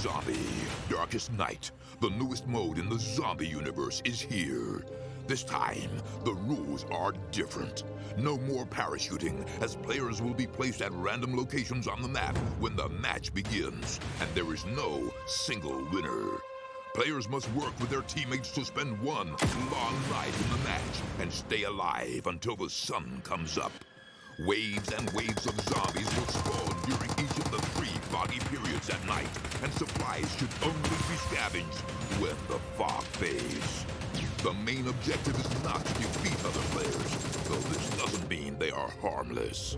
Zombie, Darkest Night, the newest mode in the zombie universe, is here. This time, the rules are different. No more parachuting, as players will be placed at random locations on the map when the match begins, and there is no single winner. Players must work with their teammates to spend one long night in the match and stay alive until the sun comes up. Waves and waves of zombies will spawn during each of the 3 foggy periods at night, and supplies should only be scavenged when the fog fades. The main objective is not to defeat other players, though this doesn't mean they are harmless.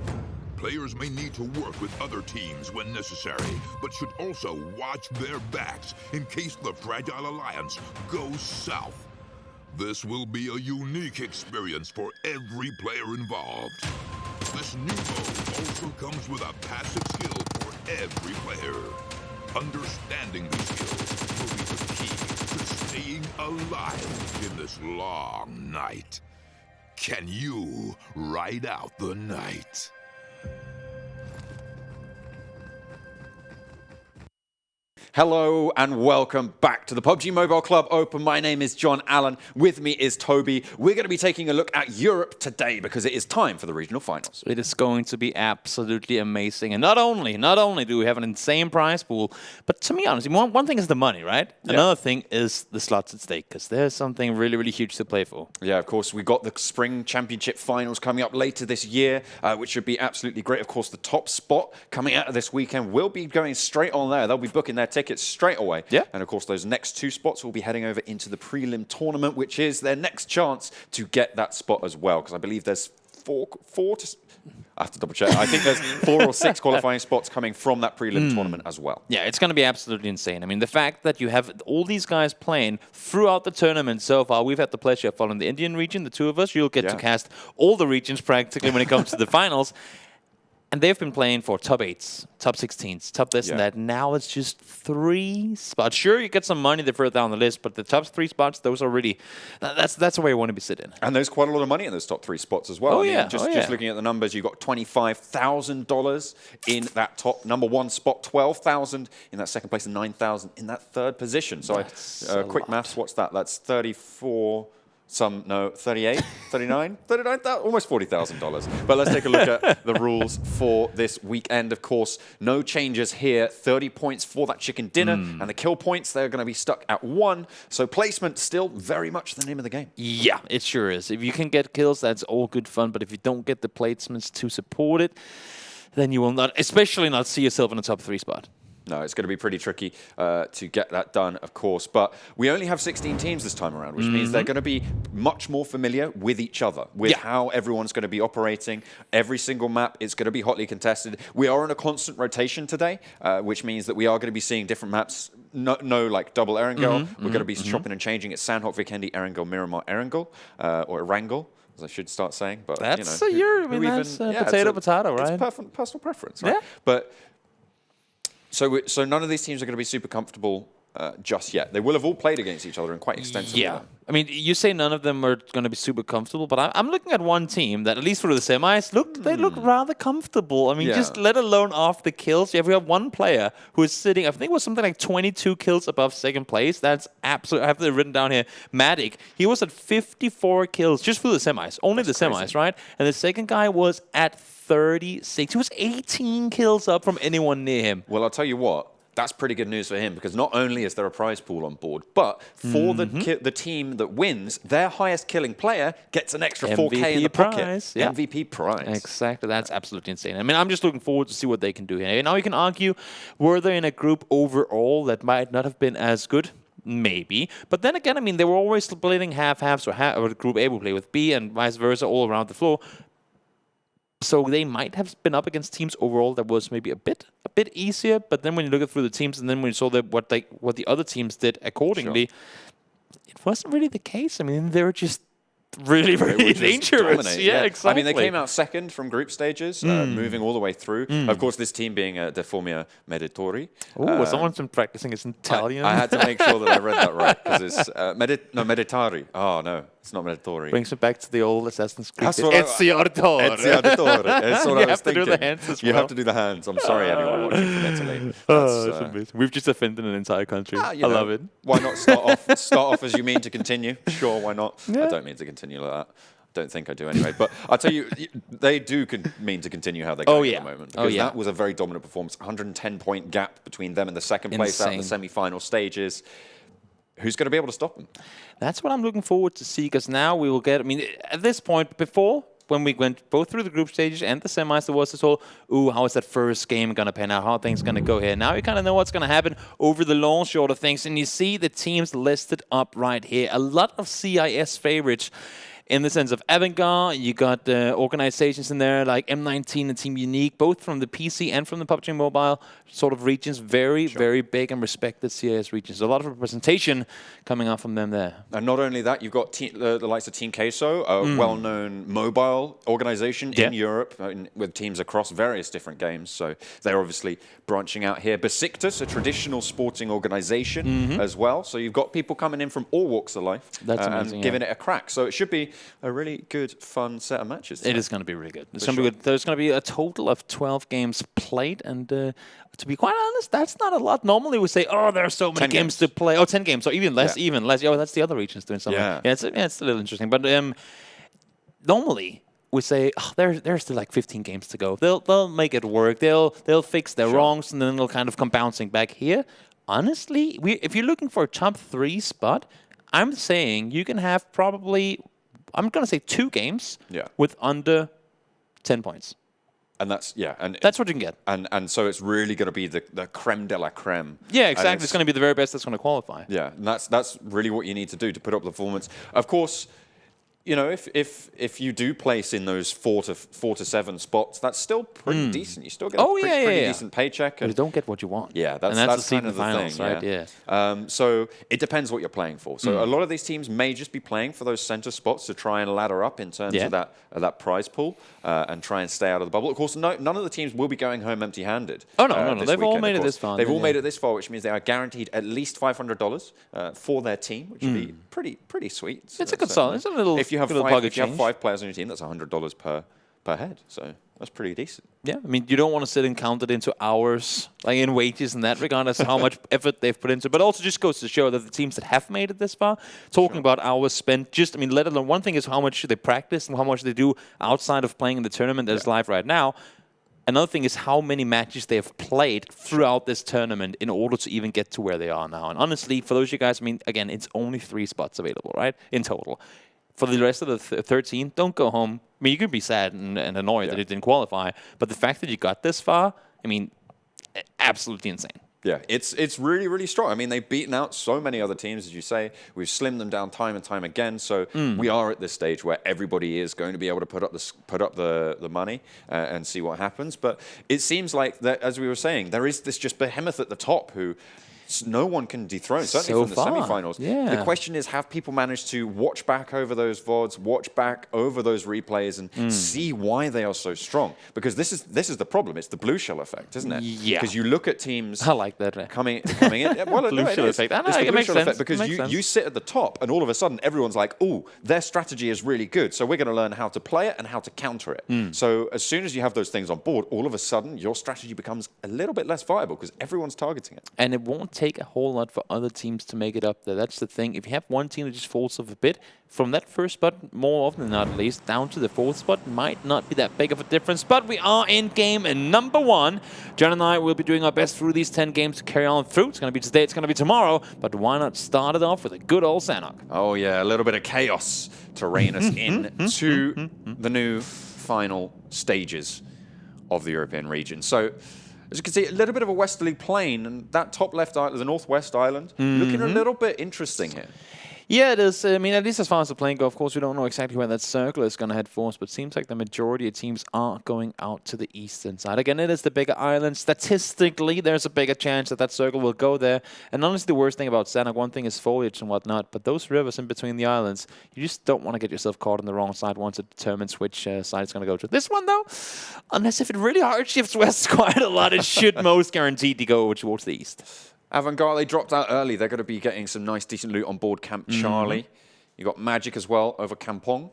Players may need to work with other teams when necessary, but should also watch their backs in case the Fragile Alliance goes south. This will be a unique experience for every player involved. This new mode also comes with a passive skill for every player. Understanding these skills will be the key to staying alive in this long night. Can you ride out the night? Hello and welcome back to the PUBG Mobile Club Open. My name is John Allen. With me is Toby. We're going to be taking a look at Europe today because it is time for the regional finals. It is going to be absolutely amazing. And not only do we have an insane prize pool, but to be honest, one thing is the money, right? Yeah. Another thing is the slots at stake, because there's something really, really huge to play for. Yeah, of course, we've got the Spring Championship finals coming up later this year, which should be absolutely great. Of course, the top spot coming out of this weekend will be going straight on there. They'll be booking their tickets straight away. Yeah. And of course, those next 2 spots will be heading over into the prelim tournament, which is their next chance to get that spot as well. Because I believe there's four to... I have to double check. I think there's 4 or 6 qualifying spots coming from that prelim tournament as well. Yeah, it's going to be absolutely insane. I mean, the fact that you have all these guys playing throughout the tournament so far, we've had the pleasure of following the Indian region, the 2 of us. You'll get to cast all the regions practically when it comes to the finals. And they've been playing for top 8s, top 16s, top this and that. Now it's just 3 spots. Sure, you get some money the further down the list, but the top 3 spots, those are really, that's where you want to be sitting. And there's quite a lot of money in those top 3 spots as well. Oh, I mean, yeah. Just looking at the numbers, you've got $25,000 in that top number 1 spot, 12,000 in that second place, and 9,000 in that third position. So quick maths, what's that? That's 38, 39, almost $40,000. But let's take a look at the rules for this weekend. Of course, no changes here. 30 points for that chicken dinner. And the kill points, they're going to be stuck at 1. So placement still very much the name of the game. Yeah, it sure is. If you can get kills, that's all good fun. But if you don't get the placements to support it, then you will not, especially not see yourself in the top 3 spot. No, it's going to be pretty tricky to get that done, of course. But we only have 16 teams this time around, which means they're going to be much more familiar with each other, with how everyone's going to be operating. Every single map is going to be hotly contested. We are in a constant rotation today, which means that we are going to be seeing different maps. No like double Erangel. We're going to be chopping and changing. It's Sanhok, Vikendi, Erangel, Miramar, Erangel, or Erangel, as I should start saying. But that's you know, that's potato, right? It's personal preference, right? Yeah. But So none of these teams are going to be super comfortable just yet. They will have all played against each other and quite extensively. Yeah. I mean, you say none of them are going to be super comfortable, but I'm looking at one team that, at least through the semis, they look rather comfortable. I mean, just let alone off the kills. You have one player who is sitting, I think it was something like 22 kills above second place. That's absolutely, I have it written down here, Matic. He was at 54 kills just for the semis, only the semis, right? And the second guy was at 36. He was 18 kills up from anyone near him. Well, I'll tell you what. That's pretty good news for him, because not only is there a prize pool on board, but for the team that wins, their highest killing player gets an extra MVP 4K in the pocket. Yeah. MVP prize. Exactly. That's absolutely insane. I mean, I'm just looking forward to see what they can do here. Now you can argue, were they in a group overall that might not have been as good? Maybe. But then again, I mean, they were always splitting half-halves, or Group A would play with B and vice versa all around the floor. So they might have been up against teams overall that was maybe a bit easier. But then when you look through the teams, and then when you saw what the other teams did accordingly, it wasn't really the case. I mean, they were just really, really dangerous. Yeah, exactly. I mean, they came out second from group stages, moving all the way through. Of course, this team being Deformia Meditari. Oh, someone's been practicing his Italian. I had to make sure that I read that right, because it's Meditari. Oh, no. It's not Meditari. Brings me back to the old Assassin's Creed. That's what Ezio Auditore. Ezio Auditore. That's what I was have to thinking. do the hands as well. You have to do the hands. I'm sorry, anyone watching from Italy. That's amazing. We've just offended an entire country. I love it. Why not start off as you mean to continue? Sure, why not? Yeah. I don't mean to continue like that. Don't think I do anyway. But I'll tell you, they do mean to continue how they're going at the moment. Because that was a very dominant performance. 110-point gap between them and the second place out in the semi-final stages. Who's going to be able to stop them? That's what I'm looking forward to see, because now we will get, I mean, at this point, before, when we went both through the group stages and the semis, there was this whole, how is that first game going to pan out? How are things going to go here? Now you kind of know what's going to happen over the long short of things, and you see the teams listed up right here. A lot of CIS favorites. In the sense of AVANGAR, you got organizations in there like M19 and Team Unique, both from the PC and from the PUBG Mobile sort of regions. Very, very big and respected CIS regions. A lot of representation coming out from them there. And not only that, you've got the likes of Team Queso, a well-known mobile organization in Europe with teams across various different games. So they're obviously branching out here. Besiktas, a traditional sporting organization as well. So you've got people coming in from all walks of life and giving it a crack. So it should be a really good, fun set of matches. It is going to be really good. It's going to be good. There's going to be a total of 12 games played, and to be quite honest, that's not a lot. Normally we say, there are so many games to play. 10 games, so even less, even less. Yeah, that's the other regions doing something. Yeah, it's a little interesting. But normally we say, there's still like 15 games to go. They'll make it work. They'll fix their wrongs, and then they'll kind of come bouncing back here. Honestly, if you're looking for a top 3 spot, I'm saying you can have probably, I'm going to say 2 games with under 10 points. And that's, and that's what you can get. And so it's really going to be the creme de la creme. Yeah, exactly. It's going to be the very best that's going to qualify. Yeah, and that's really what you need to do to put up the performance. Of course, you know, if you do place in those 4 to 7 spots, that's still pretty decent. You still get a pretty decent paycheck. But you don't get what you want. Yeah, that's kind of the finals, thing, right? Yeah. So it depends what you're playing for. So a lot of these teams may just be playing for those center spots to try and ladder up in terms of that prize pool and try and stay out of the bubble. Of course, none of the teams will be going home empty-handed. Oh no, they've all made it this far. They've all made it this far, which means they are guaranteed at least $500 for their team, which would be pretty sweet. It's a good song. It's a little. If you have 5 players on your team, that's $100 per head. So that's pretty decent. Yeah, I mean, you don't want to sit and count it into hours, like in wages in that regard, as to how much effort they've put into. But also just goes to show that the teams that have made it this far, talking about hours spent, let alone, one thing is how much they practice and how much they do outside of playing in the tournament that is live right now. Another thing is how many matches they have played throughout this tournament in order to even get to where they are now. And honestly, for those of you guys, I mean, again, it's only 3 spots available, right, in total. For the rest of the 13, don't go home. I mean, you could be sad and annoyed that it didn't qualify, but the fact that you got this far, I mean, absolutely insane. Yeah, it's really, really strong. I mean, they've beaten out so many other teams, as you say. We've slimmed them down time and time again. So we are at this stage where everybody is going to be able to put up the money and see what happens. But it seems like that, as we were saying, there is this just behemoth at the top who no one can dethrone, certainly from the semi-finals. Yeah. The question is, have people managed to watch back over those VODs, watch back over those replays, and see why they are so strong? Because this is the problem. It's the blue shell effect, isn't it? Yeah. Because you look at teams. I like that. Coming in. Well, blue shell effect. It's the blue shell effect because you sit at the top, and all of a sudden everyone's like, "Oh, their strategy is really good, so we're going to learn how to play it and how to counter it." So as soon as you have those things on board, all of a sudden your strategy becomes a little bit less viable because everyone's targeting it. And it won't take a whole lot for other teams to make it up there. That's the thing. If you have one team that just falls off a bit, from that first spot, more often than not at least, down to the 4th spot, might not be that big of a difference. But we are in game number 1. John and I will be doing our best through these 10 games to carry on through. It's going to be today, it's going to be tomorrow, but why not start it off with a good old Sanhok? Oh yeah, a little bit of chaos to rein us into the new final stages of the European region. So, as you can see, a little bit of a westerly plain, and that top left island, the northwest island, looking a little bit interesting here. Yeah, it is. I mean, at least as far as the playing go, of course, we don't know exactly where that circle is going to head for us, but it seems like the majority of teams are going out to the eastern side. Again, it is the bigger island. Statistically, there's a bigger chance that that circle will go there. And honestly, the worst thing about Sanhok, one thing is foliage and whatnot, but those rivers in between the islands, you just don't want to get yourself caught on the wrong side once it determines which side it's going to go to. This one, though, unless if it really hard shifts west quite a lot, it should most guaranteed to go towards the east. AVANGAR, they dropped out early. They're going to be getting some nice, decent loot on board Camp Charlie. You got Magic as well over Kampong.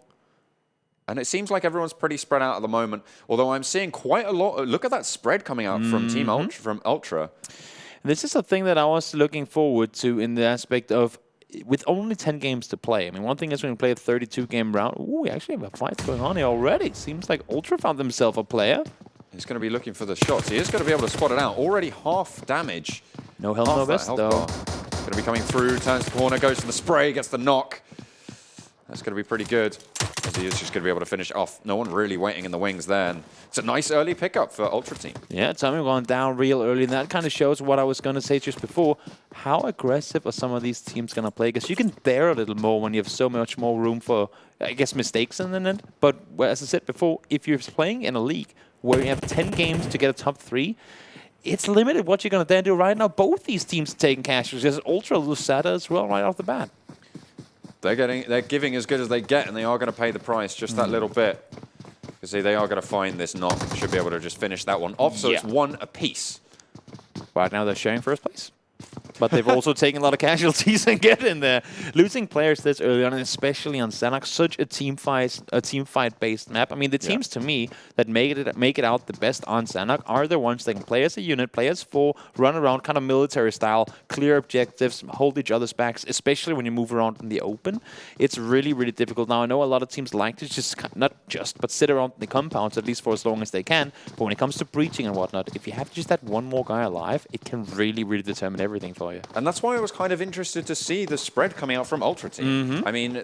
And it seems like everyone's pretty spread out at the moment. Although I'm seeing quite a lot. Look at that spread coming out from Team Ultra. This is a thing that I was looking forward to in the aspect of, with only 10 games to play. I mean, one thing is when you play a 32-game round. Ooh, we actually have a fight going on here already. Seems like Ultra found themselves a player. He's going to be looking for the shots. He is going to be able to spot it out. Already half damage. No health, no vest, though. Going to be coming through, turns the corner, goes for the spray, gets the knock. That's going to be pretty good, as he is just going to be able to finish off. No one really waiting in the wings there. And it's a nice early pickup for Ultra Team. Yeah, timing going down real early, and that kind of shows what I was going to say just before. How aggressive are some of these teams going to play? Because you can dare a little more when you have so much more room for, I guess, mistakes in the end. But as I said before, if you're playing in a league where you have 10 games to get a top 3, it's limited what you're going to then do. Right now, both these teams are taking cash. There's Ultra Lusada as well right off the bat. They're giving as good as they get, and they are going to pay the price just that little bit. You see, they are going to find this knock. Should be able to just finish that one off, so it's 1 apiece. Right now they're sharing first place. But they've also taken a lot of casualties and get in there. Losing players this early on, and especially on Sanhok, such a team fight-based map. I mean, the teams to me that make it out the best on Sanhok are the ones that can play as a unit, play as 4, run around kind of military style, clear objectives, hold each other's backs, especially when you move around in the open. It's really, really difficult. Now, I know a lot of teams like to but sit around in the compounds at least for as long as they can. But when it comes to breaching and whatnot, if you have just that one more guy alive, it can really, really determine everything for you. And that's why I was kind of interested to see the spread coming out from Ultra Team. I mean,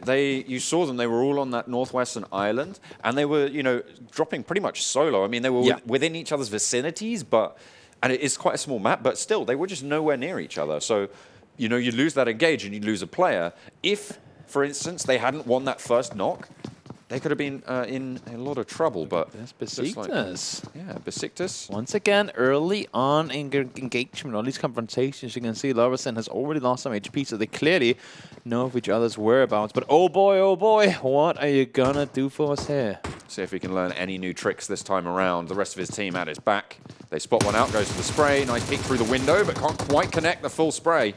you saw them, they were all on that northwestern island, and they were, dropping pretty much solo. I mean, they were within each other's vicinities, and it is quite a small map, but still, they were just nowhere near each other. So, you lose that engage and you lose a player. If, for instance, they hadn't won that first knock, they could have been in a lot of trouble, but... That's Besiktas. Besiktas. Once again, early on in engagement, on these confrontations, you can see Loversen has already lost some HP, so they clearly know of each other's whereabouts. But oh boy, what are you gonna do for us here? See if he can learn any new tricks this time around. The rest of his team at his back. They spot one out, goes for the spray. Nice peek through the window, but can't quite connect the full spray.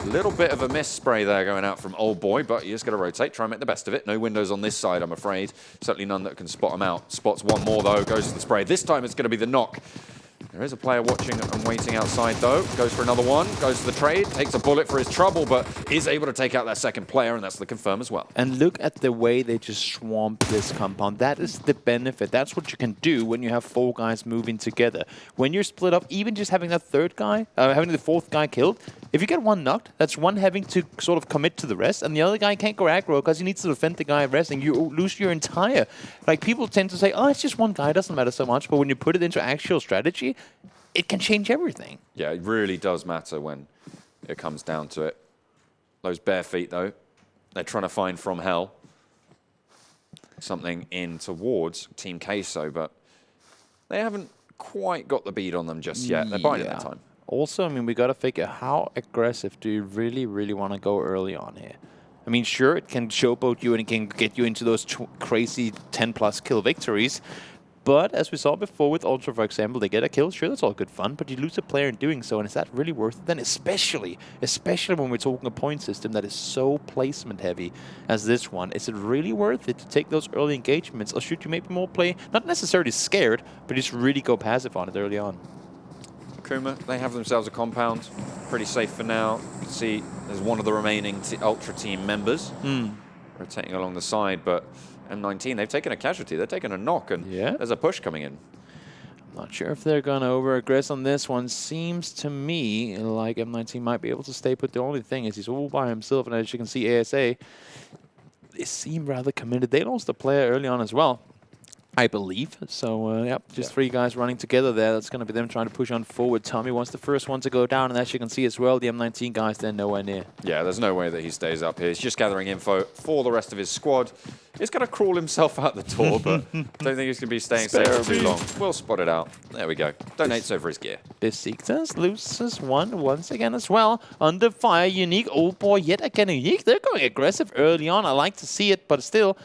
Little bit of a miss spray there going out from Old Boy, but he is going to rotate, try and make the best of it. No windows on this side, I'm afraid. Certainly none that can spot him out. Spots one more, though, goes to the spray. This time it's going to be the knock. There is a player watching and waiting outside, though. Goes for another one, goes for the trade, takes a bullet for his trouble, but is able to take out that second player, and that's the confirm as well. And look at the way they just swamp this compound. That is the benefit. That's what you can do when you have 4 guys moving together. When you're split up, even just having that third guy, having the 4th guy killed, if you get one knocked, that's one having to sort of commit to the rest, and the other guy can't go aggro because he needs to defend the guy resting. You lose your entire... Like, people tend to say, oh, it's just one guy, it doesn't matter so much, but when you put it into actual strategy, it can change everything. Yeah, it really does matter when it comes down to it. Those bare feet, though, they're trying to find FROMHELL something in towards Team Queso, but they haven't quite got the bead on them just yet. They're biding their time. Also, I mean, we got to figure how aggressive do you really, really want to go early on here? I mean, sure, it can showboat you and it can get you into those crazy 10+ kill victories. But as we saw before with Ultra, for example, they get a kill. Sure, that's all good fun, but you lose a player in doing so, and is that really worth it? Then especially when we're talking a point system that is so placement heavy as this one, is it really worth it to take those early engagements, or should you maybe more play, not necessarily scared, but just really go passive on it early on? KUMA, they have themselves a compound. Pretty safe for now. You can see there's one of the remaining Ultra Team members rotating along the side, but M19, they've taken a casualty. They're taking a knock, and there's a push coming in. I'm not sure if they're going to over-aggress on this one. Seems to me like M19 might be able to stay put. The only thing is he's all by himself, and as you can see, ASA, they seem rather committed. They lost a player early on as well, I believe. So, yep, just 3 guys running together there. That's going to be them trying to push on forward. Tommy wants the first one to go down, and as you can see as well, the M19 guys, they're nowhere near. Yeah, there's no way that he stays up here. He's just gathering info for the rest of his squad. He's going to crawl himself out the door, but I don't think he's going to be staying safe for too long. We'll spot it out. There we go. Donates over his gear. Besiktas loses one once again as well. Under fire, Unique. Old Boy yet again. Unique, they're going aggressive early on. I like to see it, but still...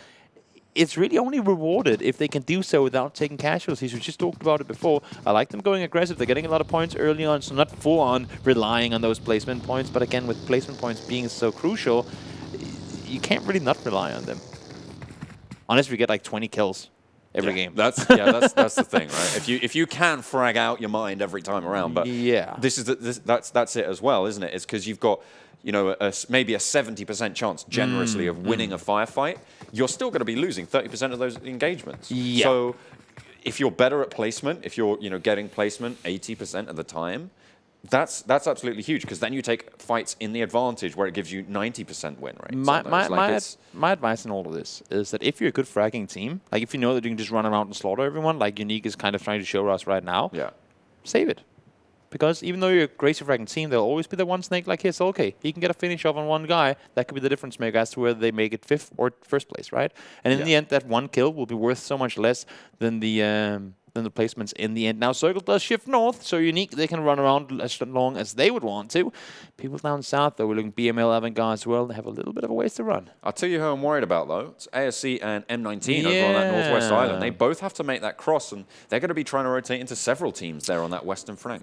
It's really only rewarded if they can do so without taking casualties. We just talked about it before. I like them going aggressive. They're getting a lot of points early on, so not full on relying on those placement points. But again, with placement points being so crucial, you can't really not rely on them. Unless we get like 20 kills every game. That's the thing, right? If you can frag out your mind every time around, but that's it as well, isn't it? It's because you've got maybe a 70% chance generously of winning a firefight. You're still going to be losing 30% of those engagements. Yeah. So if you're better at placement, if you're getting placement 80% of the time, that's absolutely huge, because then you take fights in the advantage where it gives you 90% win rate. My advice in all of this is that if you're a good fragging team, like if you know that you can just run around and slaughter everyone, like Unique is kind of trying to show us right now, save it. Because even though you're a crazy fragging team, there'll always be the one snake like his. Okay, he can get a finish off on one guy. That could be the difference maker as to whether they make it 5th or 1st place, right? And in the end, that one kill will be worth so much less than the placements in the end. Now, Circle does shift north, so Unique, they can run around as long as they would want to. People down south, though, we're looking BML, AVANGAR as well. They have a little bit of a ways to run. I'll tell you who I'm worried about, though. It's ASC and M19 over on that northwest island. They both have to make that cross, and they're going to be trying to rotate into several teams there on that western flank.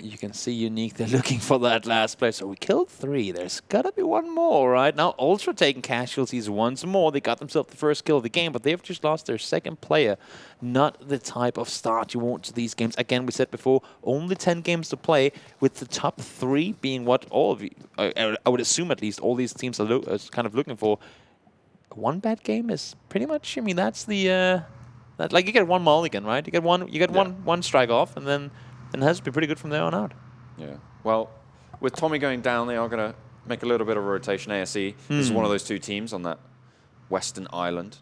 You can see Unique, they're looking for that last place. So we killed 3. There's got to be one more, right? Now, Ultra taking casualties once more. They got themselves the first kill of the game, but they've just lost their 2nd player. Not the type of start you want to these games. Again, we said before, only 10 games to play, with the top 3 being what all of you, I would assume at least, all these teams are kind of looking for. One bad game is pretty much, I mean, that's the, like you get one mulligan, right? You get one strike off, and then it has to be pretty good from there on out. Yeah. Well, with Tommy going down, they are going to make a little bit of a rotation. ASE is one of those 2 teams on that western island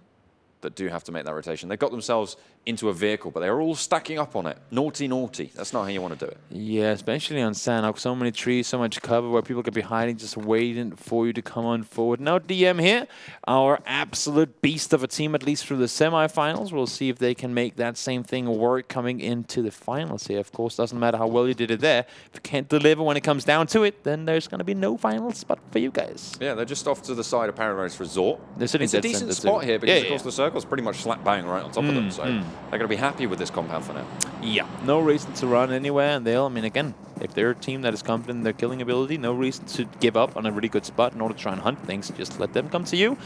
that do have to make that rotation. They got themselves into a vehicle, but they're all stacking up on it. Naughty, naughty. That's not how you want to do it. Yeah, especially on Sanhok. So many trees, so much cover where people could be hiding, just waiting for you to come on forward. Now DM here, our absolute beast of a team, at least through the semifinals. We'll see if they can make that same thing work coming into the finals here. Of course, doesn't matter how well you did it there. If you can't deliver when it comes down to it, then there's going to be no final spot for you guys. Yeah, they're just off to the side of Paradise Resort. They're sitting it's a decent spot here because, of course, the circle's pretty much slap bang right on top of them. So they're going to be happy with this compound for now. Yeah, no reason to run anywhere, and I mean, again, if they're a team that is confident in their killing ability, no reason to give up on a really good spot in order to try and hunt things. Just let them come to you,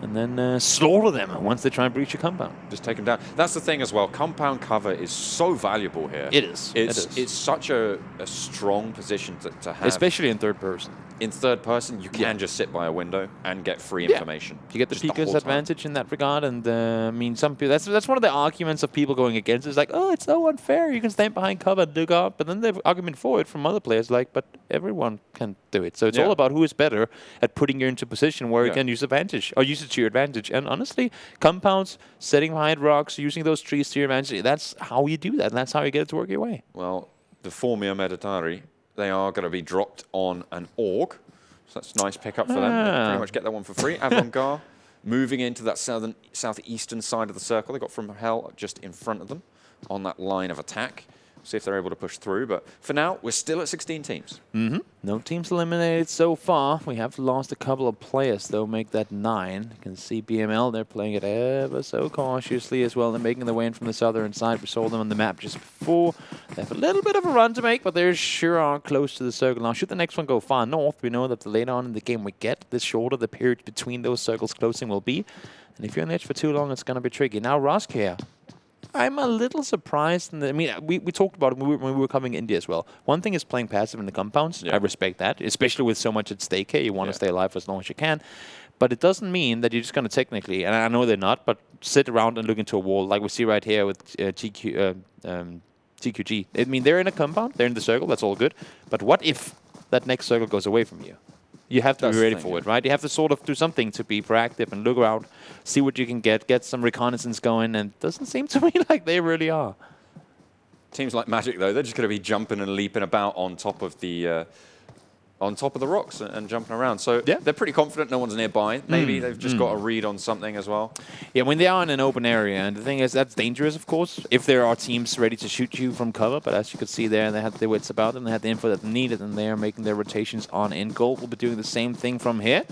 and then slaughter them once they try and breach your compound. Just take them down. That's the thing as well. Compound cover is so valuable here. It is. It's such a strong position to have. Especially in 3rd person. In 3rd person, you can just sit by a window and get free information. You get the Pika's advantage in that regard, and I mean, some people. That's one of the arguments of people going against. It's like, oh, it's so unfair. You can stand behind cover and dig up, but then the argument for it from other players, like, but everyone can do it. So it's all about who is better at putting you into a position where you can use advantage or use it to your advantage. And honestly, compounds, setting behind rocks, using those trees to your advantage. That's how you do that. And that's how you get it to work your way. Well, Deformia Meditari, they are going to be dropped on an AUG. So that's a nice pickup for them. They pretty much get that one for free. AVANGAR moving into that southeastern side of the circle. They got FROMHELL just in front of them on that line of attack. See if they're able to push through. But for now, we're still at 16 teams. No teams eliminated so far. We have lost a couple of players, though, make that 9. You can see BML, they're playing it ever so cautiously as well. They're making their way in from the southern side. We saw them on the map just before. They have a little bit of a run to make, but they sure are close to the circle. Now, should the next one go far north, we know that the later on in the game we get, the shorter the period between those circles closing will be. And if you're on the edge for too long, it's going to be tricky. Now, ROsq here. I'm a little surprised. I mean, we talked about it when we were coming India as well. One thing is playing passive in the compounds. I respect that, especially with so much at stake here. You want to stay alive for as long as you can. But it doesn't mean that you're just going to technically, and I know they're not, but sit around and look into a wall like we see right here with TQG. I mean, they're in a compound. They're in the circle. That's all good. But what if that next circle goes away from you? You have to be ready for it, right? You have to sort of do something to be proactive and look around, see what you can get some reconnaissance going, and it doesn't seem to me like they really are. Teams like Magic, though, they're just going to be jumping and leaping about on top of the rocks and jumping around. So they're pretty confident no one's nearby. Maybe they've just got a read on something as well. Yeah, when they are in an open area. And the thing is, that's dangerous, of course, if there are teams ready to shoot you from cover. But as you could see there, they had their wits about them. They had the info that they needed, and they are making their rotations on in. Gold will be doing the same thing from here.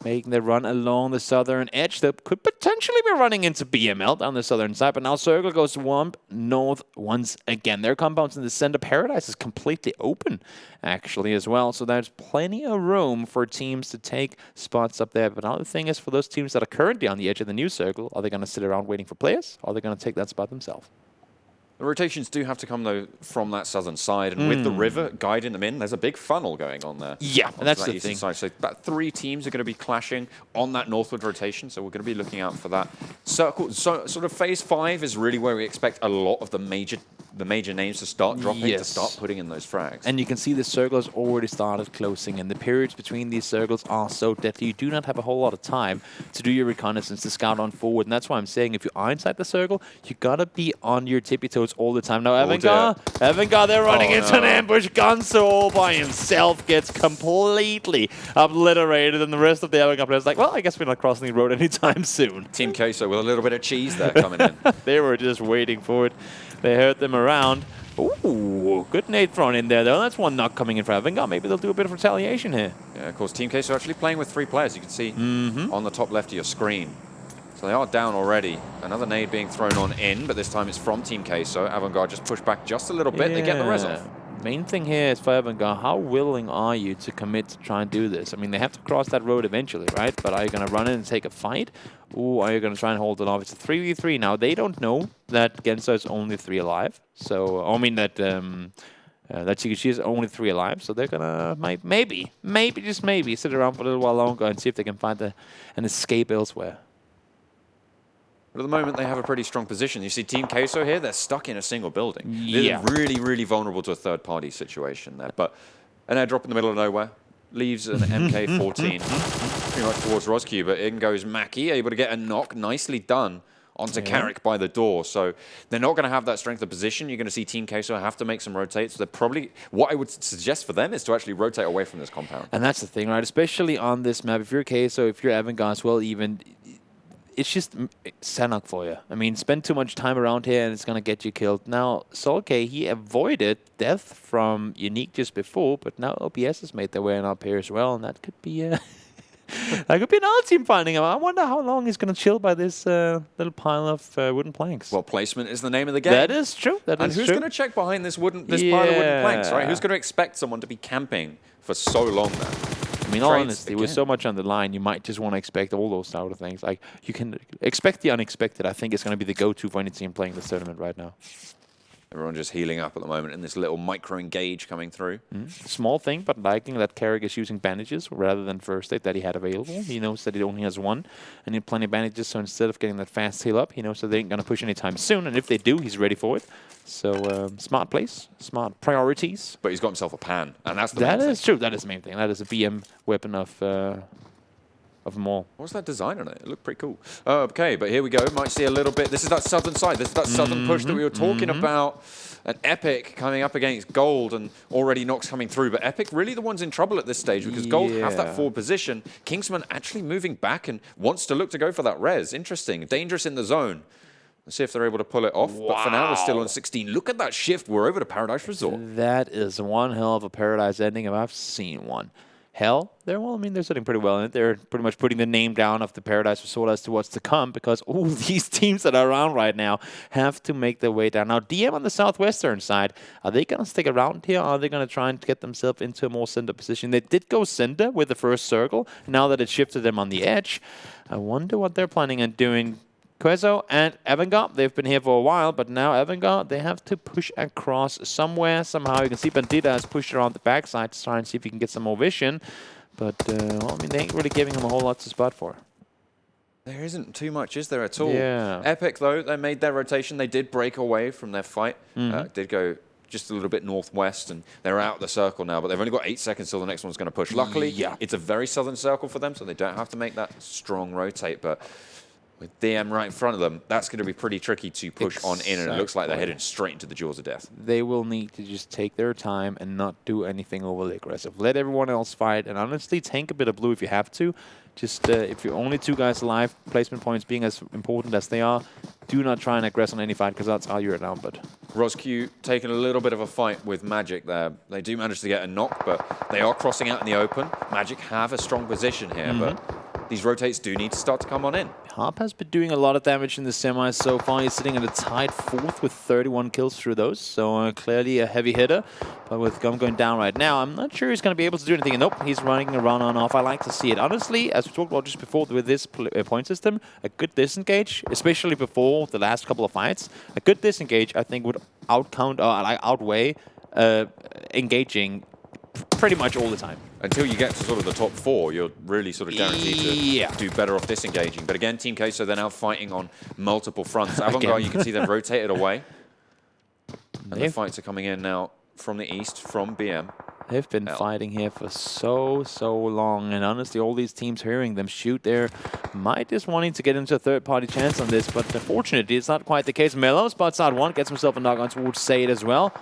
making the run along the southern edge. That could potentially be running into BML down the southern side, but now Circle goes Womp north once again. Their compounds in the center. Paradise is completely open, actually, as well. So there's plenty of room for teams to take spots up there. But another thing is, for those teams that are currently on the edge of the new circle, are they going to sit around waiting for players? Or are they going to take that spot themselves? The rotations do have to come, though, from that southern side. And with the river guiding them in, there's a big funnel going on there. Yeah, and that's the thing. Side. So about 3 teams are going to be clashing on that northward rotation. So we're going to be looking out for that. Circle, so sort of phase 5 is really where we expect a lot of the major names to start dropping, to start putting in those frags. And you can see the circle has already started closing, and the periods between these circles are so deadly. You do not have a whole lot of time to do your reconnaissance, to scout on forward. And that's why I'm saying, if you are inside the circle, you gotta be on your tippy toes all the time. Now, AVANGAR, they're running into an ambush. Gonzo all by himself gets completely obliterated, and the rest of the AVANGAR players like, well, I guess we're not crossing the road anytime soon. Team Queso with a little bit of cheese there coming in. They were just waiting for it. They heard them around. Ooh, good nade thrown in there, though. That's one knock coming in for AVANGAR. Maybe they'll do a bit of retaliation here. Yeah, of course, Team Queso actually playing with 3 players. You can see on the top left of your screen. So they are down already. Another nade being thrown on in, but this time it's from Team Queso. AVANGAR just push back just a little bit. They get the res off. Main thing here is for AVANGAR, how willing are you to commit to try and do this? I mean, they have to cross that road eventually, right? But are you going to run in and take a fight? Or are you going to try and hold it off? It's a 3v3. Now, they don't know that Genso is only 3 alive. So, I mean, that Chiguchi is only 3 alive. So they're going to maybe, just maybe, sit around for a little while longer and see if they can find an escape elsewhere. But at the moment, they have a pretty strong position. You see Team Queso here, they're stuck in a single building. Yeah. They're really, really vulnerable to a third-party situation there. But an airdrop in the middle of nowhere leaves an MK14 pretty much towards ROsq, but in goes Mackie, able to get a knock, nicely done, onto Carrick by the door. So they're not going to have that strength of position. You're going to see Team Queso have to make some rotates. They're probably, what I would suggest for them is to actually rotate away from this compound. And that's the thing, right? Especially on this map. If you're Queso, if you're AVANGAR as well, even... It's just Sanhok for you. I mean, spend too much time around here and it's going to get you killed. Now, Solke, he avoided death from Unique just before, but now OBS has made their way on up here as well, and that could be that could be another team finding him. I wonder how long he's going to chill by this little pile of wooden planks. Well, placement is the name of the game. That is true. That is true. And who's going to check behind this pile of wooden planks, right? Who's going to expect someone to be camping for so long then? I mean, all honesty, with so much on the line, you might just want to expect all those sort of things. Like, you can expect the unexpected. I think it's going to be the go-to for any team playing this tournament right now. Everyone just healing up at the moment in this little micro-engage coming through. Small thing, but liking that Carrick is using bandages rather than first aid that he had available. He knows that he only has 1 and he had plenty of bandages, so instead of getting that fast heal up, he knows that they ain't going to push anytime soon, and if they do, he's ready for it. So, smart place, smart priorities. But he's got himself a pan, and that's the main thing. That is true. That is the main thing. That is a BM weapon of them all. What's that design on it? It looked pretty cool. Okay, but here we go. Might see a little bit. This is that southern side. This is that southern push that we were talking about. An Epic coming up against Gold and already Nox coming through. But Epic really the ones in trouble at this stage because Gold have that forward position. Kingsman actually moving back and wants to look to go for that res. Interesting. Dangerous in the zone. Let's see if they're able to pull it off. Wow. But for now, we're still on 16. Look at that shift. We're over to Paradise Resort. That is one hell of a Paradise ending if I've seen one. Hell, well, I mean, they're sitting pretty well in it. They're pretty much putting the name down of the Paradise Resort as to what's to come because all these teams that are around right now have to make their way down. Now, DM on the southwestern side, are they going to stick around here? Or are they going to try and get themselves into a more center position? They did go center with the first circle. Now that it shifted them on the edge, I wonder what they're planning on doing. Queso and AVANGAR, they've been here for a while, but now AVANGAR, they have to push across somewhere, somehow. You can see Bandita has pushed around the backside to try and see if he can get some more vision. But, well, I mean, they ain't really giving him a whole lot to spot for. There isn't too much, is there, at all? Yeah. Epic, though, they made their rotation. They did break away from their fight. Did go just a little bit northwest, and they're out the circle now, but they've only got 8 seconds till the next one's going to push. Luckily, it's a very southern circle for them, so they don't have to make that strong rotate, but... With DM right in front of them, that's going to be pretty tricky to push on in, and it looks like they're heading straight into the jaws of death. They will need to just take their time and not do anything overly aggressive. Let everyone else fight, and honestly, tank a bit of blue if you have to. Just if you're only 2 guys alive, placement points being as important as they are, do not try and aggress on any fight, because that's how you're outnumbered. ROsq taking a little bit of a fight with Magic there. They do manage to get a knock, but they are crossing out in the open. Magic have a strong position here, but these rotates do need to start to come on in. Harp has been doing a lot of damage in the semis so far. He's sitting at a tied 4th with 31 kills through those, so clearly a heavy hitter. But with Gum going down right now, I'm not sure he's going to be able to do anything. And nope, he's running around on off. I like to see it. Honestly, as we talked about just before with this point system, a good disengage, especially before the last couple of fights, a good disengage I think would outweigh engaging pretty much all the time. Until you get to sort of the top 4, you're really sort of guaranteed to do better off disengaging. But again, Team Queso, they're now fighting on multiple fronts. AVANGAR, you can see they've rotated away. And the fights are coming in now from the east, from BM. They've been fighting here for so long, and honestly, all these teams hearing them shoot there might just wanting to get into a third-party chance on this, but unfortunately, it's not quite the case. Mello spots out one, gets himself a knock on towards Said as well.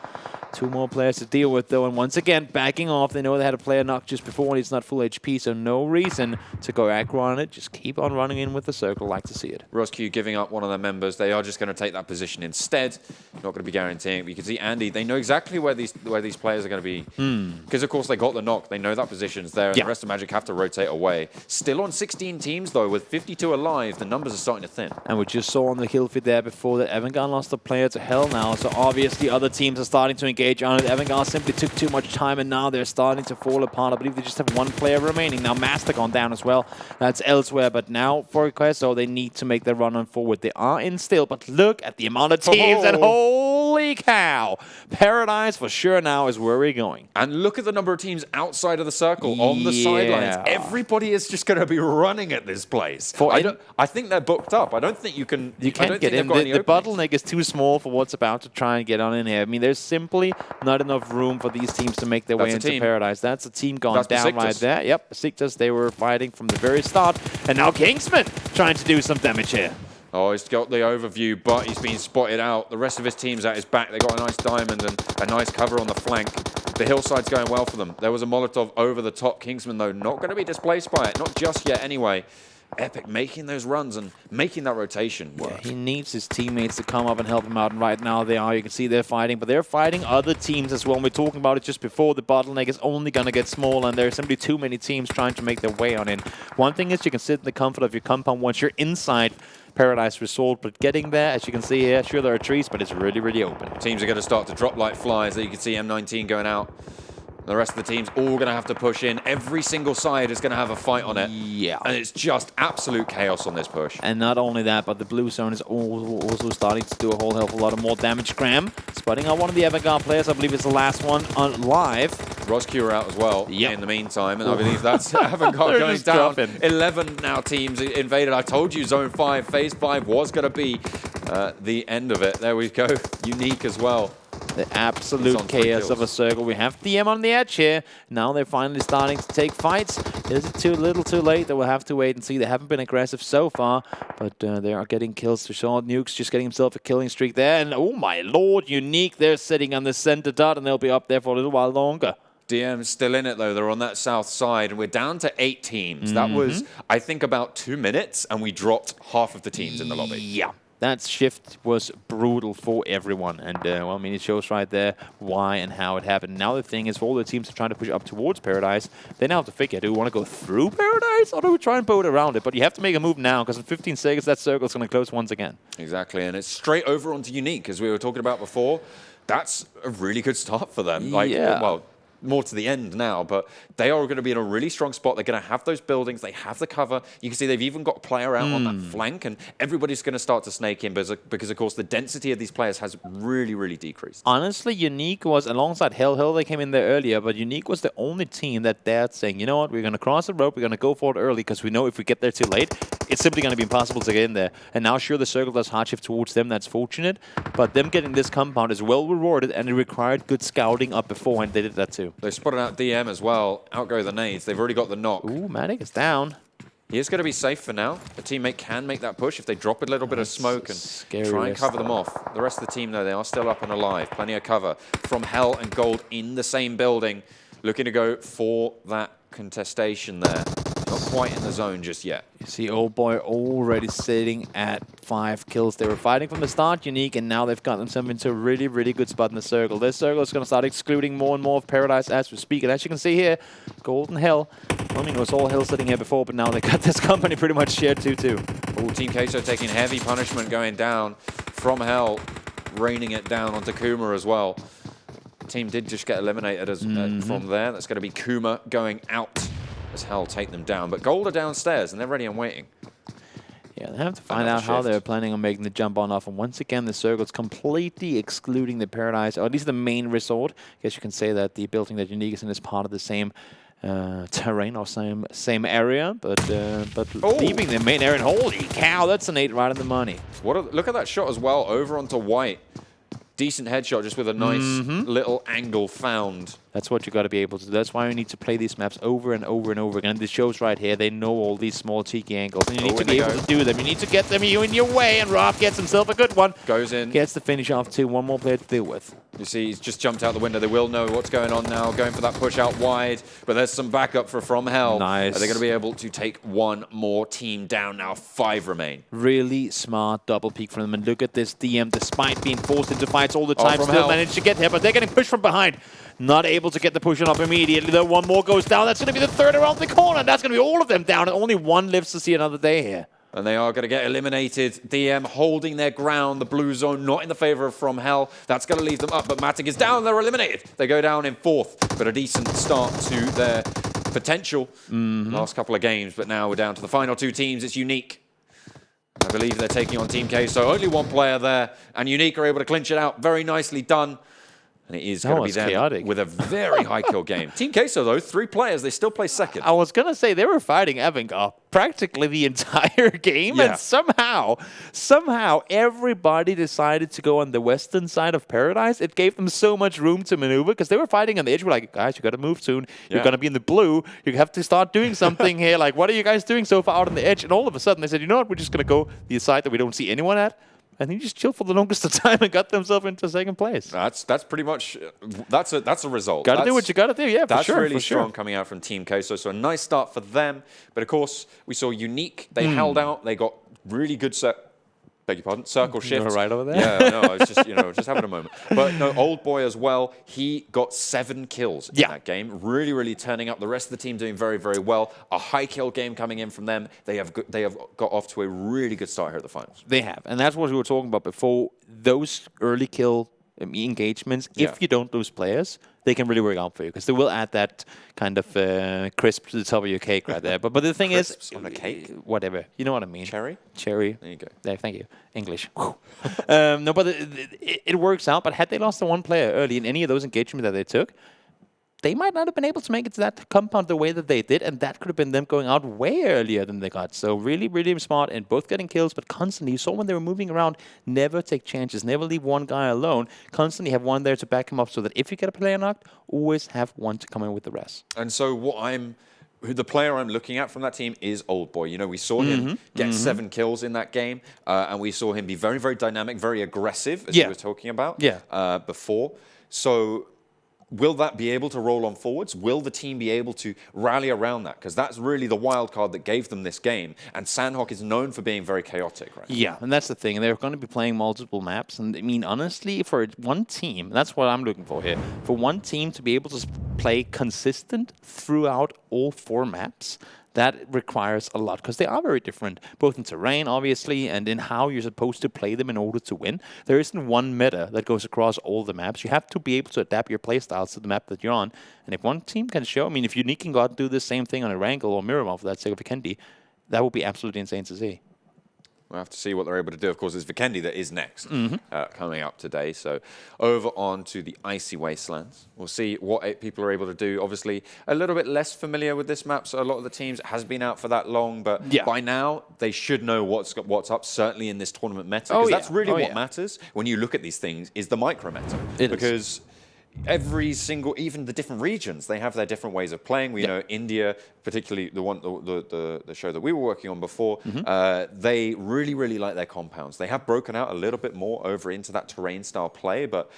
2 more players to deal with, though, and once again, backing off. They know they had a player knocked just before, and he's not full HP, so no reason to go aggro on it. Just keep on running in with the circle. Like to see it. ROsq giving up one of their members. They are just going to take that position instead. Not going to be guaranteeing it. But you can see Andy, they know exactly where these players are going to be. Because, of course, they got the knock. They know that position's there, and the rest of Magic have to rotate away. Still on 16 teams, though, with 52 alive. The numbers are starting to thin. And we just saw on the kill feed there before that AVANGAR lost a player to Hell now, so obviously other teams are starting to engage on it. AVANGAR simply took too much time, and now they're starting to fall apart. I believe they just have 1 player remaining. Now Master gone down as well. That's elsewhere, but now for Queso, they need to make their run on forward. They are in still, but look at the amount of teams, and holy cow! Paradise for sure now is where we're going. And look at the number of teams outside of the circle, on the sidelines. Everybody is just going to be running at this place. I think they're booked up. I don't think you can... You can't get in. The bottleneck is too small for what's about to try and get on in here. I mean, there's simply not enough room for these teams to make their way into Paradise. That's a team gone down right there. Yep, Besiktas, they were fighting from the very start. And now Kingsman trying to do some damage here. Oh, he's got the overview, but he's been spotted out. The rest of his team's at his back. They got a nice diamond and a nice cover on the flank. The hillside's going well for them. There was a Molotov over the top. Kingsman, though, not going to be displaced by it. Not just yet, anyway. Epic making those runs and making that rotation work. Yeah, he needs his teammates to come up and help him out, and right now they are. You can see they're fighting, but they're fighting other teams as well. And we're talking about it just before. The bottleneck is only going to get smaller, and there are simply too many teams trying to make their way on in. One thing is you can sit in the comfort of your compound once you're inside Paradise Resort, but getting there, as you can see here, sure there are trees, but it's really, really open. Teams are going to start to drop like flies. There you can see M19 going out. The rest of the team's all going to have to push in. Every single side is going to have a fight on it. Yeah. And it's just absolute chaos on this push. And not only that, but the blue zone is also starting to do a whole hell of a lot of more damage. Graham spotting out one of the AVANGAR players. I believe it's the last one on live. ROsq are out as well in the meantime. And I believe that's AVANGAR going down. 11 now teams invaded. I told you Zone 5, Phase 5 was going to be the end of it. There we go. Unique as well. The absolute chaos of a circle. We have DM on the edge here. Now they're finally starting to take fights. Is it too little too late? They will have to wait and see. They haven't been aggressive so far, but they are getting kills. Sean Nuke's just getting himself a killing streak there. And oh my lord, Unique, they're sitting on the center dot, and they'll be up there for a little while longer. DM's still in it, though. They're on that south side, and we're down to 8 teams. That was, I think, about 2 minutes, and we dropped half of the teams in the lobby. Yeah. That shift was brutal for everyone, and well, I mean, it shows right there why and how it happened. Now the thing is, for all the teams that are trying to push up towards Paradise, they now have to figure, do we want to go through Paradise, or do we try and boat around it? But you have to make a move now, because in 15 seconds, that circle's going to close once again. Exactly, and it's straight over onto Unique, as we were talking about before. That's a really good start for them. Like, well, more to the end now, but they are going to be in a really strong spot. They're going to have those buildings. They have the cover. You can see they've even got a player out on that flank, and everybody's going to start to snake in because, of course, the density of these players has really, really decreased. Honestly, Unique was, alongside Hell, they came in there earlier, but Unique was the only team that dared saying, you know what, we're going to cross the rope, we're going to go for it early, because we know if we get there too late, it's simply going to be impossible to get in there. And now, sure, the circle does hard shift towards them. That's fortunate, but them getting this compound is well rewarded, and it required good scouting up before, and they did that too. They spotted out DM as well. Out go the nades. They've already got the knock. Ooh, Matic is down. He is going to be safe for now. The teammate can make that push if they drop a little bit of smoke and try and cover them off. The rest of the team, though, they are still up and alive. Plenty of cover. FROMHELL and Gold in the same building, looking to go for that contestation there. Not quite in the zone just yet. You see Old Boy already sitting at 5 kills. They were fighting from the start, Unique, and now they've got themselves into a really, really good spot in the circle. This circle is going to start excluding more and more of Paradise as we speak. And as you can see here, Golden Hell Flamingo was all hill sitting here before, but now they got this company pretty much shared 2-2. Oh, Team Queso taking heavy punishment going down. FROMHELL raining it down onto KUMA as well. Team did just get eliminated as, from there. That's going to be KUMA going out as Hell take them down. But Gold are downstairs and they're ready and waiting. Yeah, they have to find out how they're planning on making the jump on off. And once again, the circle's completely excluding the Paradise, or at least the main resort. I guess you can say that the building that Unique is in is part of the same terrain or same area, but leaving the main area. And holy cow, that's an 8 right in the money. Look at that shot as well, over onto White. Decent headshot, just with a nice little angle found. That's what you got to be able to do. That's why we need to play these maps over and over and over again. And this shows right here, they know all these small cheeky angles. And you need to be able to do them. You need to get them in your way. And Rob gets himself a good one. Goes in. Gets the finish off too. One more player to deal with. You see, he's just jumped out the window. They will know what's going on now. Going for that push out wide. But there's some backup for FROMHELL. Nice. Are they going to be able to take one more team down now? 5 remain. Really smart double peek from them. And look at this DM, despite being forced into fights all the time, still FROMHELL managed to get here. But they're getting pushed from behind. Not able to get the push on up immediately, though. One more goes down. That's going to be the third around the corner. That's going to be all of them down. And only one lives to see another day here. And they are going to get eliminated. DM holding their ground. The blue zone not in the favor of FROMHELL. That's going to leave them up. But Matic is down. They're eliminated. They go down in 4th. But a decent start to their potential last couple of games. But now we're down to the final 2 teams. It's Unique. I believe they're taking on Team Queso. Only one player there. And Unique are able to clinch it out. Very nicely done. And it is going to be them chaotic. With a very high kill game. Team Queso, though, 3 players. They still play second. I was going to say they were fighting AVANGAR practically the entire game. Yeah. And somehow, everybody decided to go on the western side of Paradise. It gave them so much room to maneuver because they were fighting on the edge. We're like, guys, you got to move soon. You're going to be in the blue. You have to start doing something here. Like, what are you guys doing so far out on the edge? And all of a sudden, they said, you know what? We're just going to go the side that we don't see anyone at. And he just chilled for the longest of time and got themselves into 2nd place. That's pretty much that's a result. Got to do what you got to do, yeah, for sure. That's really strong coming out from Team Queso. So a nice start for them. But of course, we saw Unique. They held out. They got really good beg your pardon, circle shift. Right over there. Yeah, no, I was just just having a moment. But no, Old Boy as well. He got 7 kills in that game. Really, really turning up. The rest of the team doing very, very well. A high kill game coming in from them. They have got off to a really good start here at the finals. They have, and that's what we were talking about before. Those early kill engagements, if you don't lose players, they can really work out for you because they will add that kind of crisp to the top of your cake right there. But the thing Crisps is, on a cake, whatever, you know what I mean. Cherry. There you go. There, thank you. English. No, but it works out. But had they lost the 1 player early in any of those engagements that they took, they might not have been able to make it to that compound the way that they did, and that could have been them going out way earlier than they got. So really, really smart in both getting kills, but constantly, you saw when they were moving around, never take chances, never leave one guy alone, constantly have one there to back him up so that if you get a player knocked, always have one to come in with the rest. And so the player I'm looking at from that team is Old Boy. You know, we saw him get 7 kills in that game, and we saw him be very, very dynamic, very aggressive, as you were talking about before. So will that be able to roll on forwards? Will the team be able to rally around that? Because that's really the wild card that gave them this game. And Sanhok is known for being very chaotic, right? Yeah, and that's the thing. They're going to be playing multiple maps. And I mean, honestly, for one team, that's what I'm looking for here. For one team to be able to play consistent throughout all 4 maps, that requires a lot because they are very different, both in terrain, obviously, and in how you're supposed to play them in order to win. There isn't one meta that goes across all the maps. You have to be able to adapt your playstyles to the map that you're on. And if one team can show, I mean, if Unique can go out and do the same thing on Erangel or Miramar, for that sake of Vikendi, that would be absolutely insane to see. We'll have to see what they're able to do. Of course, it's Vikendi that is next coming up today. So over on to the Icy Wastelands. We'll see what people are able to do. Obviously, a little bit less familiar with this map. So a lot of the teams has been out for that long. But by now, they should know what's up, certainly in this tournament meta. Because that's really what matters when you look at these things, is the micro meta. Because every single, even the different regions, they have their different ways of playing. We know India, particularly the show that we were working on before, they really, really like their compounds. They have broken out a little bit more over into that terrain style play, but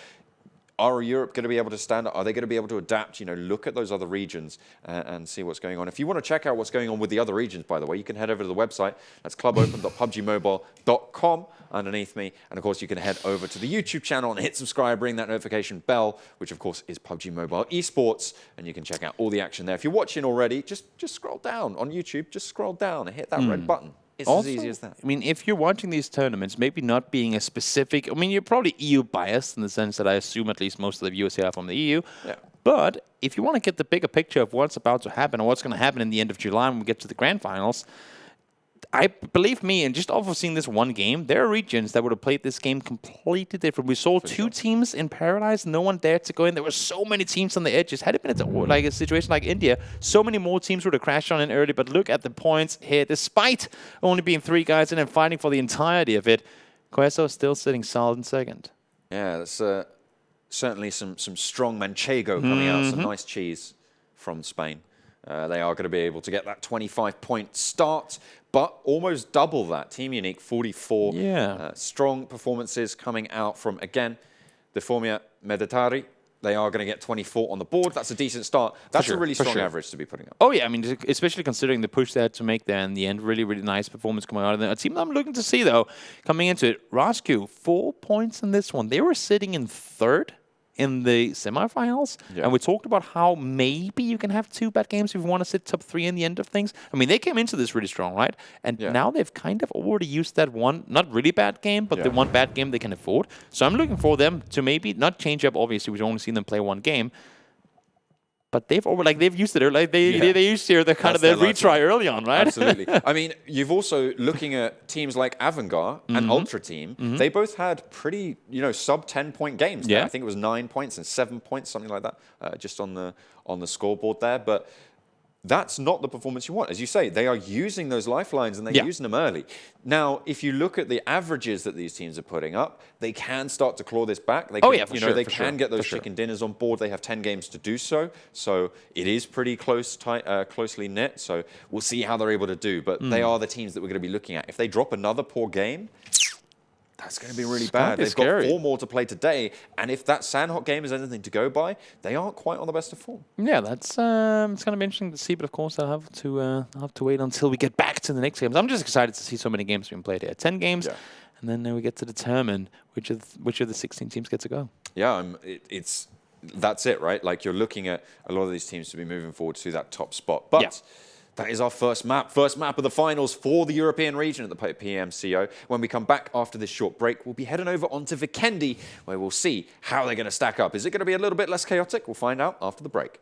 Are Europe going to be able to stand up? Are they going to be able to adapt? You know, look at those other regions and see what's going on. If you want to check out what's going on with the other regions, by the way, you can head over to the website. That's clubopen.pubgmobile.com underneath me. And of course, you can head over to the YouTube channel and hit subscribe, ring that notification bell, which of course is PUBG Mobile Esports. And you can check out all the action there. If you're watching already, just scroll down on YouTube, just scroll down and hit that red button. It's Also, as easy as that. I mean, if you're watching these tournaments, maybe not being a specific... I mean, you're probably EU biased in the sense that I assume at least most of the viewers here are from the EU. Yeah. But if you want to get the bigger picture of what's about to happen or what's going to happen in the end of July when we get to the grand finals, I believe me, and just off of seeing this one game, there are regions that would have played this game completely different. We saw two teams in Paradise. No one dared to go in. There were so many teams on the edges. Had it been like a situation like India, so many more teams would have crashed on in early. But look at the points here. Despite only being 3 guys in and fighting for the entirety of it, Queso still sitting solid in second. Yeah, that's certainly some strong manchego coming out, some nice cheese from Spain. They are going to be able to get that 25-point start, but almost double that. Team Unique, 44. Yeah. Strong performances coming out from, again, Deformia Meditari. They are going to get 24 on the board. That's a decent start. That's a really strong average to be putting up. Oh, yeah. I mean, especially considering the push they had to make there in the end. Really, really nice performance coming out of there. A team that I'm looking to see, though, coming into it. ROsq, 4 points in this one. They were sitting in third in the semifinals, and we talked about how maybe you can have 2 bad games if you want to sit top 3 in the end of things. I mean, they came into this really strong, right? And now they've kind of already used that one, not really bad game, but the one bad game they can afford. So I'm looking for them to maybe not change up. Obviously, we've only seen them play 1 game, but they've used it. Like they used here the kind of the retry early on, right? Absolutely. I mean, you've also looking at teams like AVANGAR and Ultra Team. They both had pretty, sub 10-point games. There. I think it was 9 points and 7 points, something like that, just on the scoreboard there. But that's not the performance you want. As you say, they are using those lifelines and they're using them early. Now, if you look at the averages that these teams are putting up, they can start to claw this back. They can, they can get those chicken dinners on board. They have 10 games to do so. So it is pretty closely knit. So we'll see how they're able to do. But they are the teams that we're going to be looking at. If they drop another poor game, that's going to be really bad. They've got 4 more to play today, and if that Sanhok game is anything to go by, they aren't quite on the best of form. Yeah, that's it's going to be interesting to see, but of course I'll have to wait until we get back to the next games. I'm just excited to see so many games being played here. 10 games, and then we get to determine which of the 16 teams get to go. Yeah, that's it, right? Like you're looking at a lot of these teams to be moving forward to that top spot, but. That is our first map of the finals for the European region at the PMCO. When we come back after this short break, we'll be heading over onto Vikendi, where we'll see how they're going to stack up. Is it going to be a little bit less chaotic? We'll find out after the break.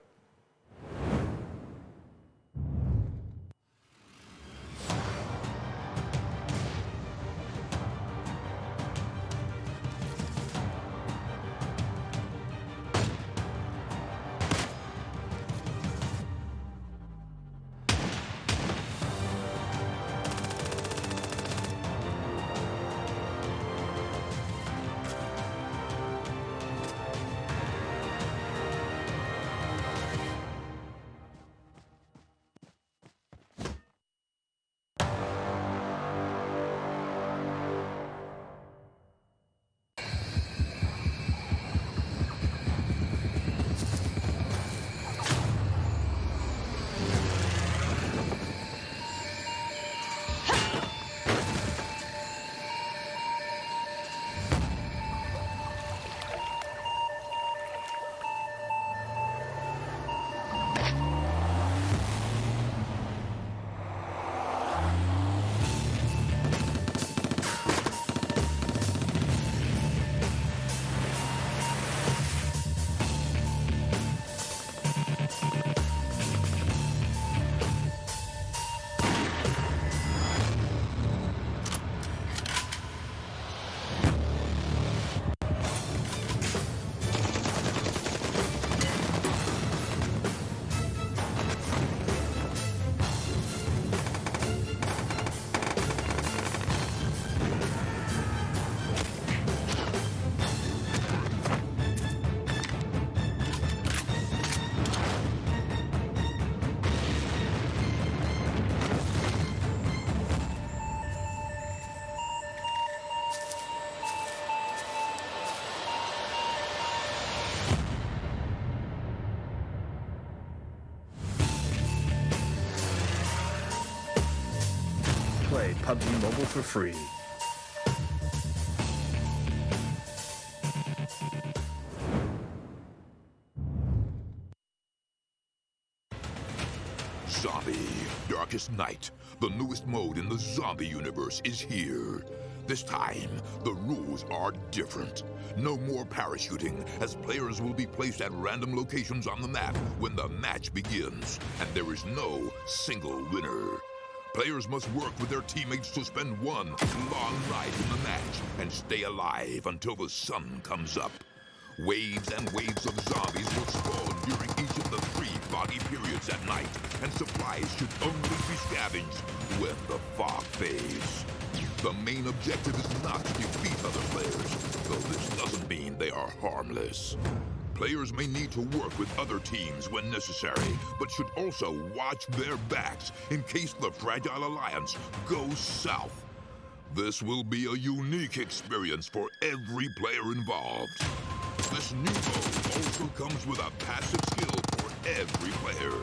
PUBG Mobile for free. Zombie, Darkest Night, the newest mode in the zombie universe, is here. This time, the rules are different. No more parachuting, as players will be placed at random locations on the map when the match begins, and there is no single winner. Players must work with their teammates to spend one long night in the match and stay alive until the sun comes up. Waves and waves of zombies will spawn during each of the 3 foggy periods at night, and supplies should only be scavenged when the fog fades. The main objective is not to defeat other players, though this doesn't mean they are harmless. Players may need to work with other teams when necessary, but should also watch their backs in case the Fragile Alliance goes south. This will be a unique experience for every player involved. This new mode also comes with a passive skill for every player.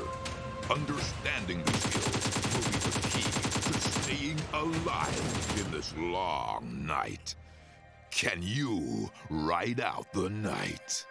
Understanding the skill will be the key to staying alive in this long night. Can you ride out the night?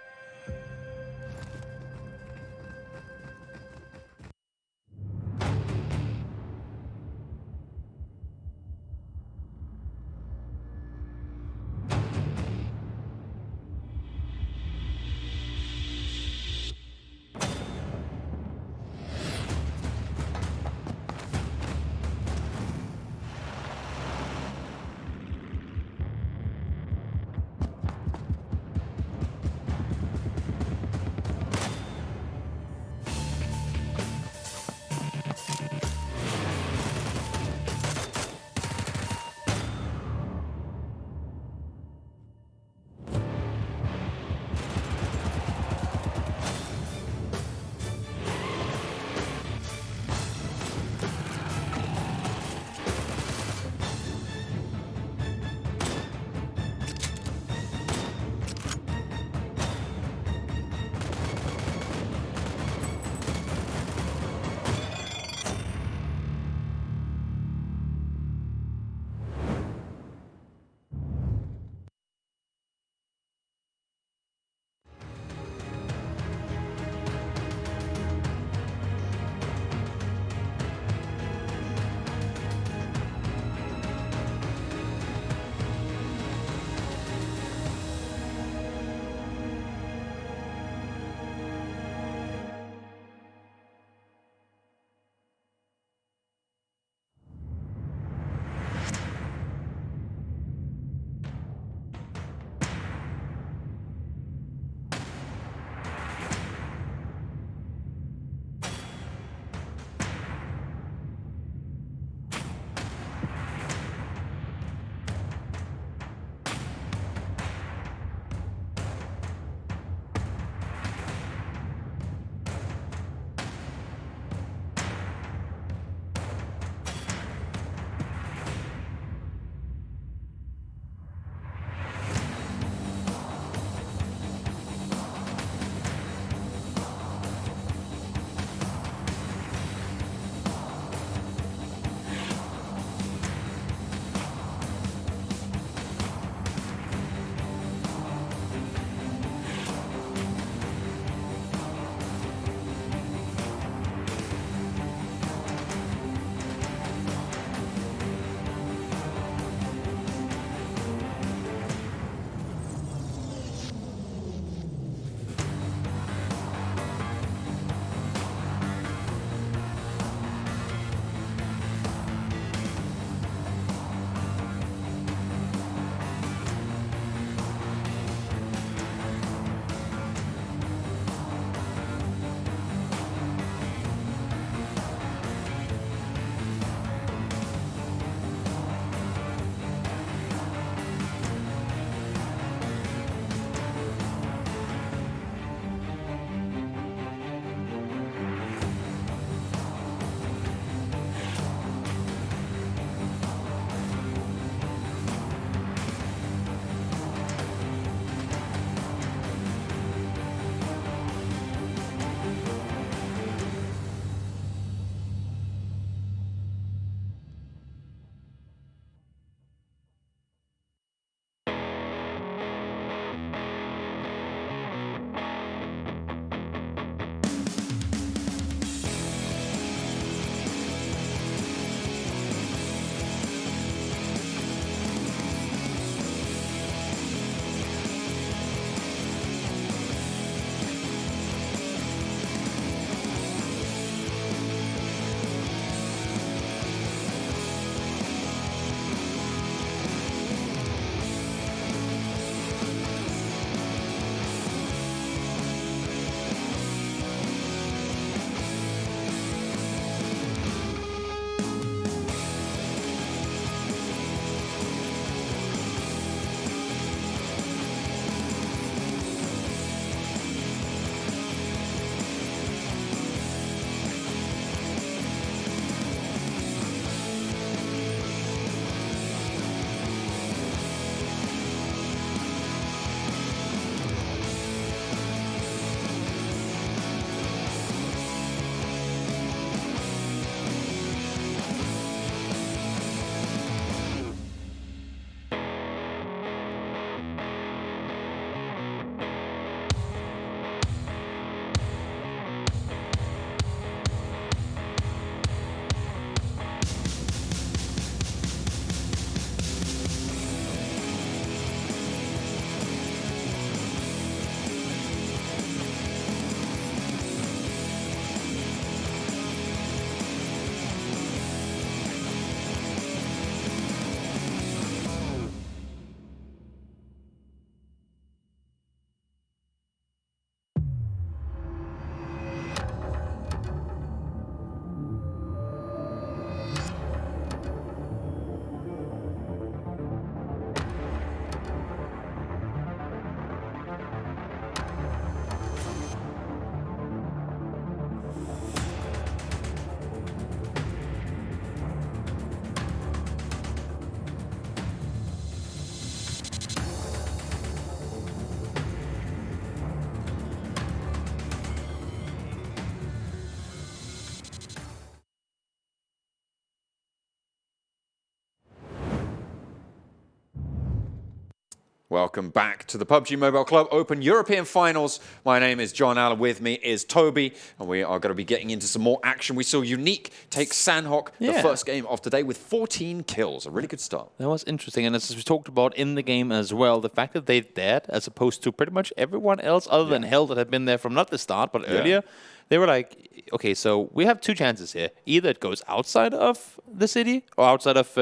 Welcome back to the PUBG Mobile Club Open European Finals. My name is John Allen. With me is Toby, and we are going to be getting into some more action. We saw Unique take Sanhok, the first game of today, with 14 kills. A really good start. That was interesting, and as we talked about in the game as well, the fact that they dared, as opposed to pretty much everyone else other than Hell that had been there from not the start, but earlier, they were like, okay, so we have two chances here. Either it goes outside of the city, or outside of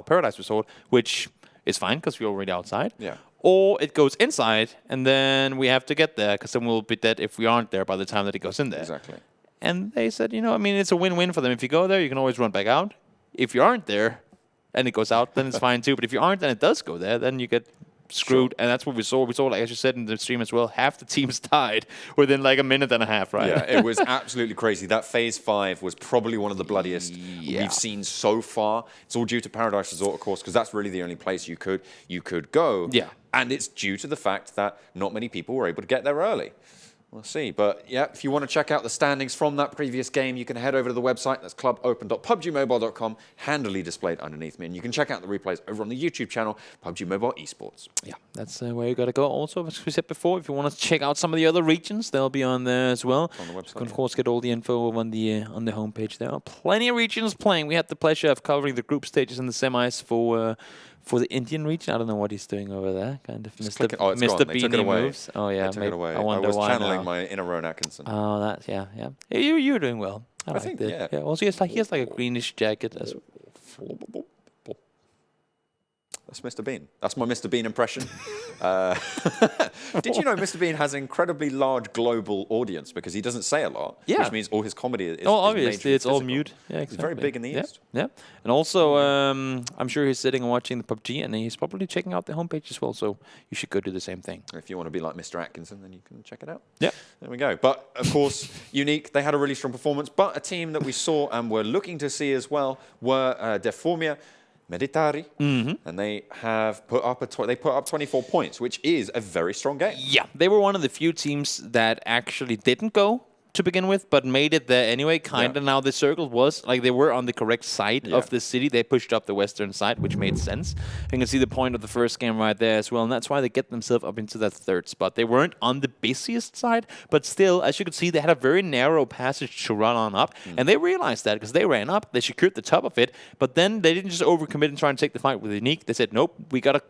Paradise Resort, which... it's fine because we're already outside. Yeah. Or it goes inside, and then we have to get there because then we'll be dead if we aren't there by the time that it goes in there. Exactly. And they said, you know, I mean, it's a win-win for them. If you go there, you can always run back out. If you aren't there and it goes out, then it's fine too. But if you aren't and it does go there, then you get screwed. Sure. And that's what we saw. We saw, like as you said in the stream as well, half the teams died within like a minute and a half, right? Yeah, it was absolutely crazy. That Phase 5 was probably one of the bloodiest we've seen so far. It's all due to Paradise Resort, of course, because that's really the only place you could go. Yeah. And it's due to the fact that not many people were able to get there early. We'll see. But yeah, if you want to check out the standings from that previous game, you can head over to the website. That's clubopen.pubgmobile.com, handily displayed underneath me. And you can check out the replays over on the YouTube channel, PUBG Mobile Esports. Yeah, that's where you got to go. Also, as we said before, if you want to check out some of the other regions, they'll be on there as well. On the website. You can, of course, get all the info on the homepage. There are plenty of regions playing. We had the pleasure of covering the group stages and the semis for the Indian region. I don't know what he's doing over there. Kind of Mr. Beanie moves. Oh yeah, they took it away. I wonder was why channeling now. my inner Rowan Atkinson. Oh, that's yeah. You're doing well. I think it. Yeah. Also, he has like a greenish jacket as well. That's Mr. Bean. That's my Mr. Bean impression. Did you know Mr. Bean has an incredibly large global audience because he doesn't say a lot, which means all his comedy is obviously it's all mute. Yeah, exactly. He's very big in the East. Yeah, and also I'm sure he's sitting and watching the PUBG, and he's probably checking out the homepage as well. So you should go do the same thing. If you want to be like Mr. Atkinson, then you can check it out. Yeah, there we go. But of course, Unique, they had a really strong performance. But a team that we saw and were looking to see as well were Deformia Meditari, and they have put up 24 points, which is a very strong game. Yeah, they were one of the few teams that actually didn't go to begin with, but made it there anyway, kind of. Now the circle was, like, they were on the correct side of the city. They pushed up the western side, which made sense. You can see the point of the first game right there as well, and that's why they get themselves up into that third spot. They weren't on the busiest side, but still, as you could see, they had a very narrow passage to run on up, and they realized that because they ran up, they secured the top of it, but then they didn't just overcommit and try and take the fight with Unique. They said, nope, we gotta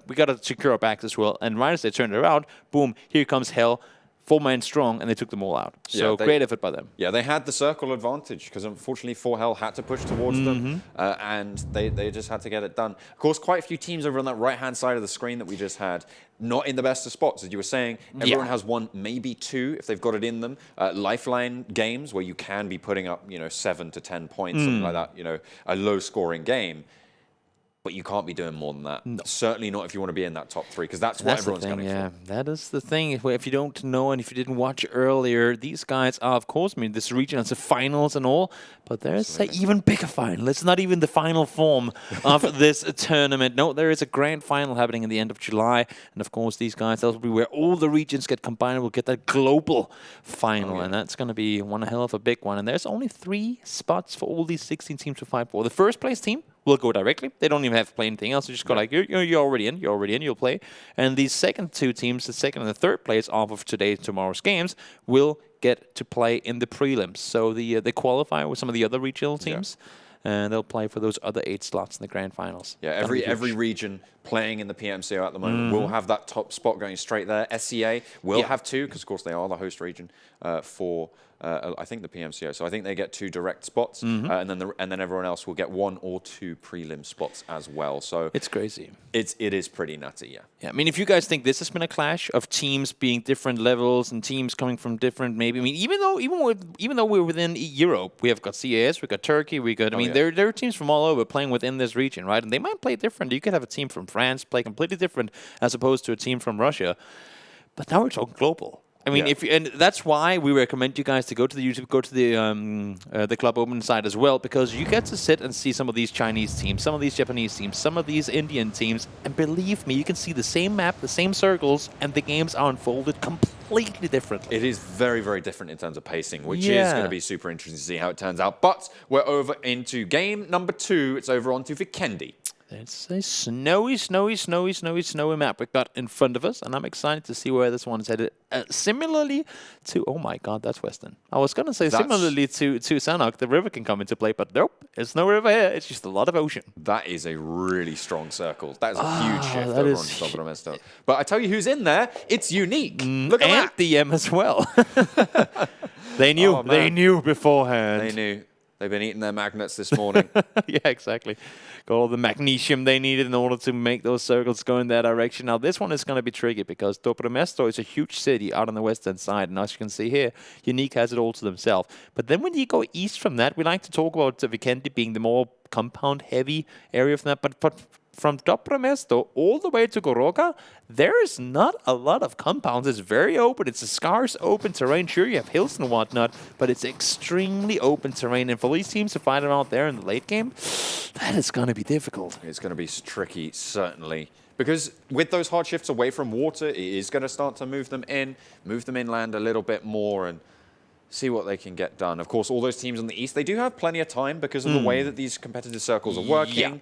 secure our backs as well. And right as they turned it around, boom, here comes Hell. 4 men strong, and they took them all out. So great effort by them. Yeah, they had the circle advantage because unfortunately 4Hell had to push towards them, and they just had to get it done. Of course, quite a few teams over on that right-hand side of the screen that we just had, not in the best of spots. As you were saying, everyone has one, maybe two, if they've got it in them. Lifeline games where you can be putting up, 7 to 10 points, something like that, a low-scoring game. But you can't be doing more than that. No. Certainly not if you want to be in that top 3, because that's what everyone's gunning for. That is the thing. If you don't know and if you didn't watch earlier, these guys are, of course, I mean, this region has the finals and all, but there's an even bigger final. It's not even the final form of this tournament. No, there is a grand final happening in the end of July. And, of course, these guys, that'll be where all the regions get combined. We'll get that global final, and that's going to be one hell of a big one. And there's only 3 spots for all these 16 teams to fight for. The first place team will go directly. They don't even have to play anything else. They just go like, you're already in, you'll play. And these second 2 teams, the second and the third place off of tomorrow's games, will get to play in the prelims. So they qualify with some of the other regional teams, and they'll play for those other 8 slots in the grand finals. Yeah, every region playing in the PMCO at the moment will have that top spot going straight there. SCA will have 2, because of course they are the host region for I think the PMCO. So I think they get 2 direct spots, and then everyone else will get 1 or 2 prelim spots as well. So it's crazy. It is pretty nutty, yeah. I mean, if you guys think this has been a clash of teams being different levels and teams coming from different, maybe, I mean, even though we're within Europe, we have got CAS, we got Turkey, we got. I mean, there are teams from all over playing within this region, right? And they might play different. You could have a team from France play completely different as opposed to a team from Russia. But now we're talking global. I mean, and that's why we recommend you guys to go to the YouTube, go to the Club Open side as well, because you get to sit and see some of these Chinese teams, some of these Japanese teams, some of these Indian teams, and believe me, you can see the same map, the same circles, and the games are unfolded completely differently. It is very, very different in terms of pacing, which is going to be super interesting to see how it turns out. But we're over into game number 2. It's over onto Vikendi. It's a snowy map we got in front of us, and I'm excited to see where this one is headed. Similarly to, oh my god, that's Western. I was going to say similarly to Sanhok, the river can come into play, but nope, it's no river here. It's just a lot of ocean. That is a really strong circle. That is a huge shift over on Deformia. But I tell you who's in there. It's unique. Look at that. DM as well. They knew. They knew beforehand. They knew. They've been eating their magnets this morning. Yeah, exactly. Got all the magnesium they needed in order to make those circles go in that direction. Now, this one is going to be tricky because Deformia is a huge city out on the western side. And as you can see here, Unique has it all to themselves. But then when you go east from that, we like to talk about Vikendi being the more compound-heavy area from that. But from Deformia all the way to Goroka, there is not a lot of compounds. It's very open. It's a scarce open terrain. Sure, you have hills and whatnot, but it's extremely open terrain. And for these teams to fight them out there in the late game, that is going to be difficult. It's going to be tricky, certainly. Because with those hard shifts away from water, it is going to start to move them inland a little bit more and see what they can get done. Of course, all those teams on the east, they do have plenty of time because of the way that these competitive circles are working. Yeah.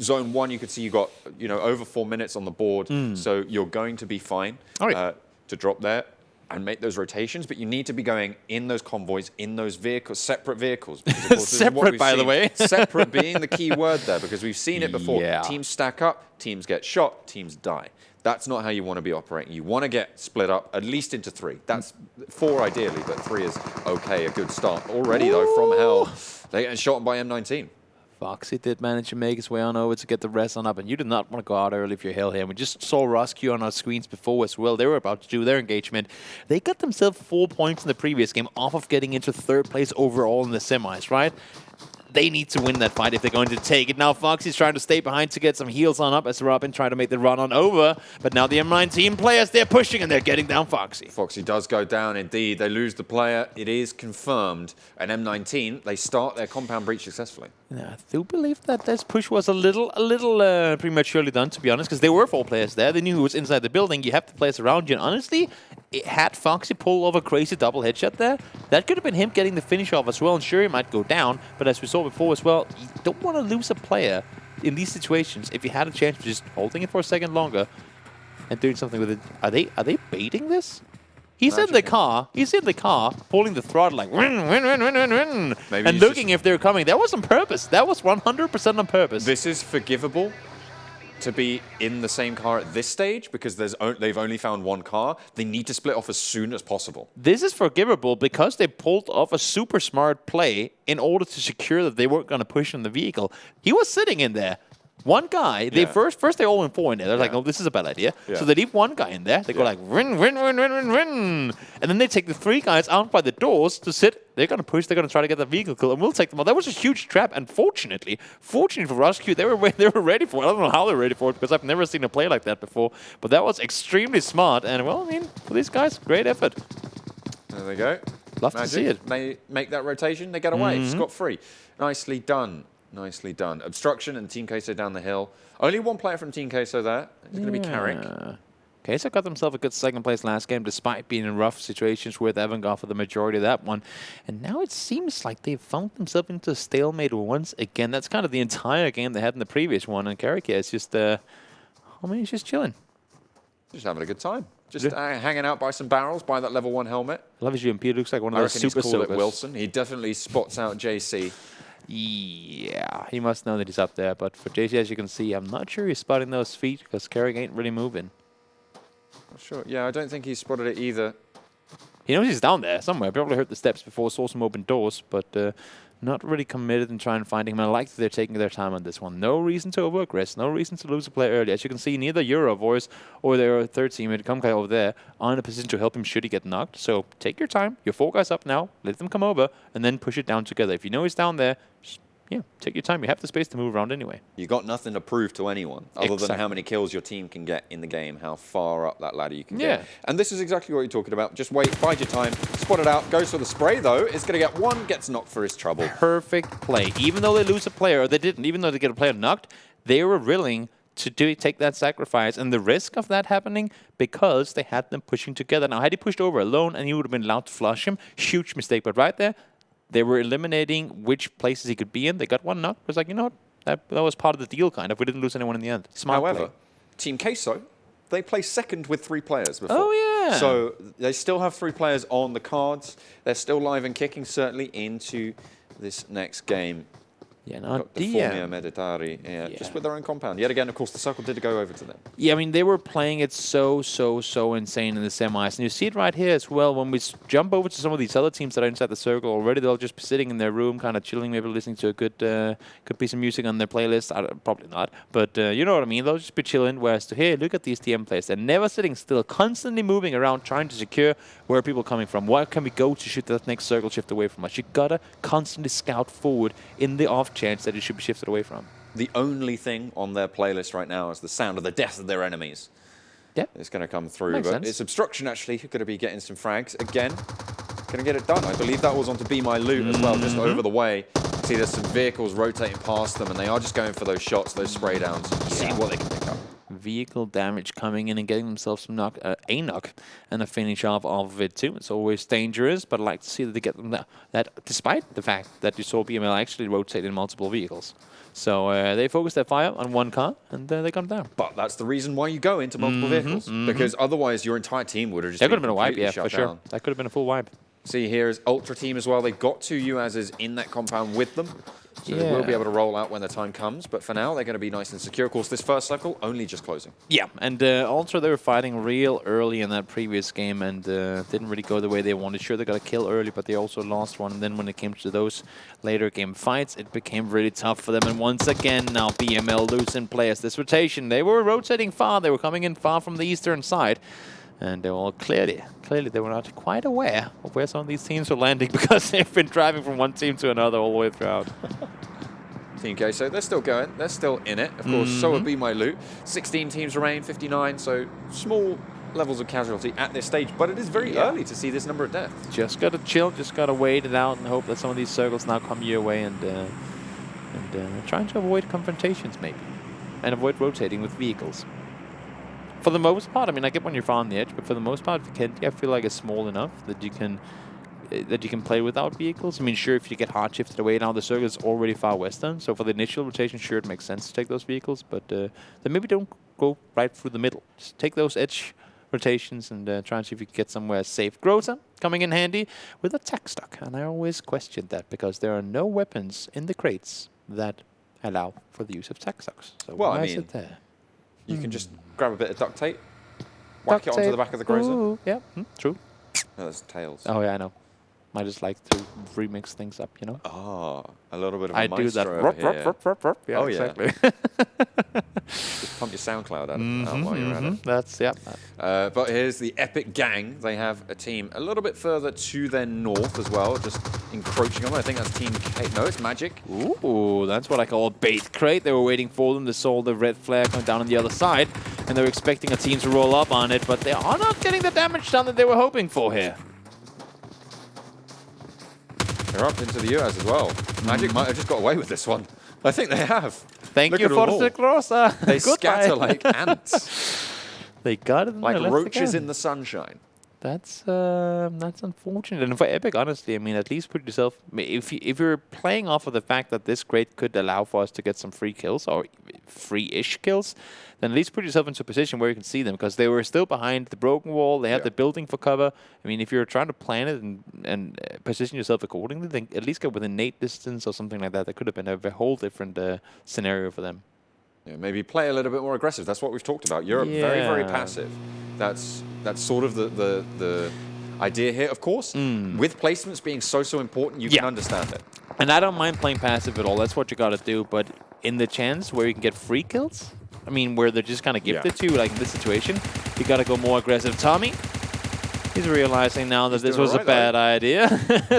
Zone 1, you could see you got, over 4 minutes on the board, so you're going to be fine to drop there and make those rotations, but you need to be going in those convoys, in those vehicles, separate vehicles. Because of course, separate, by the way. Separate being the key word there, because we've seen it before. Yeah. Teams stack up, teams get shot, teams die. That's not how you want to be operating. You want to get split up at least into 3. That's 4 ideally, but 3 is okay, a good start. Already, though, FROMHELL, they're getting shot by M19. Foxy did manage to make his way on over to get the rest on up, and you did not want to go out early if you're Hell here. We just saw ROsq on our screens before as well. They were about to do their engagement. They got themselves 4 points in the previous game off of getting into 3rd place overall in the semis, right? They need to win that fight if they're going to take it. Now Foxy's trying to stay behind to get some heals on up as Robin trying to make the run on over. But now the M19 players, they're pushing and they're getting down Foxy. Foxy does go down indeed. They lose the player. It is confirmed. And M19, they start their compound breach successfully. Yeah, I do believe that this push was a little prematurely done, to be honest, because there were 4 players there. They knew who was inside the building. You have the players around you. And honestly, it had Foxy pull off a crazy double headshot there, that could have been him getting the finish off as well. And sure, he might go down. But as we saw before as well, you don't want to lose a player in these situations if you had a chance of just holding it for a second longer and doing something with it. Are they baiting this? He's in the car. He's in the car, pulling the throttle like win, and looking if they're coming. That was on purpose. That was 100% on purpose. This is forgivable to be in the same car at this stage because they've only found 1 car. They need to split off as soon as possible. This is forgivable because they pulled off a super smart play in order to secure that they weren't going to push in the vehicle. He was sitting in there. 1 guy, they first they all went 4 in there. They're like, no, this is a bad idea. Yeah. So they leave 1 guy in there. They go like, win. And then they take the 3 guys out by the doors to sit. They're going to push. They're going to try to get the vehicle kill. And we'll take them out. That was a huge trap. And fortunately for ROsq, they were ready for it. I don't know how they're ready for it because I've never seen a play like that before. But that was extremely smart. And, well, I mean, for these guys, great effort. There they go. Love to see it. They make that rotation. They get away. Scot-free. Nicely done. Nicely done. Obstruction and Team Queso down the hill. Only 1 player from Team Queso there. It's going to be Carrick. Queso got themselves a good 2nd place last game, despite being in rough situations with AVANGAR for the majority of that one. And now it seems like they've found themselves into a stalemate once again. That's kind of the entire game they had in the previous one. And Carrick is just, he's just chilling. Just having a good time. Just hanging out by some barrels, by that level 1 helmet. I love his UMP. It looks like one of those super soakers. Wilson. He definitely spots out JC. Yeah, he must know that he's up there. But for JC, as you can see, I'm not sure he's spotting those feet because Carrick ain't really moving. Not sure. Yeah, I don't think he spotted it either. He knows he's down there somewhere. Probably heard the steps before, saw some open doors, but not really committed in trying to find him. And I like that they're taking their time on this one. No reason to over-aggress. No reason to lose a player early. As you can see, neither Voice or their 3rd teammate, KUMA over there, are in a position to help him should he get knocked. So take your time. Your 4 guys up now. Let them come over, and then push it down together. If you know he's down there, just, take your time. You have the space to move around anyway. You got nothing to prove to anyone other than how many kills your team can get in the game, how far up that ladder you can get. And this is exactly what you're talking about. Just wait, bide your time, spot it out, goes for the spray though, is going to get 1, gets knocked for his trouble. Perfect play. Even though they lose a player, or they didn't, even though they get a player knocked, they were willing to take that sacrifice and the risk of that happening because they had them pushing together. Now, had he pushed over alone and he would have been allowed to flush him, huge mistake. But right there, they were eliminating which places he could be in. They got 1 knock. It was like, you know what? that was part of the deal, kind of. We didn't lose anyone in the end. Smart However, play. Team Queso, they placed second with 3 players before. Oh, yeah. So they still have 3 players on the cards. They're still live and kicking, certainly, into this next game. Yeah, no, Deformia Meditari, just with their own compound. Yet again, of course, the circle did go over to them. Yeah, I mean, they were playing it so insane in the semis. And you see it right here as well. When we jump over to some of these other teams that are inside the circle already, they'll just be sitting in their room, kind of chilling, maybe listening to a good piece of music on their playlist. Probably not. But you know what I mean? They'll just be chilling. Whereas to here, look at these TM players. They're never sitting still, constantly moving around, trying to secure where are people coming from. Where can we go to shoot that next circle shift away from us? You gotta constantly scout forward in the off chance that it should be shifted away from. The only thing on their playlist right now is the sound of the death of their enemies. Yeah. It's going to come through. Makes but sense. it's Obstruction, actually, going to be getting some frags. Again, going to get it done. I believe that was onto BeMyLoot as well, just over the way. See, there's some vehicles rotating past them, and they are just going for those shots, those spray downs, seeing what they can pick up. Vehicle damage coming in and getting themselves some knock, a knock and a finish off of it too. It's always dangerous, but I like to see that they get them that despite the fact that you saw BML actually rotate in multiple vehicles. So they focused their fire on one car and they got them down. But that's the reason why you go into multiple vehicles, because otherwise your entire team would have just That could have been a wipe, completely yeah, shut for sure. down. That could have been a full wipe. See, here is Ultra Team as well. They've got 2 UAZs in that compound with them. So they will be able to roll out when the time comes. But for now, they're going to be nice and secure. Of course, this first circle only just closing. Yeah, and Ultra, they were fighting real early in that previous game and didn't really go the way they wanted. Sure, they got a kill early, but they also lost one. And then when it came to those later game fights, it became really tough for them. And once again, now BML losing players. This rotation, they were rotating far. They were coming in far from the eastern side. And they were all clearly they were not quite aware of where some of these teams were landing because they've been driving from one team to another all the way throughout. Team Queso, they're still going. They're still in it. Of course, so would BeMyLoot. 16 teams remain, 59, so small levels of casualty at this stage. But it is very early to see this number of deaths. Just got to chill, just got to wait it out and hope that some of these circles now come your way and trying to avoid confrontations maybe. And avoid rotating with vehicles. For the most part, I mean, I get when you're far on the edge, but for the most part, Vikendi, I feel like it's small enough that you can play without vehicles. I mean, sure, if you get hard shifted away now, the circle is already far western. So for the initial rotation, sure, it makes sense to take those vehicles, but then maybe don't go right through the middle. Just take those edge rotations and try and see if you can get somewhere safe. Grota coming in handy with a tac stock, and I always question that because there are no weapons in the crates that allow for the use of tac stocks. So Well, why I is mean, it there? You can just grab a bit of duct tape, whack it onto the back of the Groza. Ooh, yeah, true. No, that's tails. Oh, yeah, I know. I just like to remix things up, you know? Ah, a little bit of a I do that. maestro over here. Yeah, Oh, exactly. Just pump your SoundCloud out while you're at it. That's, yeah. But here's the EpicGang. They have a team a little bit further to their north as well, just encroaching on. I think that's Team K. No, it's Magic. Ooh, that's what I call a bait crate. They were waiting for them. They saw the red flag coming down on the other side, and they were expecting a team to roll up on it, but they are not getting the damage done that they were hoping for here. They're up into the US as well. Magic might have just got away with this one. I think they have. Thank you for the Groza. They scatter like ants. They got it. Like roaches in the sunshine. That's unfortunate. And for Epic, honestly, I mean, at least put yourself... If you're playing off of the fact that this crate could allow for us to get some free kills, or free-ish kills, then at least put yourself into a position where you can see them, because they were still behind the broken wall. They had the building for cover. I mean, if you're trying to plan it and position yourself accordingly, then at least get within nade distance or something like that. That could have been a whole different scenario for them. Yeah, maybe play a little bit more aggressive. That's what we've talked about. Europe, very, very passive. That's sort of the idea here. Of course, with placements being so important, you can understand it. And I don't mind playing passive at all. That's what you got to do. But in the chance where you can get free kills, I mean, where they're just kind of gifted to you, like in this situation, you got to go more aggressive. Tommy, he's realizing now that this was a bad idea.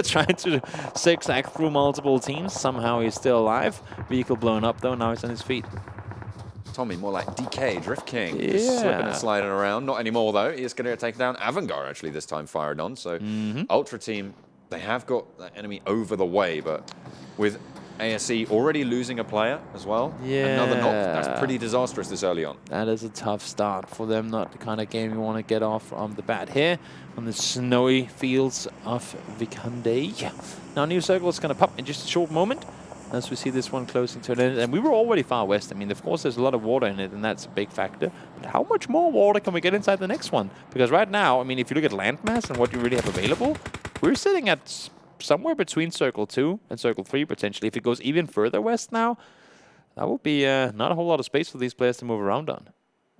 Trying to zigzag through multiple teams. Somehow he's still alive. Vehicle blown up, though. Now he's on his feet. Tommy, more like DK, Drift King. Just slipping and sliding around. Not anymore, though. He is going to take down AVANGAR, actually, this time fired on. So Ultra Team, they have got that enemy over the way, but with ASE already losing a player as well. Another knock. That's pretty disastrous this early on. That is a tough start for them. Not the kind of game you want to get off from the bat here on the snowy fields of Vikendi. Now, new circle is going to pop in just a short moment. as we see this one closing to an end. And we were already far west. I mean, of course, there's a lot of water in it, and that's a big factor. But how much more water can we get inside the next one? Because right now, I mean, if you look at landmass and what you really have available, we're sitting at somewhere between Circle 2 and Circle 3, potentially. If it goes even further west now, that would be not a whole lot of space for these players to move around on.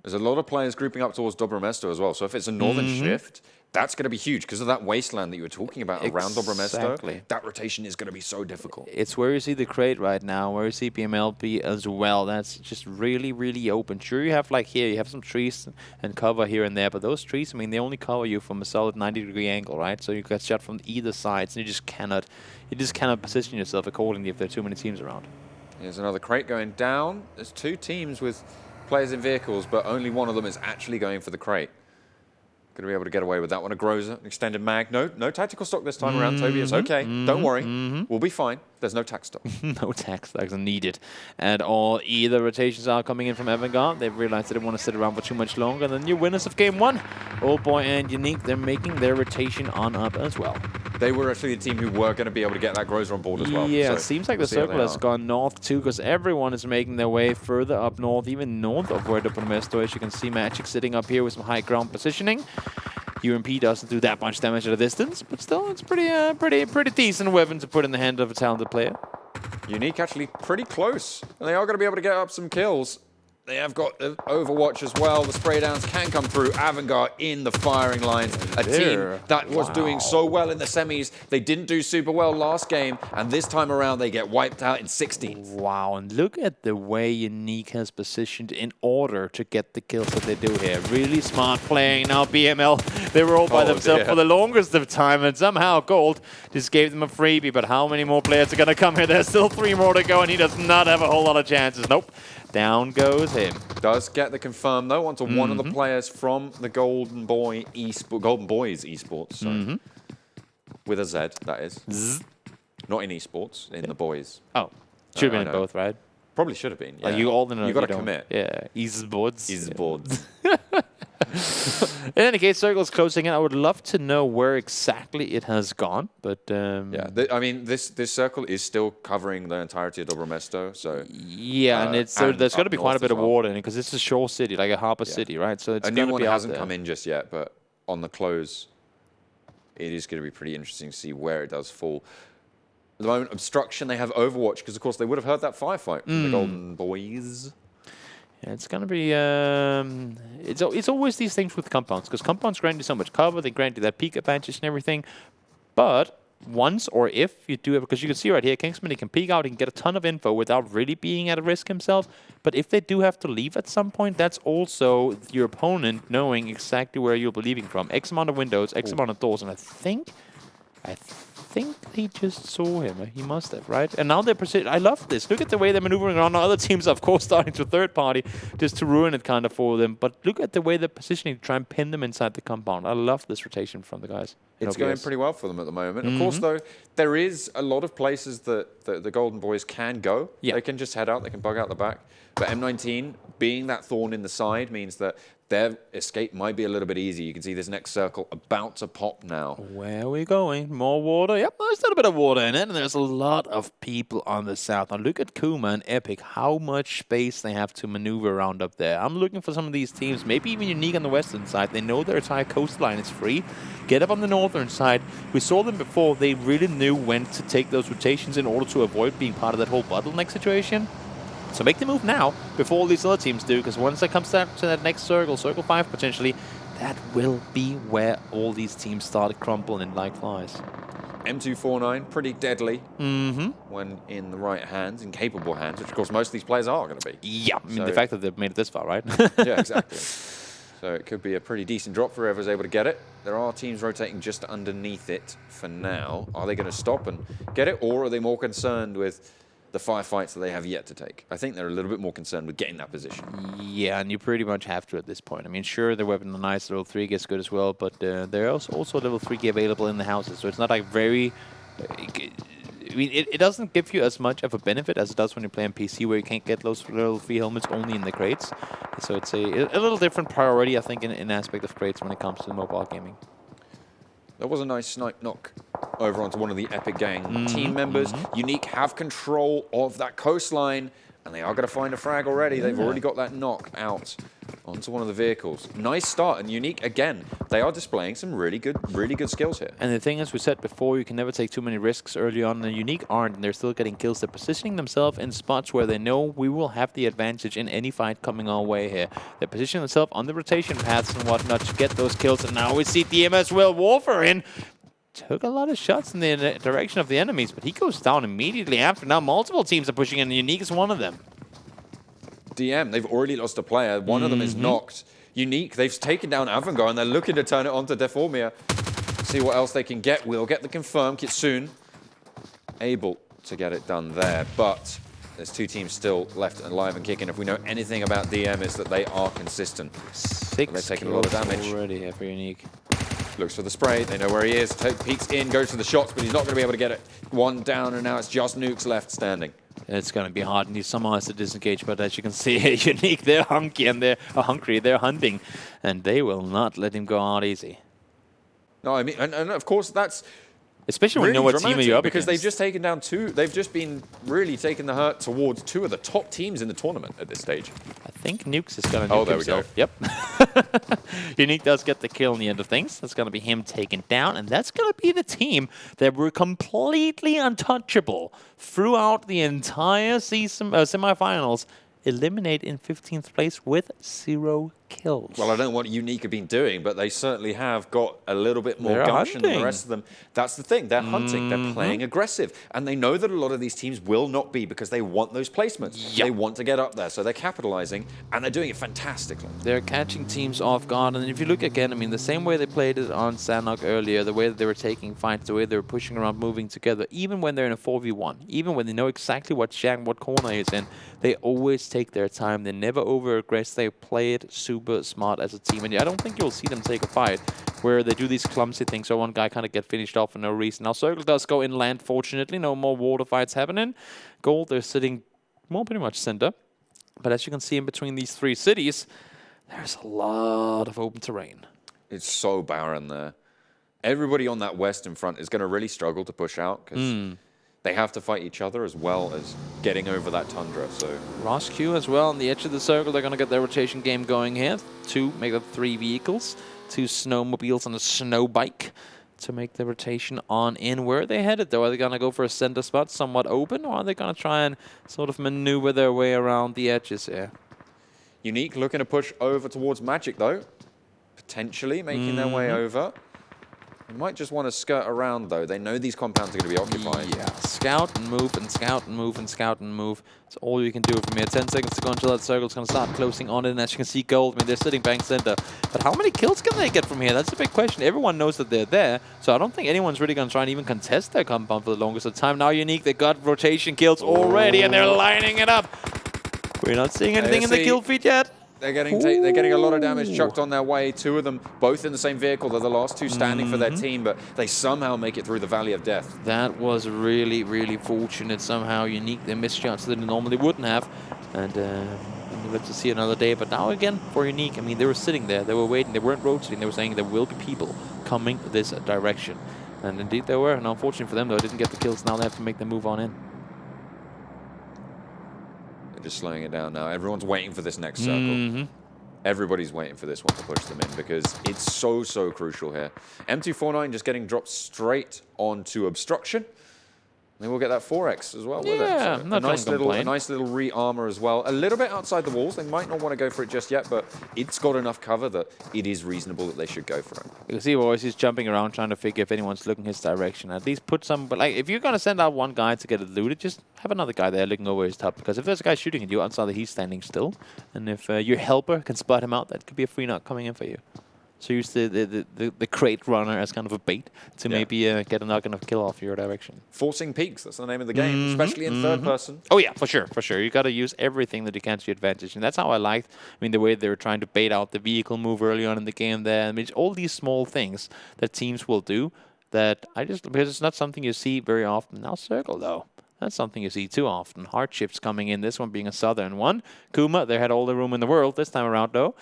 There's a lot of players grouping up towards Dobromesto as well. So if it's a northern shift, that's going to be huge because of that wasteland that you were talking about around Dobromesto. That rotation is going to be so difficult. It's where you see the crate right now, where you see PMLP as well. That's just really, really open. Sure, you have like here, you have some trees and cover here and there, but those trees, I mean, they only cover you from a solid 90-degree angle, right? So you get shot from either sides, and you just cannot position yourself accordingly if there are too many teams around. Here's another crate going down. There's 2 teams with players in vehicles, but only one of them is actually going for the crate. Going to be able to get away with that one. A Groza, an extended mag. No tactical stock this time around, Toby. It's okay. Don't worry. We'll be fine. There's no tac stock. No tac stocks are needed at all. Either rotations are coming in from AVANGAR. They've realized they don't want to sit around for too much longer. The new winners of Game 1, Old Boy and Unique, they're making their rotation on up as well. They were actually the team who were going to be able to get that Groza on board as well. Yeah, so it seems like the circle has gone north too, because everyone is making their way further up north, even north of where the Dobromesto is. You can see Magic sitting up here with some high ground positioning. UMP doesn't do that much damage at a distance, but still, it's pretty decent weapon to put in the hand of a talented player. Unique actually pretty close, and they are going to be able to get up some kills. They have got Overwatch as well. The spray downs can come through. AVANGAR in the firing lines. A team that was doing so well in the semis. They didn't do super well last game, and this time around they get wiped out in 16th. Wow, and look at the way Unique has positioned in order to get the kills that they do here. Really smart playing. Now BML, they were all by themselves for the longest of time, and somehow Gold just gave them a freebie. But how many more players are going to come here? There's still 3 more to go, and he does not have a whole lot of chances. Nope. Down goes him. Does get the confirm though onto one of the players from the Golden Boyz Esports. So with a Z, that is. Not in esports, in the boys. Oh, should have been in both, right? Probably should have been. Yeah. Like you all know. You got to commit. Yeah, esports. Esports. In any case, Circle's closing in. I would love to know where exactly it has gone, but yeah, I mean, this circle is still covering the entirety of Dobromesto, so yeah, and it's there's got to be quite a bit of water in it because it's a shore city, like a harbor city, right? So it's a new one hasn't come in just yet, but on the close, it is going to be pretty interesting to see where it does fall. At the moment, Obstruction, they have Overwatch because, of course, they would have heard that firefight from the Golden Boyz. Yeah, it's going to be... it's always these things with compounds, because compounds grant you so much cover, they grant you that peak advantage and everything. But once or if you do it, because you can see right here, Kingsman, he can peek out, he can get a ton of info without really being at a risk himself. But if they do have to leave at some point, that's also your opponent knowing exactly where you'll be leaving from. X amount of windows, X amount of doors, and I think they just saw him. He must have, right? And now they're precision. I love this. Look at the way they're maneuvering around. Now other teams are, of course, starting to third party just to ruin it kind of for them. But look at the way they're positioning to try and pin them inside the compound. I love this rotation from the guys. It's going pretty well for them at the moment. Of course, though, there is a lot of places that the Golden Boyz can go. Yeah. They can just head out. They can bug out the back. But M19, being that thorn in the side, means that their escape might be a little bit easy. You can see this next circle about to pop now. Where are we going? More water? Yep, there's a little bit of water in it, and there's a lot of people on the south. Now look at KUMA and Epic, how much space they have to maneuver around up there. I'm looking for some of these teams, maybe even Unique on the western side. They know their entire coastline is free. Get up on the northern side. We saw them before. They really knew when to take those rotations in order to avoid being part of that whole bottleneck situation. So make the move now before all these other teams do, because once it comes to that next circle, circle 5 potentially, that will be where all these teams start crumbling like flies. M249, pretty deadly when in the right hands, in capable hands, which of course most of these players are going to be. Yeah, I mean the fact that they've made it this far, right? Yeah, exactly. So it could be a pretty decent drop for whoever's able to get it. There are teams rotating just underneath it for now. Are they going to stop and get it, or are they more concerned with the firefights that they have yet to take? I think they're a little bit more concerned with getting that position. Yeah, and you pretty much have to at this point. I mean, sure, the weapon on ice level 3 gets good as well, but there's also level 3 key available in the houses, so it's not like very... I mean, it doesn't give you as much of a benefit as it does when you play on PC, where you can't get those level 3 helmets only in the crates. So it's a little different priority, I think, in aspect of crates when it comes to mobile gaming. That was a nice snipe knock over onto one of the EpicGang team members. Unique have control of that coastline, and they are going to find a frag already. They've already got that knock out onto one of the vehicles. Nice start, and Unique, again, they are displaying some really good skills here. And the thing is, we said before, you can never take too many risks early on, and Unique aren't, and they're still getting kills. They're positioning themselves in spots where they know we will have the advantage in any fight coming our way here. They're positioning themselves on the rotation paths and whatnot to get those kills, and now we see DM as well. Warfarin took a lot of shots in the direction of the enemies, but he goes down immediately after. Now multiple teams are pushing in, and Unique is one of them. DM, they've already lost a player. One of them is knocked. Unique, they've taken down AVANGAR, and they're looking to turn it onto Deformia. See what else they can get. We'll get the confirm. Kitsune able to get it done there, but there's 2 teams still left alive and kicking. If we know anything about DM, is that they are consistent. 6 they're taking a lot of damage already here for Unique. Looks for the spray. They know where he is. Peeks in, goes for the shots, but he's not going to be able to get it. 1 down, and now it's just Nukes left standing. It's going to be hard, and he somehow has to disengage, but as you can see, Unique, they're hunky and they're hungry, they're hunting, and they will not let him go out easy. No, I mean, and of course, that's especially when really you know what team you're up because against. they've just taken down 2. They've just been really taking the hurt towards 2 of the top teams in the tournament at this stage. I think Nukes is going to nuke himself. We go. Yep. Unique does get the kill in the end of things. That's going to be him taken down, and that's going to be the team that were completely untouchable throughout the entire season semifinals. Eliminate in 15th place with 0 kills. Well, I don't know what Unique have been doing, but they certainly have got a little bit more gumption than the rest of them. That's the thing. They're hunting. They're playing aggressive. And they know that a lot of these teams will not be because they want those placements. They want to get up there. So they're capitalizing, and they're doing it fantastically. They're catching teams off guard. And if you look again, I mean, the same way they played it on Sanhok earlier, the way that they were taking fights, the way they were pushing around, moving together, even when they're in a 4v1, even when they know exactly what corner he's in, they always take their time. They never over-aggress. They play it super smart as a team. And I don't think you'll see them take a fight where they do these clumsy things so one guy kind of get finished off for no reason. Now, Circle does go inland, fortunately. No more water fights happening. Gold, they're sitting, well, pretty much center. But as you can see in between these 3 cities, there's a lot of open terrain. It's so barren there. Everybody on that western front is going to really struggle to push out because they have to fight each other as well as getting over that tundra. So ROsq as well on the edge of the circle. They're going to get their rotation game going here. 2, make that 3 vehicles. 2 snowmobiles and a snow bike to make the rotation on in. Where are they headed, though? Are they going to go for a center spot somewhat open, or are they going to try and sort of maneuver their way around the edges here? Unique looking to push over towards Magic, though. Potentially making their way over. They might just want to skirt around, though. They know these compounds are going to be occupied. Yeah, scout and move and scout and move and scout and move. That's all you can do from here. 10 seconds to go until that circle's going to start closing on it. And as you can see, Gold, I mean, they're sitting bang center. But how many kills can they get from here? That's a big question. Everyone knows that they're there. So I don't think anyone's really going to try and even contest their compound for the longest of time. Now Unique, they got rotation kills already, and they're lining it up. We're not seeing anything in the kill feed yet. They're getting a lot of damage chucked on their way. 2 of them, both in the same vehicle. They're the last 2 standing for their team, but they somehow make it through the Valley of Death. That was really, really fortunate. Somehow Unique, they missed shots that they normally wouldn't have. And we live to see another day. But now again, for Unique, I mean, they were sitting there. They were waiting. They weren't rotating. They were saying there will be people coming this direction. And indeed there were. And unfortunately for them, though, they didn't get the kills. Now they have to make the move on in. Just slowing it down now. Everyone's waiting for this next circle. Everybody's waiting for this one to push them in because it's so crucial here. M249 just getting dropped straight onto Obstruction. Then we'll get that 4x as well with it. So a nice little re-armor as well. A little bit outside the walls. They might not want to go for it just yet, but it's got enough cover that it is reasonable that they should go for it. You can see Boyz is jumping around trying to figure if anyone's looking his direction. At least put some, but like if you're going to send out one guy to get it looted, just have another guy there looking over his top. Because if there's a guy shooting at you, outside that he's standing still. And if your helper can spot him out, that could be a free knock coming in for you. So use the crate runner as kind of a bait to maybe get a knock and a kill off your direction. Forcing peaks, that's the name of the game, especially in third person. Oh yeah, for sure, for sure. You got to use everything that you can to your advantage. And that's how I liked, I mean, the way they were trying to bait out the vehicle move early on in the game there. I mean, it's all these small things that teams will do that because it's not something you see very often. Now Circle, though. That's something you see too often. Hardships coming in, this one being a southern one. KUMA, they had all the room in the world this time around, though.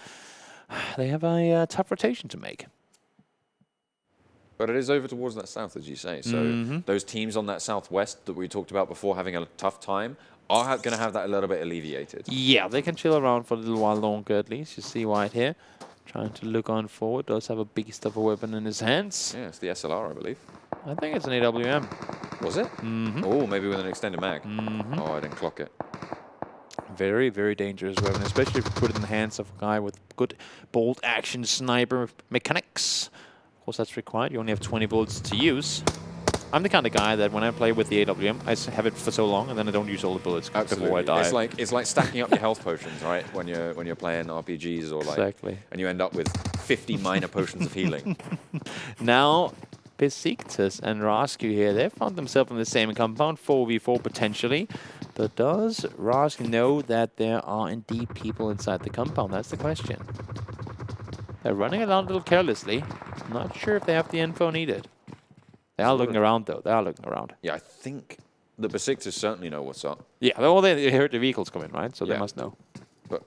They have a tough rotation to make. But it is over towards that south, as you say. So those teams on that southwest that we talked about before having a tough time are going to have that a little bit alleviated. Yeah, they can chill around for a little while longer at least. You see White here trying to look on forward. Does have a beast of a weapon in his hands. Yeah, it's the SLR, I believe. I think it's an AWM. Was it? Oh, maybe with an extended mag. Oh, I didn't clock it. Very, very dangerous weapon, especially if you put it in the hands of a guy with good bolt action sniper mechanics. Of course, that's required. You only have 20 bullets to use. I'm the kind of guy that when I play with the AWM, I have it for so long and then I don't use all the bullets before I die. It's like stacking up your health potions, right? When you're playing RPGs or like, exactly. And you end up with 50 minor potions of healing. Now, Besiktas and ROsq here, they found themselves in the same compound, 4v4 potentially. But does ROsq know that there are indeed people inside the compound? That's the question. They're running around a little carelessly. Not sure if they have the info needed. They are looking around, though. They are looking around. Yeah, I think the Besiktas certainly know what's up. Yeah, well, they heard the vehicles come in, right? So they must know. But,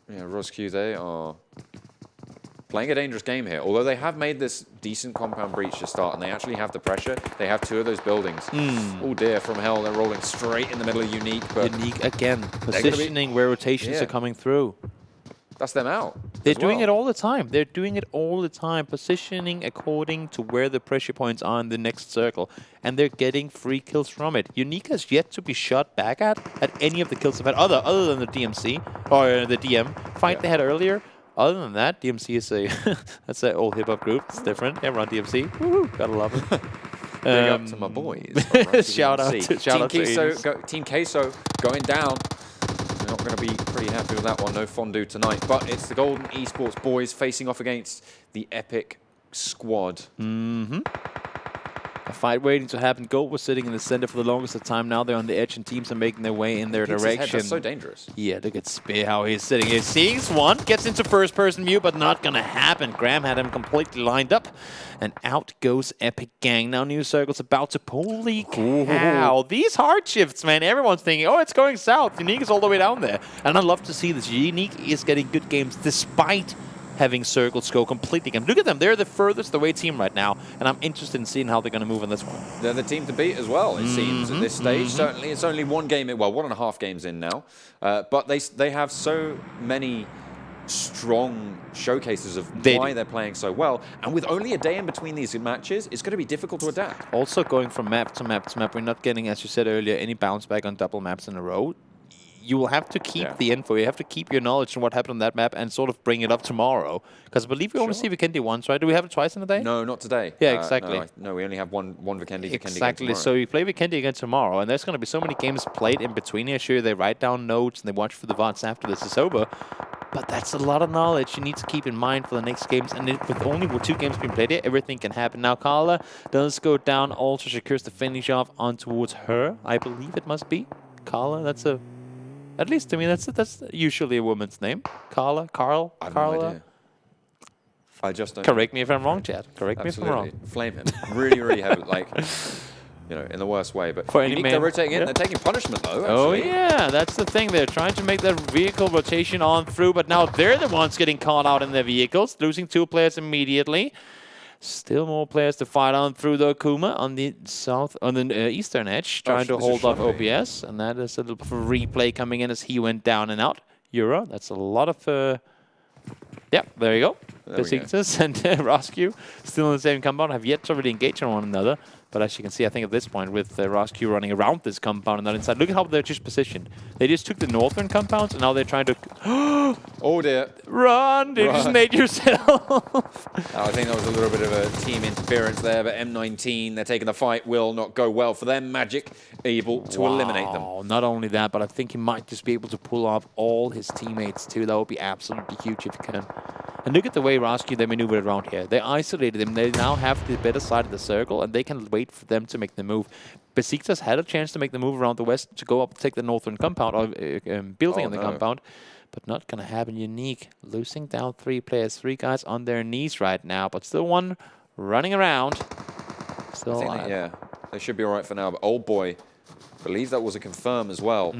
yeah, ROsq, they are playing a dangerous game here. Although they have made this decent compound breach to start, and they actually have the pressure. They have 2 of those buildings. Oh dear, FROMHELL, they're rolling straight in the middle of Unique. But Unique again, positioning where rotations are coming through. That's them out. They're doing it all the time. They're doing it all the time, positioning according to where the pressure points are in the next circle. And they're getting free kills from it. Unique has yet to be shot back at any of the kills they've had, other than the DMC, or the DM fight they had earlier. Other than that, DMC is that's an old hip-hop group. It's different. Yeah, run DMC. Woohoo, gotta love it. Big up to my boys. Shout out to Team Queso going down. They're not going to be pretty happy with that one. No fondue tonight. But it's the Golden Esports boys facing off against the Epic squad. A fight waiting to happen. Gold was sitting in the center for the longest of time. Now they're on the edge, and teams are making their way in their direction. That's so dangerous. Yeah, look at Spear, how he's sitting. He sees one, gets into first-person view, but not going to happen. Graham had him completely lined up, and out goes EpicGang. Now New Circle's about to holy cow. These hard shifts, man. Everyone's thinking, oh, it's going south. Unique is all the way down there. And I'd love to see this. Unique is getting good games despite having circles go completely again. Look at them. They're the furthest away team right now, and I'm interested in seeing how they're going to move in this one. They're the team to beat as well, it seems, at this stage. Certainly, it's only one game, well, 1.5 games in now. But they have so many strong showcases of why they're playing so well. And with only a day in between these matches, it's going to be difficult to adapt. Also going from map to map to map, we're not getting, as you said earlier, any bounce back on double maps in a row. You will have to keep the info. You have to keep your knowledge on what happened on that map and sort of bring it up tomorrow. Because I believe we only see Vikendi once, right? Do we have it twice in a day? No, not today. Yeah, exactly. No, we only have one Vikendi. Exactly. So you play Vikendi again tomorrow, and there's going to be so many games played in between here. Sure, they write down notes and they watch for the VODs after this is over. But that's a lot of knowledge you need to keep in mind for the next games. And with only 2 games being played here, everything can happen. Now, Carla does go down, also secures the finish off on towards her. I believe it must be. Carla, that's a... At least to me, that's usually a woman's name. Carla, Carl, I have Carla. no idea. I just don't. Correct me if I'm wrong, Chad. Correct me if I'm wrong. Flame him. Really, really heavy. Like, you know, in the worst way. But for any man, they're rotating in. They're taking punishment, though, actually. Oh, yeah. That's the thing. They're trying to make that vehicle rotation on through, but now they're the ones getting caught out in their vehicles, losing 2 players immediately. Still more players to fight on through the KUMA on the eastern edge, trying to hold off OBS, and that is a little replay coming in as he went down and out. Euro, that's a lot of... yeah, there you go. Besiktas and ROsq still in the same compound, have yet to really engage on one another. But as you can see, I think at this point, with ROsq running around this compound and not inside, look at how they're just positioned. They just took the northern compounds, and now they're trying to... oh, dear. Run! Did you just made yourself? I think that was a little bit of a team interference there, but M19, they're taking the fight, will not go well for them. Magic able to eliminate them. Not only that, but I think he might just be able to pull off all his teammates, too. That would be absolutely huge if he can. And look at the way ROsq, they maneuvered around here. They isolated him. They now have the better side of the circle, and they can wait for them to make the move. Besiktas had a chance to make the move around the west to go up and take the northern compound, or building on the compound, but not going to happen. Unique, losing down 3 players, 3 guys on their knees right now, but still one running around. Still alive. They should be all right for now, but old boy, I believe that was a confirm as well.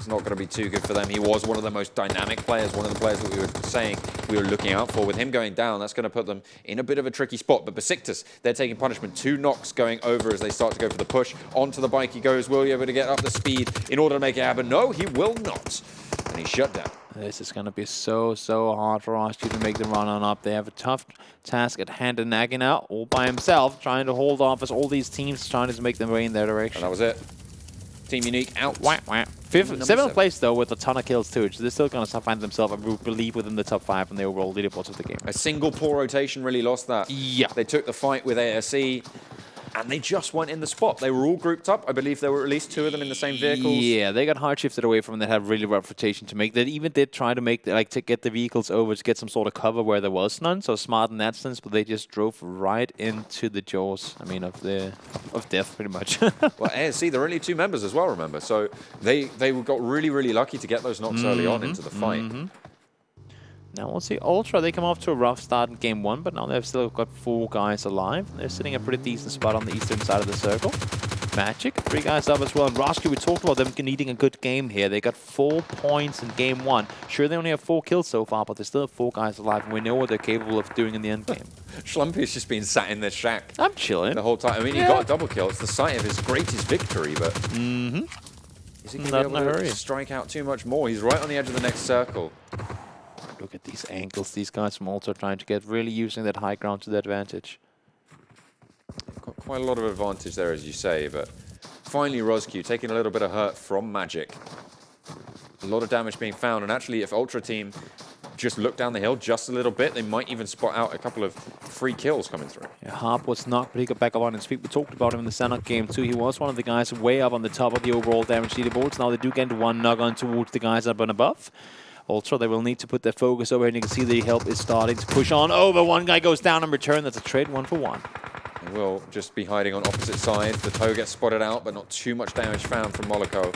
It's not going to be too good for them. He was one of the most dynamic players, one of the players that we were saying we were looking out for. With him going down, that's going to put them in a bit of a tricky spot. But Besiktas, they're taking punishment. 2 knocks going over as they start to go for the push. Onto the bike he goes. Will he be able to get up the speed in order to make it happen? No, he will not. And he's shut down. This is going to be so hard for ROsq to make the run on up. They have a tough task at hand and nagging out all by himself, trying to hold off as all these teams trying to make their way in their direction. And that was it. Team Unique out. Wah, wah. Seventh place, though, with a ton of kills, too. So they're still going to find themselves, I believe, within the top 5 in the overall leaderboards of the game. A single poor rotation really lost that. Yeah. They took the fight with ASE. And they just weren't in the spot. They were all grouped up. I believe there were at least 2 of them in the same vehicles. Yeah, they got hard shifted away from them. They had really rough rotation to make. They even did try to make, like, to get the vehicles over to get some sort of cover where there was none. So smart in that sense, but they just drove right into the jaws. I mean, of death, pretty much. Well, ASC, there are only 2 members as well, remember. So they got really lucky to get those knocks early on into the fight. Now we'll see Ultra. They come off to a rough start in game 1, but now they've still got 4 guys alive. They're sitting a pretty decent spot on the eastern side of the circle. Magic, 3 guys up as well. And ROsq, we talked about them needing a good game here. They got 4 points in game 1. Sure, they only have 4 kills so far, but they still have 4 guys alive, and we know what they're capable of doing in the end game. Schlumpy's just been sat in this shack. I'm chilling. The whole time. I mean, he got a double kill. It's the site of his greatest victory, but... Is he going to be able to strike out too much more? He's right on the edge of the next circle. Look at these angles. These guys from Ultra trying to get really using that high ground to their advantage. They've got quite a lot of advantage there, as you say, but finally ROsq taking a little bit of hurt from Magic. A lot of damage being found, and actually if Ultra Team just look down the hill just a little bit, they might even spot out a couple of free kills coming through. Yeah, Harp was knocked, but he got back up on his feet. We talked about him in the Sanhok game too. He was one of the guys way up on the top of the overall damage leaderboards. Now they do get 1 knock on towards the guys up and above. Ultra, they will need to put their focus over here, and you can see the help is starting to push on over. 1 guy goes down in return. That's a trade 1 for 1. They will just be hiding on opposite sides. The toe gets spotted out, but not too much damage found from Moloko.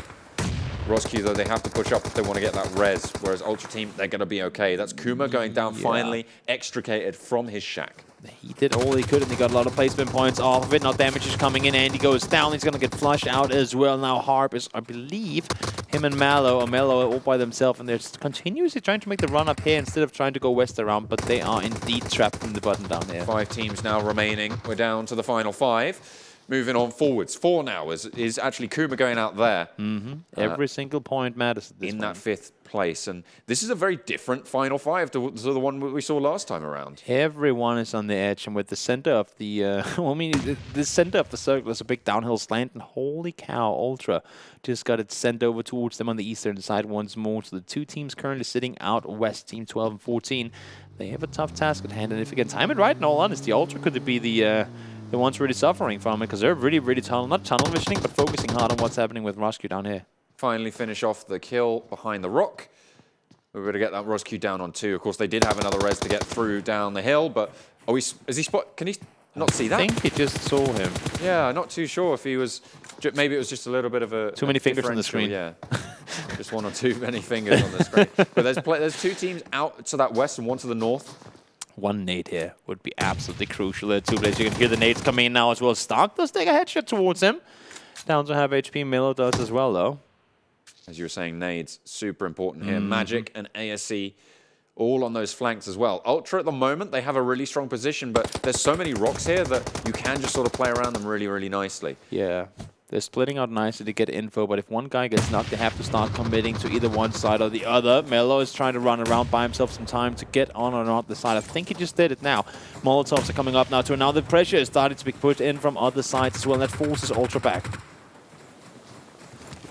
ROsq, though, they have to push up if they want to get that res, whereas Ultra Team, they're going to be okay. That's KUMA going down finally, extricated from his shack. He did all he could, and he got a lot of placement points off of it. Now damage is coming in, and he goes down. He's going to get flushed out as well. Now Harp is, I believe, him and Mello all by themselves, and they're just continuously trying to make the run up here instead of trying to go west around, but they are indeed trapped in the button down here. 5 teams now remaining. We're down to the final 5. Moving on forwards. 4 now is actually KUMA going out there. Every single point matters at this point. That 5th place. And this is a very different final 5 to the one we saw last time around. Everyone is on the edge, and with the center of the... well, I mean, the center of the circle is a big downhill slant, and holy cow, Ultra just got it sent over towards them on the eastern side once more. So the 2 teams currently sitting out west, Team 12 and 14. They have a tough task at hand, and if you can time it right, in all honesty, Ultra could be the ones really suffering from it, because they're really not tunnel visioning, but focusing hard on what's happening with ROsq down here. Finally finish off the kill behind the rock. We're going to get that ROsq down on 2. Of course, they did have another res to get through down the hill, but is he spot? Can he not see that? I think he just saw him. Yeah, not too sure if he was. Maybe it was just a little bit of a too many fingers on the screen. Yeah, just 1 or 2 many fingers on the screen. But there's 2 teams out to that west and 1 to the north. 1 nade here would be absolutely crucial. There are 2 players. You can hear the nades coming in now as well. Stark does take a headshot towards him. Down to half HP. Milo does as well, though. As you were saying, nades, super important here. Magic and ASE all on those flanks as well. Ultra at the moment, they have a really strong position, but there's so many rocks here that you can just sort of play around them really nicely. Yeah. They're splitting out nicely to get info, but if 1 guy gets knocked, they have to start committing to either one side or the other. Melo is trying to run around, buy himself some time to get on or not the side. I think he just did it now. Molotovs are coming up now to another pressure. Is starting to be put in from other sides as well. That forces Ultra back.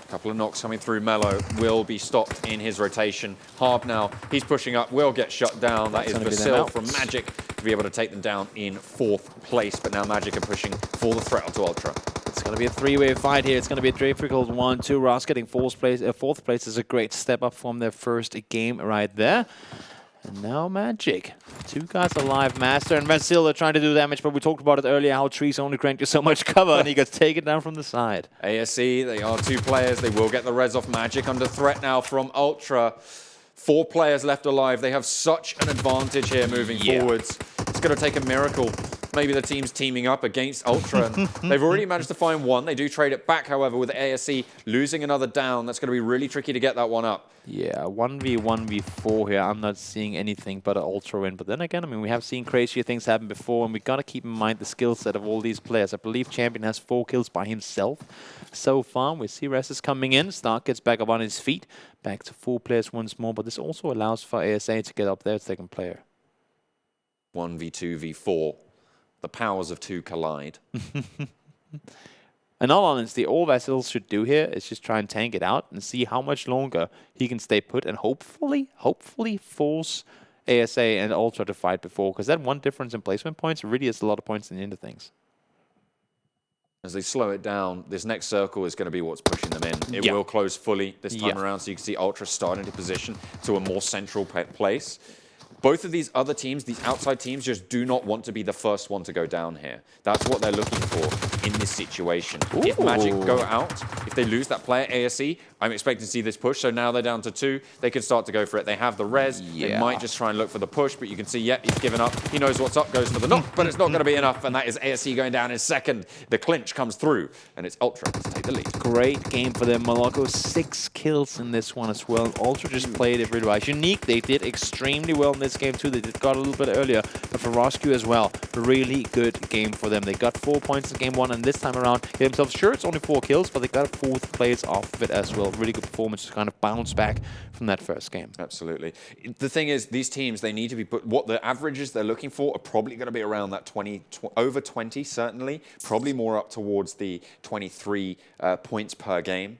A couple of knocks coming through. Mello will be stopped in his rotation. Harp now, he's pushing up, will get shut down. That is Vasil from Magic to be able to take them down in 4th place. But now Magic are pushing for the threat onto Ultra. It's going to be a 3-way fight here. It's going to be a difficult one, too. ROsq getting 4th place is a great step up from their first game right there. And now Magic. 2 guys alive, Master and Vasil are trying to do damage, but we talked about it earlier, how trees only grant you so much cover, and he gets taken down from the side. ASE, they are 2 players. They will get the res off Magic. Under threat now from Ultra. 4 players left alive. They have such an advantage here moving forwards. It's going to take a miracle maybe the team's teaming up against Ultra. And they've already managed to find one. They do trade it back, however, with ASE losing another down. That's going to be really tricky to get that one up. Yeah, 1v4 here. I'm not seeing anything but an Ultra win. But then again, I mean, we have seen crazier things happen before, and we got to keep in mind the skill set of all these players. I believe Champion has 4 kills by himself so far. We see Rez is coming in. Stark gets back up on his feet. Back to 4 players once more, but this also allows for ASA to get up there, second player. 1v2, v4. The powers of 2 collide. In all honesty, all Vassils should do here is just try and tank it out and see how much longer he can stay put and hopefully force ASA and Ultra to fight before, because that one difference in placement points really is a lot of points in the end of things. As they slow it down, this next circle is going to be what's pushing them in. It will close fully this time around, so you can see Ultra starting to position to a more central place. Both of these other teams, these outside teams, just do not want to be the first one to go down here. That's what they're looking for in this situation. Ooh. If Magic go out, if they lose that player, ASE, I'm expecting to see this push. So now they're down to 2. They can start to go for it. They have the res. They might just try and look for the push, but you can see, he's given up. He knows what's up, goes for the knock, but it's not going to be enough. And that is ASE going down in second. The clinch comes through, and it's Ultra to take the lead. Great game for them. Moloko, 6 kills in this one as well. Ultra just played it really well. Unique, they did extremely well in this game too. They got a little bit earlier, but for ROsq as well, really good game for them. They got 4 points in game 1, and this time around, they themselves, sure, it's only 4 kills, but they got a 4th place off of it as well. Really good performance to kind of bounce back from that first game. Absolutely. The thing is, these teams, they need to be put, what the averages they're looking for are probably going to be around that 20, over 20, certainly. Probably more up towards the 23 points per game.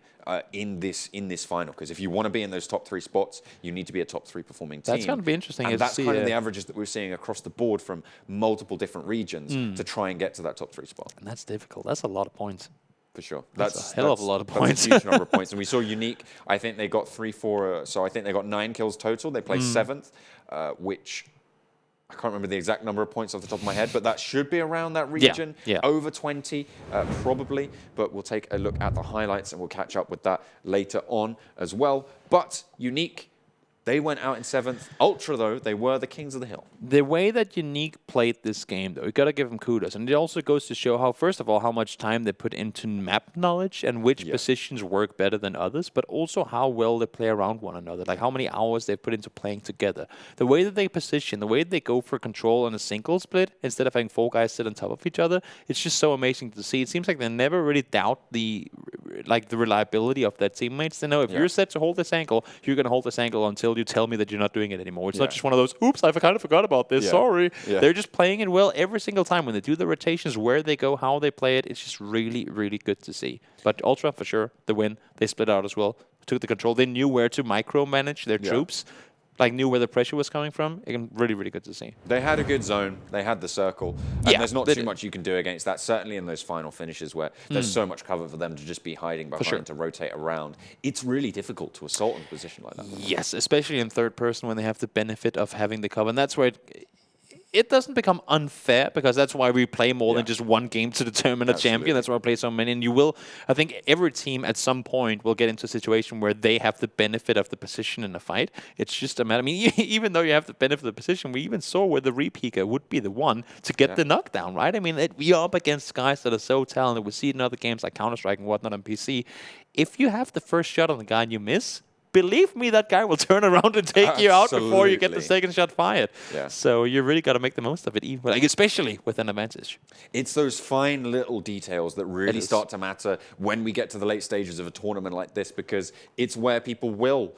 In this final, because if you want to be in those top 3 spots, you need to be a top 3 performing team. That's going to be interesting. And that's kind of the averages that we're seeing across the board from multiple different regions to try and get to that top 3 spot. And that's difficult. That's a lot of points. For sure. That's a hell of a lot of points. That's a huge number of points. And we saw Unique, I think they got 3, 4, so I think they got 9 kills total. They placed 7th, which I can't remember the exact number of points off the top of my head, but that should be around that region. Over 20, probably. But we'll take a look at the highlights and we'll catch up with that later on as well. But Unique, they went out in 7th. Ultra, though, they were the kings of the hill. The way that Unique played this game, though, you got to give them kudos. And it also goes to show how, first of all, how much time they put into map knowledge and which positions work better than others, but also how well they play around one another, like how many hours they put into playing together. The way that they position, the way that they go for control on a single split instead of having 4 guys sit on top of each other, it's just so amazing to see. It seems like they never really doubt the reliability of their teammates. They know if you're set to hold this angle, you're going to hold this angle until you tell me that you're not doing it anymore. It's not just one of those, oops, I kind of forgot about this, sorry. They're just playing it well every single time. When they do the rotations, where they go, how they play it, it's just really, really good to see. But Ultra, for sure, the win. They split out as well, took the control. They knew where to micromanage their troops, like knew where the pressure was coming from. Again, really, really good to see. They had a good zone. They had the circle. And there's not too much you can do against that, certainly in those final finishes where there's so much cover for them to just be hiding behind to rotate around. It's really difficult to assault in a position like that. Yes, especially in third person when they have the benefit of having the cover. And that's where it doesn't become unfair, because that's why we play more than just one game to determine a champion. That's why we play so many. And you will, I think every team at some point will get into a situation where they have the benefit of the position in a fight. It's just a matter. I mean, even though you have the benefit of the position, we even saw where the repeaker would be the one to get the knockdown, right? I mean, we are up against guys that are so talented. We see it in other games like Counter-Strike and whatnot on PC. If you have the first shot on the guy and you miss, believe me, that guy will turn around and take you out before you get the second shot fired. So you really got to make the most of it, even especially with an advantage. It's those fine little details that really start to matter when we get to the late stages of a tournament like this, because it's where people will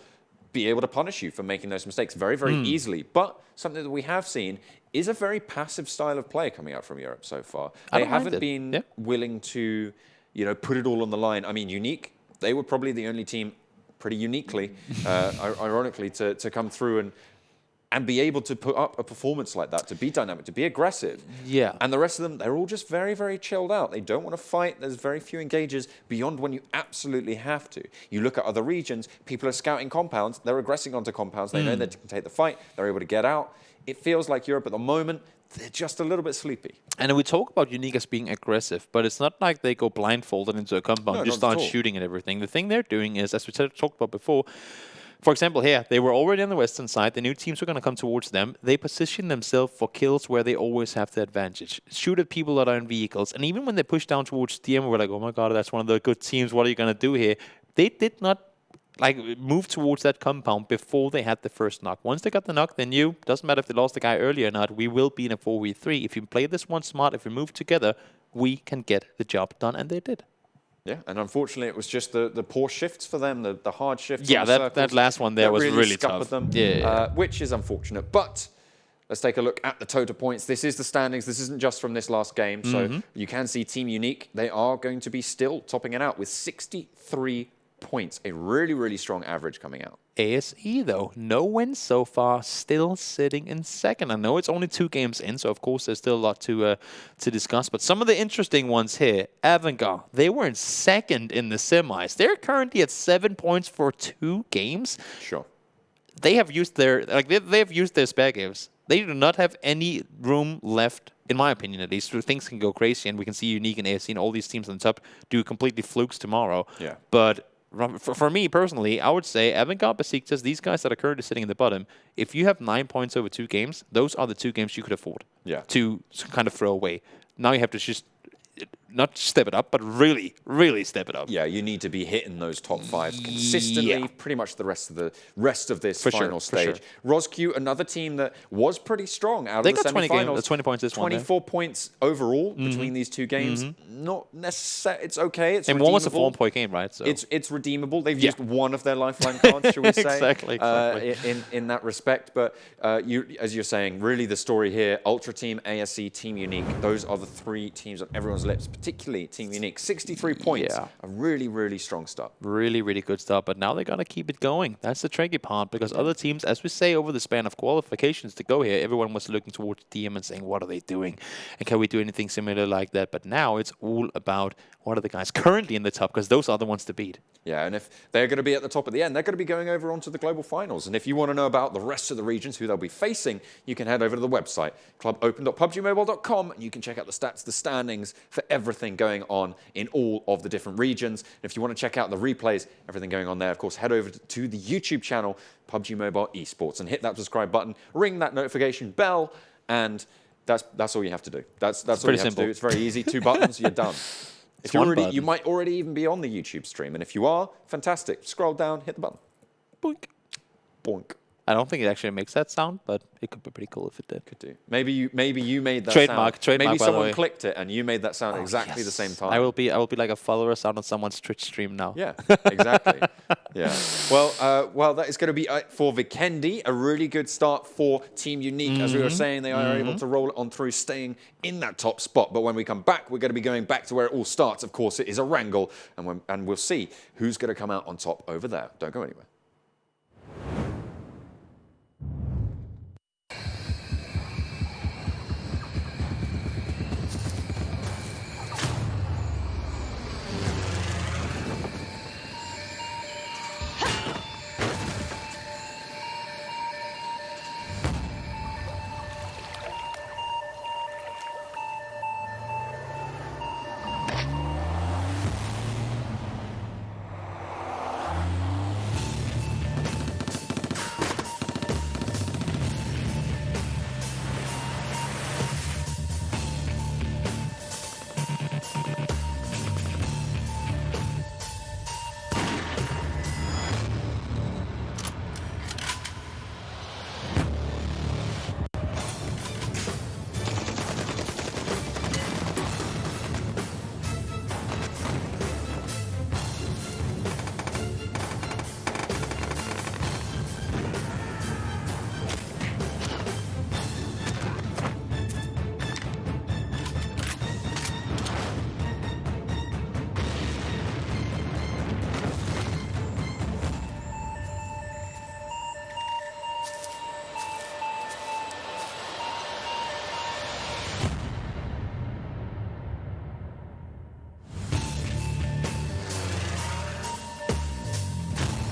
be able to punish you for making those mistakes very, very easily. But something that we have seen is a very passive style of play coming out from Europe so far. They haven't been willing to, put it all on the line. I mean, Unique, they were probably the only team pretty uniquely, ironically, to come through and be able to put up a performance like that, to be dynamic, to be aggressive. And the rest of them, they're all just very, very chilled out. They don't want to fight. There's very few engages beyond when you absolutely have to. You look at other regions, people are scouting compounds. They're aggressing onto compounds. They know they can take the fight. They're able to get out. It feels like Europe at the moment, they're just a little bit sleepy. And we talk about Unique as being aggressive, but it's not like they go blindfolded into a compound and just start shooting and everything. The thing they're doing is, as we talked about before, For example, here, they were already on the western side. The new teams were going to come towards them. They position themselves for kills where they always have the advantage. Shoot at people that are in vehicles. And even when they push down towards DM, we're like, oh my god, that's one of the good teams. What are you going to do here? They did not move towards that compound before they had the first knock. Once they got the knock, they knew, doesn't matter if they lost the guy earlier or not, we will be in a 4v3. If you play this one smart, if we move together, we can get the job done. And they did. Yeah, and unfortunately, it was just the poor shifts for them, the hard shifts. Yeah, that last one there was really tough. Them, which is unfortunate. But let's take a look at the total points. This is the standings. This isn't just from this last game. So you can see Team Unique, they are going to be still topping it out with 63 points. A really, really strong average coming out. ASE, though, no wins so far, still sitting in second. I know it's only 2 games in, so of course there's still a lot to discuss. But some of the interesting ones here, AVANGAR, they were in second in the semis. They're currently at 7 points for 2 games. Sure. They have used their they've used their spare games. They do not have any room left, in my opinion at least, where things can go crazy, and we can see Unique and ASE and all these teams on the top do completely flukes tomorrow. Yeah. But for me personally, I would say AVANGAR, Besiktas, these guys that are currently sitting in the bottom, if you have 9 points over 2 games, those are the 2 games you could afford to kind of throw away. Now you have to just not step it up, but really, really step it up. Yeah, you need to be hitting those top 5 consistently, pretty much the rest of this final stage. ROsq, another team that was pretty strong out of the semi-finals. 20 points this 24 points overall between these 2 games. Not necessarily. It's okay. It's and one was a 4-point game, right? So it's redeemable. They've used one of their lifeline cards, should we say? Exactly. In that respect, but as you're saying, really the story here: Ultra Team, ASE, Team Unique. Those are the 3 teams on everyone's lips, particularly Team Unique. 63 points. Yeah. A really, really strong start. Really, really good start. But now they got to keep it going. That's the tricky part, because other teams, as we say, over the span of qualifications to go here, everyone was looking towards DM and saying, what are they doing? And can we do anything similar like that? But now it's all about what are the guys currently in the top, because those are the ones to beat. Yeah, and if they're going to be at the top at the end, they're going to be going over onto the global finals. And if you want to know about the rest of the regions, who they'll be facing, you can head over to the website, clubopen.pubgmobile.com, and you can check out the stats, the standings for everything going on in all of the different regions. And if you want to check out the replays, everything going on there, of course, head over to the YouTube channel, PUBG Mobile Esports, and hit that subscribe button, ring that notification bell, and that's all you have to do. That's all you have to do. It's very easy. 2 buttons, you're done. If you're already, you might already even be on the YouTube stream, and if you are, fantastic. Scroll down, hit the button. Boink. Boink. I don't think it actually makes that sound, but it could be pretty cool if it did. Could do. Maybe you made that trademark, sound. Trademark, maybe by someone the way. clicked it and you made that sound exactly the same time. I will be like a follower sound on someone's Twitch stream now. Yeah, exactly. Yeah. Well, that is going to be for Vikendi. A really good start for Team Unique. As we were saying, they are able to roll it on through, staying in that top spot. But when we come back, we're going to be going back to where it all starts. Of course, it is Erangel, and we'll see who's going to come out on top over there. Don't go anywhere.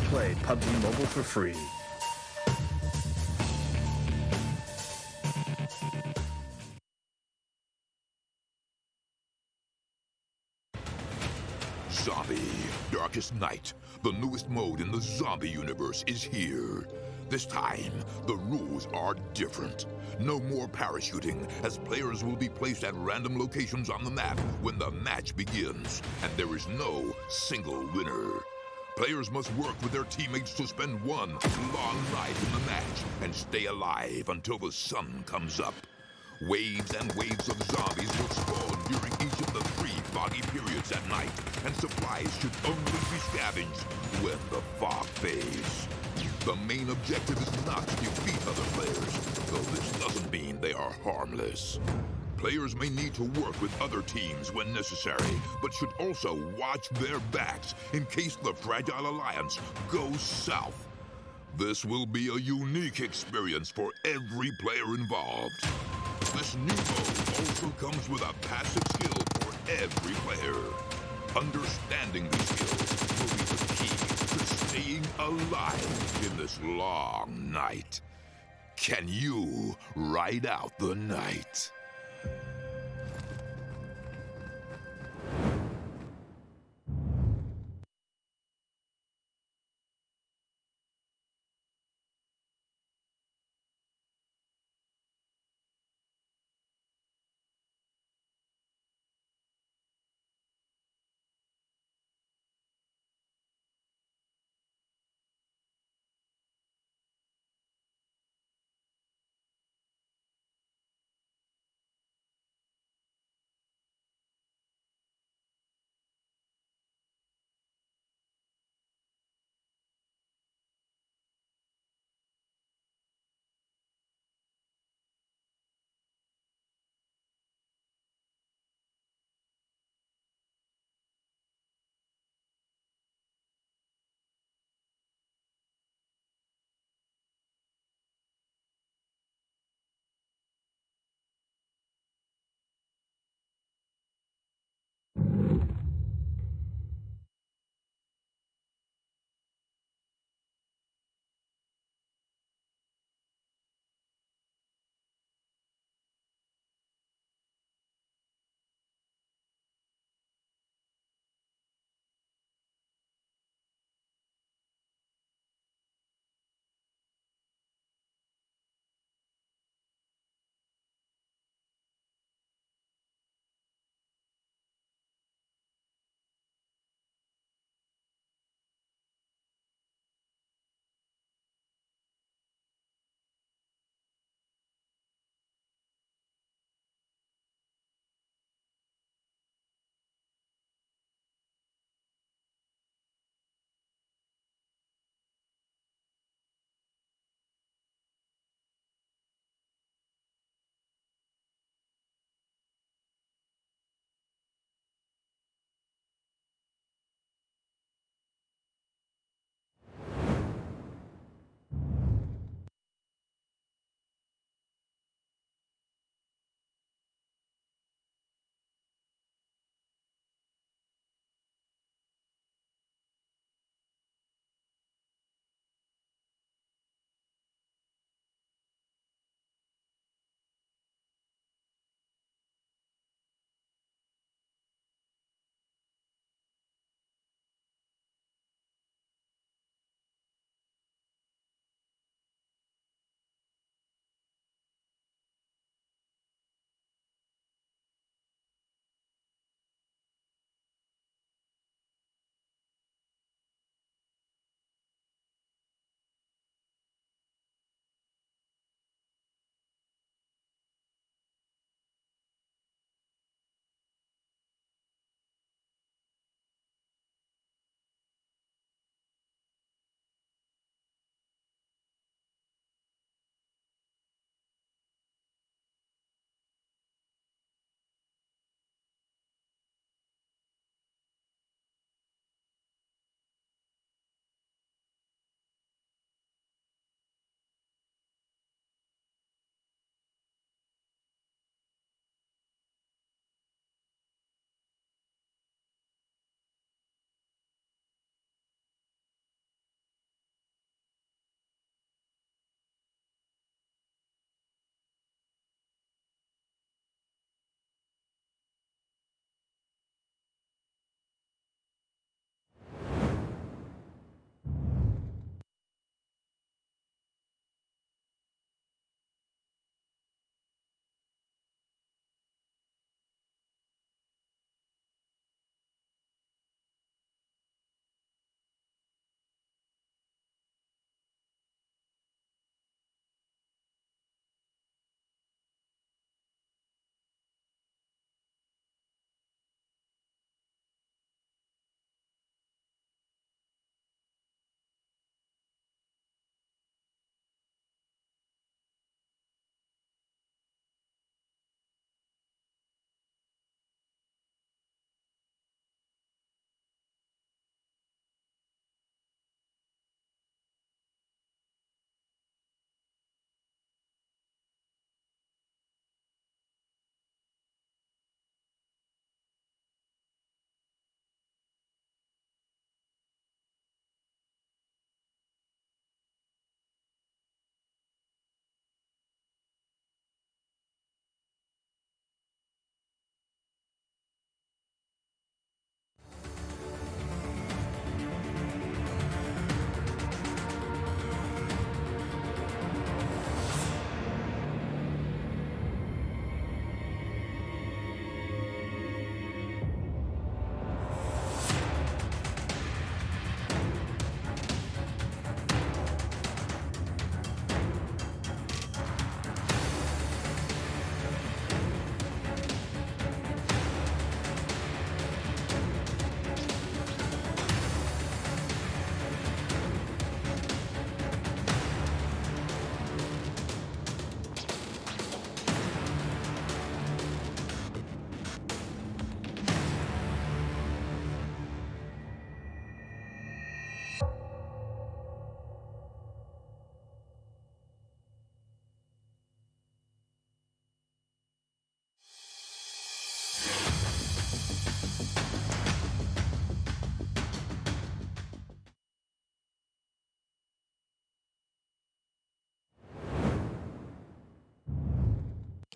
Play PUBG Mobile for free. Zombie, Darkest Night, the newest mode in the zombie universe, is here. This time, the rules are different. No more parachuting, as players will be placed at random locations on the map when the match begins, and there is no single winner. Players must work with their teammates to spend one long night in the match and stay alive until the sun comes up. Waves and waves of zombies will spawn during each of the 3 foggy periods at night, and supplies should only be scavenged when the fog fades. The main objective is not to defeat other players, though this doesn't mean they are harmless. Players may need to work with other teams when necessary, but should also watch their backs in case the Fragile Alliance goes south. This will be a unique experience for every player involved. This new mode also comes with a passive skill for every player. Understanding these skills will be the key to staying alive in this long night. Can you ride out the night?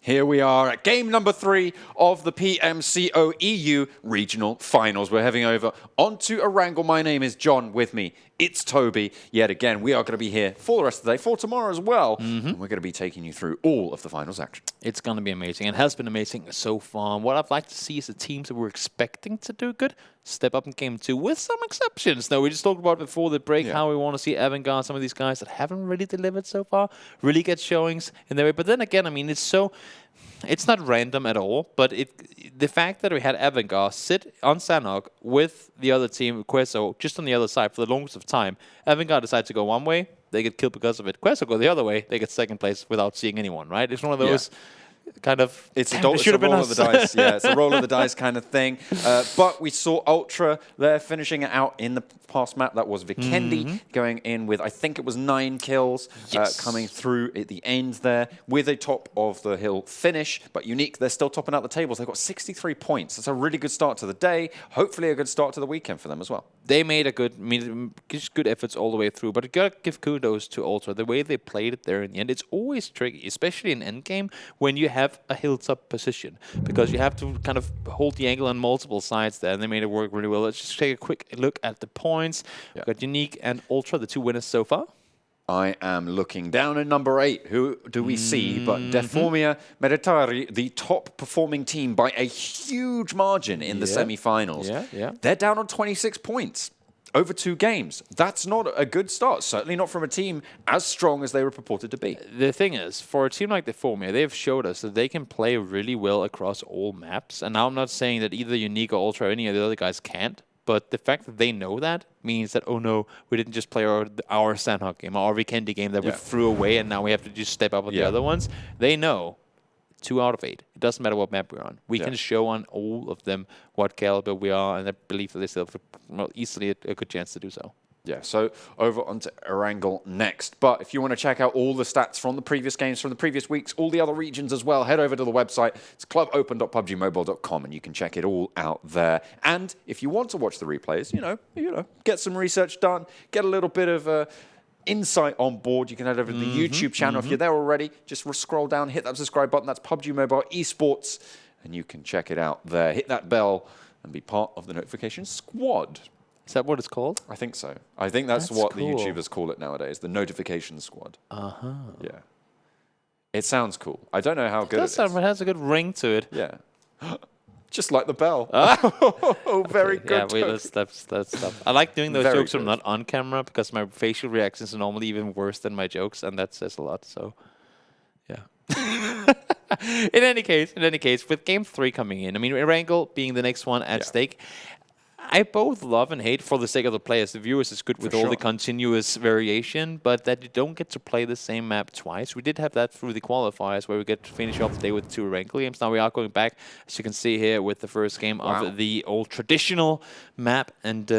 Here we are at game number 3 of the PMCO EU Regional Finals. We're heading over onto Erangel. My name is John. With me, it's Toby. Yet again, we are going to be here for the rest of the day, for tomorrow as well. And we're going to be taking you through all of the finals action. It's going to be amazing. It has been amazing so far. What I'd like to see is the teams that we're expecting to do good step up in game 2, with some exceptions. Now, we just talked about before the break how we want to see AVANGAR, some of these guys that haven't really delivered so far, really get showings in their way. But then again, I mean, it's not random at all, but the fact that we had AVANGAR sit on Sanhok with the other team, Queso, just on the other side for the longest of time. AVANGAR decided to go one way, they get killed because of it. Queso go the other way, they get second place without seeing anyone, right? It's one of those kind of... It's a roll of the dice, yeah. It's a roll of the dice kind of thing. But we saw Ultra there finishing it out in the past map. That was Vikendi going in with, I think it was 9 kills coming through at the end there with a top of the hill finish. But Unique, they're still topping out the tables. They've got 63 points. That's a really good start to the day. Hopefully a good start to the weekend for them as well. They made a good efforts all the way through, but you gotta give kudos to Ultra. The way they played it there in the end, it's always tricky, especially in endgame when you have a hilltop position, because you have to kind of hold the angle on multiple sides there, and they made it work really well. Let's just take a quick look at the points. We've got Unique and Ultra, the 2 winners so far. I am looking down at number 8. Who do we see? But Deformia Meditari, the top performing team by a huge margin in the semi-finals. They're down on 26 points over 2 games. That's not a good start. Certainly not from a team as strong as they were purported to be. The thing is, for a team like Deformia, they've showed us that they can play really well across all maps. And now I'm not saying that either Unique or Ultra or any of the other guys can't. But the fact that they know that means that, oh no, we didn't just play our Sanhok game, our Vikendi game that we threw away, and now we have to just step up with the other ones. They know 2 out of 8. It doesn't matter what map we're on. We can show on all of them what caliber we are, and I believe that they still have easily a good chance to do so. Yeah, so over onto Erangel next. But if you want to check out all the stats from the previous games, from the previous weeks, all the other regions as well, head over to the website. It's clubopen.pubgmobile.com, and you can check it all out there. And if you want to watch the replays, you know, get some research done, get a little bit of insight on board, you can head over to the YouTube channel. If you're there already, just scroll down, hit that subscribe button. That's PUBG Mobile Esports, and you can check it out there. Hit that bell and be part of the notification squad. Is that what it's called? I think so. I think that's what cool. the YouTubers call it nowadays, the notification squad. Yeah. It sounds cool. I don't know how good it is. It has a good ring to it. Yeah. Just like the bell. Oh, very good. Yeah, wait, that's stuff. I like doing those jokes when I'm not on camera, because my facial reactions are normally even worse than my jokes, and that says a lot, so yeah. In any case, with game 3 coming in, I mean, Erangel being the next one at stake, I both love and hate, for the sake of the players. The viewers is good with all the continuous variation, but that you don't get to play the same map twice. We did have that through the qualifiers, where we get to finish off the day with 2 Erangel games. Now we are going back, as you can see here, with the first game of the old traditional map, and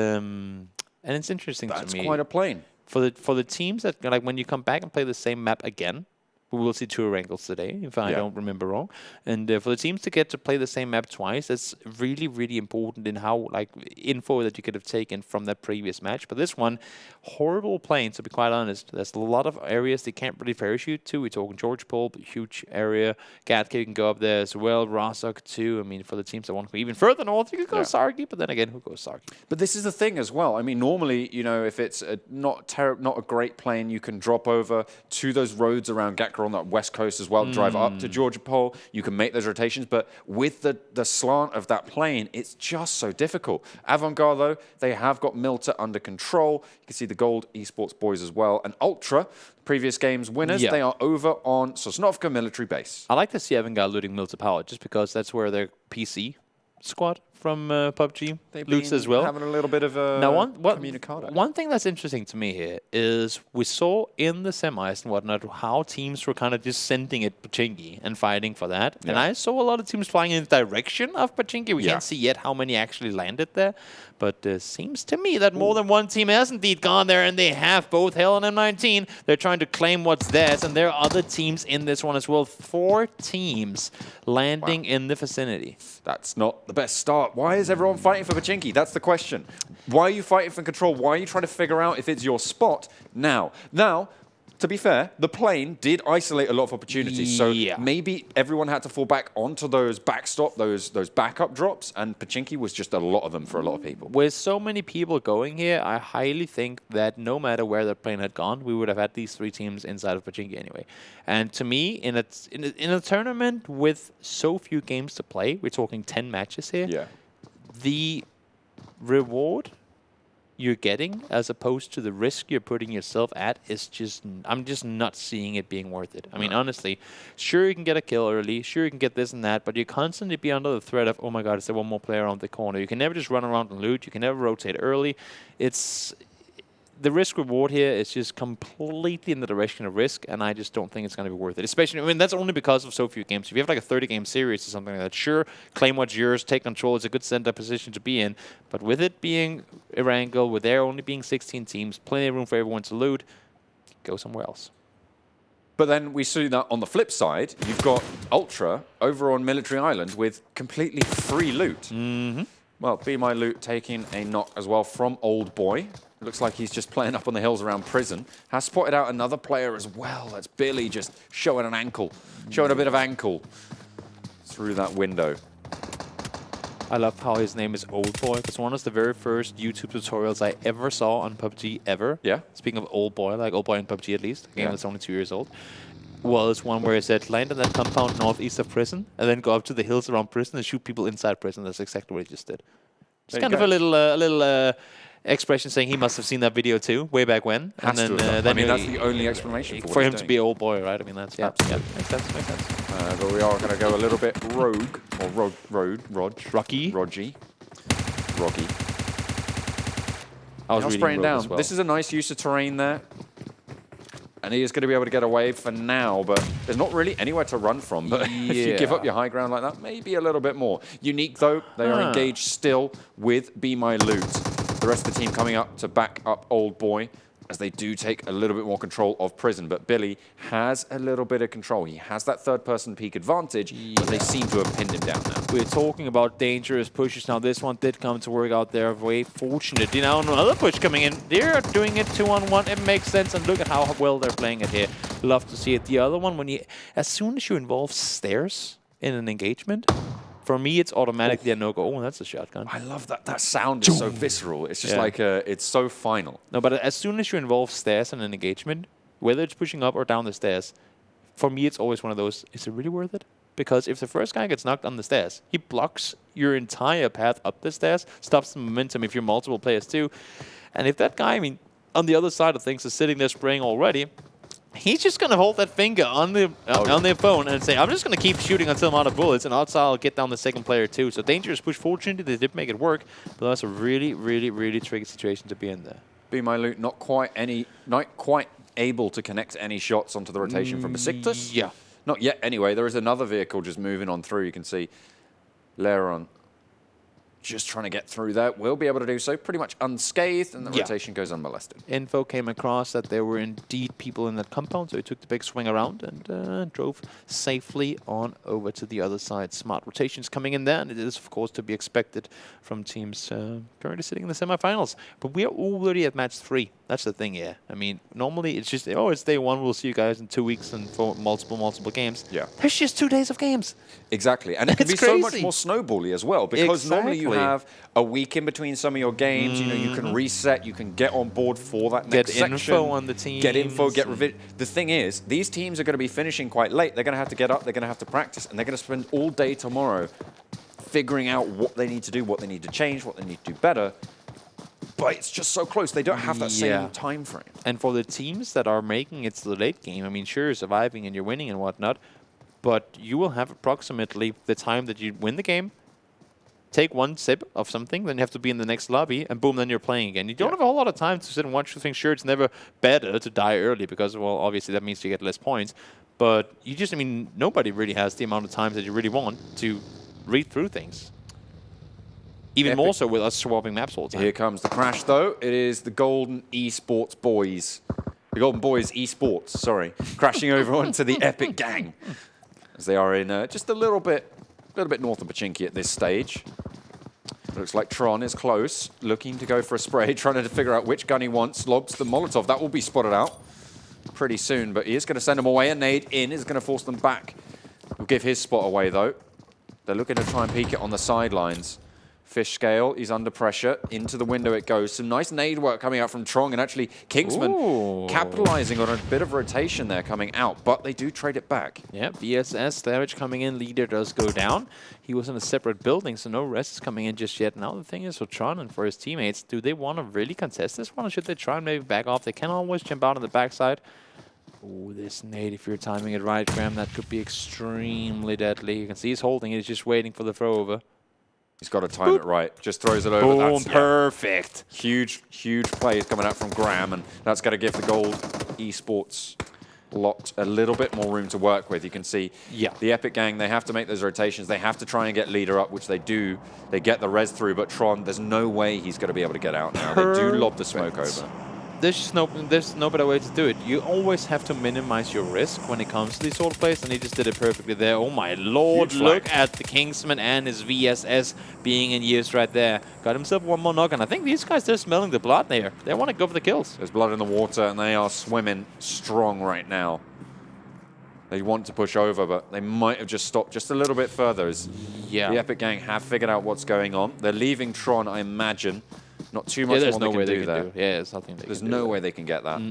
it's interesting to me. That's quite a plane. For the teams that, like, when you come back and play the same map again, we will see 2 Erangels today, if I don't remember wrong. And for the teams to get to play the same map twice, that's really, really important in how, like, info that you could have taken from that previous match. But this one, horrible plane, to be quite honest. There's a lot of areas they can't really parachute to. We're talking George Pole, huge area. Gatke can go up there as well. ROsq too. I mean, for the teams that want to go even further north, you could go Sargi. But then again, who goes Sargi? But this is the thing as well. I mean, normally, you know, if it's not a great plane, you can drop over to those roads around Gatke on that west coast as well, drive up to Georgia Pole. You can make those rotations, but with the slant of that plane, it's just so difficult. AVANGAR, though, they have got Milta under control. You can see the Gold Esports boys as well. And Ultra, previous game's winners, they are over on Sosnovka military base. I like to see AVANGAR looting Milta Power, just because that's where their PC squad from PUBG loots as well. Having a little bit of a communicado. One thing that's interesting to me here is we saw in the semis and whatnot how teams were kind of just sending it Pachinki and fighting for that. And I saw a lot of teams flying in the direction of Pachinki. We can't see yet how many actually landed there. But it seems to me that more than one team has indeed gone there, and they have both Hell and M19. They're trying to claim what's theirs, and there are other teams in this one as well. 4 teams landing in the vicinity. That's not the best start. Why is everyone fighting for Pachinki? That's the question. Why are you fighting for control? Why are you trying to figure out if it's your spot now? Now, to be fair, the plane did isolate a lot of opportunities. So Yeah. maybe everyone had to fall back onto those backstop, those backup drops, and Pachinki was just a lot of them for a lot of people. With so many people going here, I highly think that no matter where the plane had gone, we would have had these 3 teams inside of Pachinki anyway. And to me, in a tournament with so few games to play, we're talking 10 matches here, Yeah. the reward you're getting as opposed to the risk you're putting yourself at is just, I'm just not seeing it being worth it. I mean, honestly, sure you can get a kill early, sure you can get this and that, but you constantly be under the threat of, oh my god, is there one more player around the corner? You can never just run around and loot, you can never rotate early. It's the risk reward here is just completely in the direction of risk, and I just don't think it's going to be worth it. Especially, I mean, that's only because of so few games. If you have like a 30-game series or something like that, sure, claim what's yours, take control. It's a good center position to be in. But with it being Erangel, with there only being 16 teams, plenty of room for everyone to loot, go somewhere else. But then we see that on the flip side, you've got Ultra over on Military Island with completely free loot. Mm-hmm. Well, BeMyLoot taking a knock as well from Old Boy. Looks like he's just playing up on the hills around prison. Has spotted out another player as well. That's Billy just showing an ankle, showing a bit of ankle through that window. I love how his name is Old Boy. It's one of the very first YouTube tutorials I ever saw on PUBG ever. Yeah. Speaking of Old Boy, like Old Boy in PUBG at least, a game Yeah. that's only 2 years old, was one where it said, land in that compound northeast of prison, and then go up to the hills around prison and shoot people inside prison. That's exactly what he just did. It's There kind you of a go. little expression saying he must have seen that video too, way back when. Has to have done. I mean, that's the only explanation for what him he's to doing. be Old Boy, right? I mean, that's, yeah, Absolutely. makes sense, makes sense. But we are going to go a little bit rogue, or Rocky. Rogy. I was Now reading spraying Rogue down. as well. This is a nice use of terrain there. And he is going to be able to get away for now, but there's not really anywhere to run from. But if you give up your high ground like that, maybe a little bit more. Unique, though, they are engaged still with BeMyLoot. The rest of the team coming up to back up Old Boy as they do take a little bit more control of prison. But Billy has a little bit of control. He has that third-person peak advantage, but they seem to have pinned him down now. We're talking about dangerous pushes now. This one did come to work out there. Very fortunate. Now another push coming in. They're doing it 2-on-1. It makes sense. And look at how well they're playing it here. Love to see it. The other one, as soon as you involve stairs in an engagement, for me, it's automatically a no-go. Oh, that's a shotgun. I love that. That sound is so visceral. It's just like, it's so final. No, but as soon as you involve stairs in an engagement, whether it's pushing up or down the stairs, for me, it's always one of those, is it really worth it? Because if the first guy gets knocked on the stairs, he blocks your entire path up the stairs, stops the momentum if you're multiple players too. And if that guy, I mean, on the other side of things is sitting there spraying already, he's just going to hold that finger on the phone and say, I'm just going to keep shooting until I'm out of bullets, and odds I'll get down the second player too. So dangerous push. Fortunately, they did make it work, but that's a really, really, really tricky situation to be in there. BeMyLoot not quite able to connect any shots onto the rotation from Besiktas. Yeah. Not yet, anyway. There is another vehicle just moving on through. You can see Leron just trying to get through there. Will be able to do so pretty much unscathed, and the rotation goes unmolested. Info came across that there were indeed people in that compound, so he took the big swing around and drove safely on over to the other side. Smart rotations coming in there, and it is, of course, to be expected from teams currently sitting in the semifinals. But we are already at match 3. That's the thing, yeah. I mean, normally it's just, oh, it's day 1, we'll see you guys in 2 weeks and for multiple games. Yeah. There's just 2 days of games. Exactly. And it can be so much more snowbally as well, because normally you have a week in between some of your games. You know, you can reset, you can get on board for that next section. Get info on the team. Get info, get revision. The thing is, these teams are going to be finishing quite late. They're going to have to get up, they're going to have to practice, and they're going to spend all day tomorrow figuring out what they need to do, what they need to change, what they need to do better. But it's just so close. They don't have that same time frame. And for the teams that are making it to the late game, I mean, sure, you're surviving and you're winning and whatnot, but you will have approximately the time that you win the game, take one sip of something, then you have to be in the next lobby, and boom, then you're playing again. You don't have a whole lot of time to sit and watch the thing. Sure, it's never better to die early because, well, obviously that means you get less points. But you just, I mean, nobody really has the amount of time that you really want to read through things. Even more so with us swapping maps all the time. Here comes the crash, though. It is the Golden Esports Boys. The Golden Boys Esports, sorry. Crashing over onto the EpicGang. As they are in just a little bit north of Pachinki at this stage. Looks like Tron is close, looking to go for a spray, trying to figure out which gun he wants. Logs the Molotov. That will be spotted out pretty soon, but he is going to send them away. A nade in is going to force them back. Will give his spot away, though. They're looking to try and peek it on the sidelines. Fish scale, he's under pressure. Into the window it goes. Some nice nade work coming out from Trong, and actually Kingsman capitalizing on a bit of rotation there coming out, but they do trade it back. Yeah, VSS damage coming in. Leader does go down. He was in a separate building, so no rest is coming in just yet. Now the thing is for Tron and for his teammates, do they want to really contest this one, or should they try and maybe back off? They can always jump out on the backside. Oh, this nade, if you're timing it right, Graham, that could be extremely deadly. You can see he's holding it. He's just waiting for the throw over. He's got to time it right. Just throws it over. Boom, That's perfect. Huge plays coming out from Graham, and that's going to give the Gold Esports lot a little bit more room to work with. You can see the EpicGang, they have to make those rotations. They have to try and get Leader up, which they do. They get the res through, but Tron, there's no way he's going to be able to get out now. They do lob the smoke over. There's no better way to do it. You always have to minimize your risk when it comes to these sort of plays, and he just did it perfectly there. Oh my lord, look at the Kingsman and his VSS being in use right there. Got himself one more knock, and I think these guys, they're smelling the blood there. They want to go for the kills. There's blood in the water, and they are swimming strong right now. They want to push over, but they might have just stopped just a little bit further. As the EpicGang have figured out what's going on. They're leaving Tron, I imagine. Not too much there's more no way they they can can do do. Yeah, there's nothing they There's can do. no way they can get that.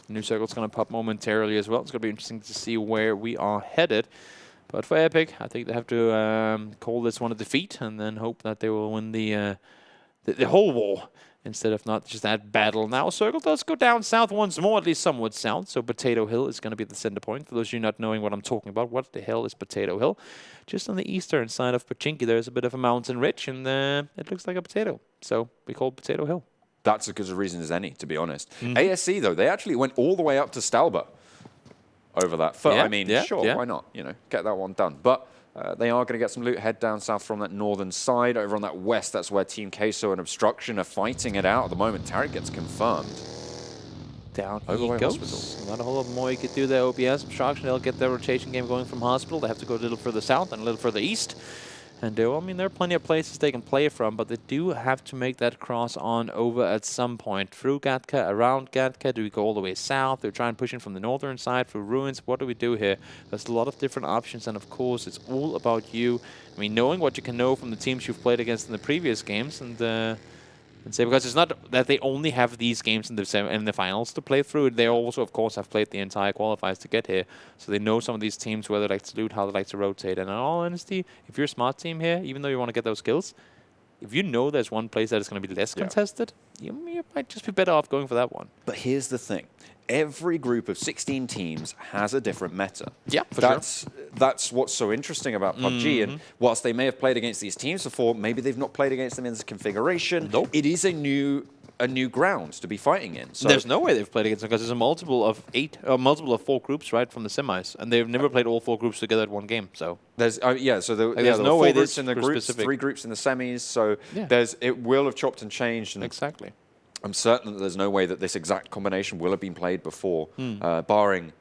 New circle's going to pop momentarily as well. It's going to be interesting to see where we are headed. But for Epic, I think they have to call this one a defeat and then hope that they will win the whole war instead of not just that battle. Now, Circle does go down south once more, at least somewhat south. So Potato Hill is going to be the center point. For those of you not knowing what I'm talking about, what the hell is Potato Hill? Just on the eastern side of Pachinki, there's a bit of a mountain ridge, and it looks like a potato. So we call it Potato Hill. That's as good a reason as any, to be honest. ASC, though, they actually went all the way up to Stalba over that. I mean, sure, why not? You know, get that one done. But they are going to get some loot, head down south from that northern side. Over on that west, that's where Team Queso and Obstruction are fighting it out at the moment. Tarek gets confirmed. Down he goes. Hospital. Not a whole lot more you could do there. OBS, Obstruction, they'll get their rotation game going from Hospital. They have to go a little further south and a little further east. And I mean, there are plenty of places they can play from, but they do have to make that cross on over at some point. Through Gatka, around Gatka, do we go all the way south? Do we try and push in from the northern side through Ruins? What do we do here? There's a lot of different options, and of course, it's all about you. I mean, knowing what you can know from the teams you've played against in the previous games, and say, because it's not that they only have these games in the finals to play through. They also, of course, have played the entire qualifiers to get here. So they know some of these teams, where they like to loot, how they like to rotate. And in all honesty, if you're a smart team here, even though you want to get those kills, if you know there's one place that is going to be less contested, you might just be better off going for that one. But here's the thing. Every group of 16 teams has a different meta. Yeah, for sure. That's what's so interesting about PUBG. And whilst they may have played against these teams before, maybe they've not played against them in this configuration. Nope. It is a new ground to be fighting in. So there's no way they've played against them, because there's a multiple of 4 groups, right, from the semis, and they've never played all 4 groups together at one game. So there's so there's no 4 way groups in the groups, specific. 3 groups in the semis. So it will have chopped and changed. And exactly. I'm certain that there's no way that this exact combination will have been played before, barring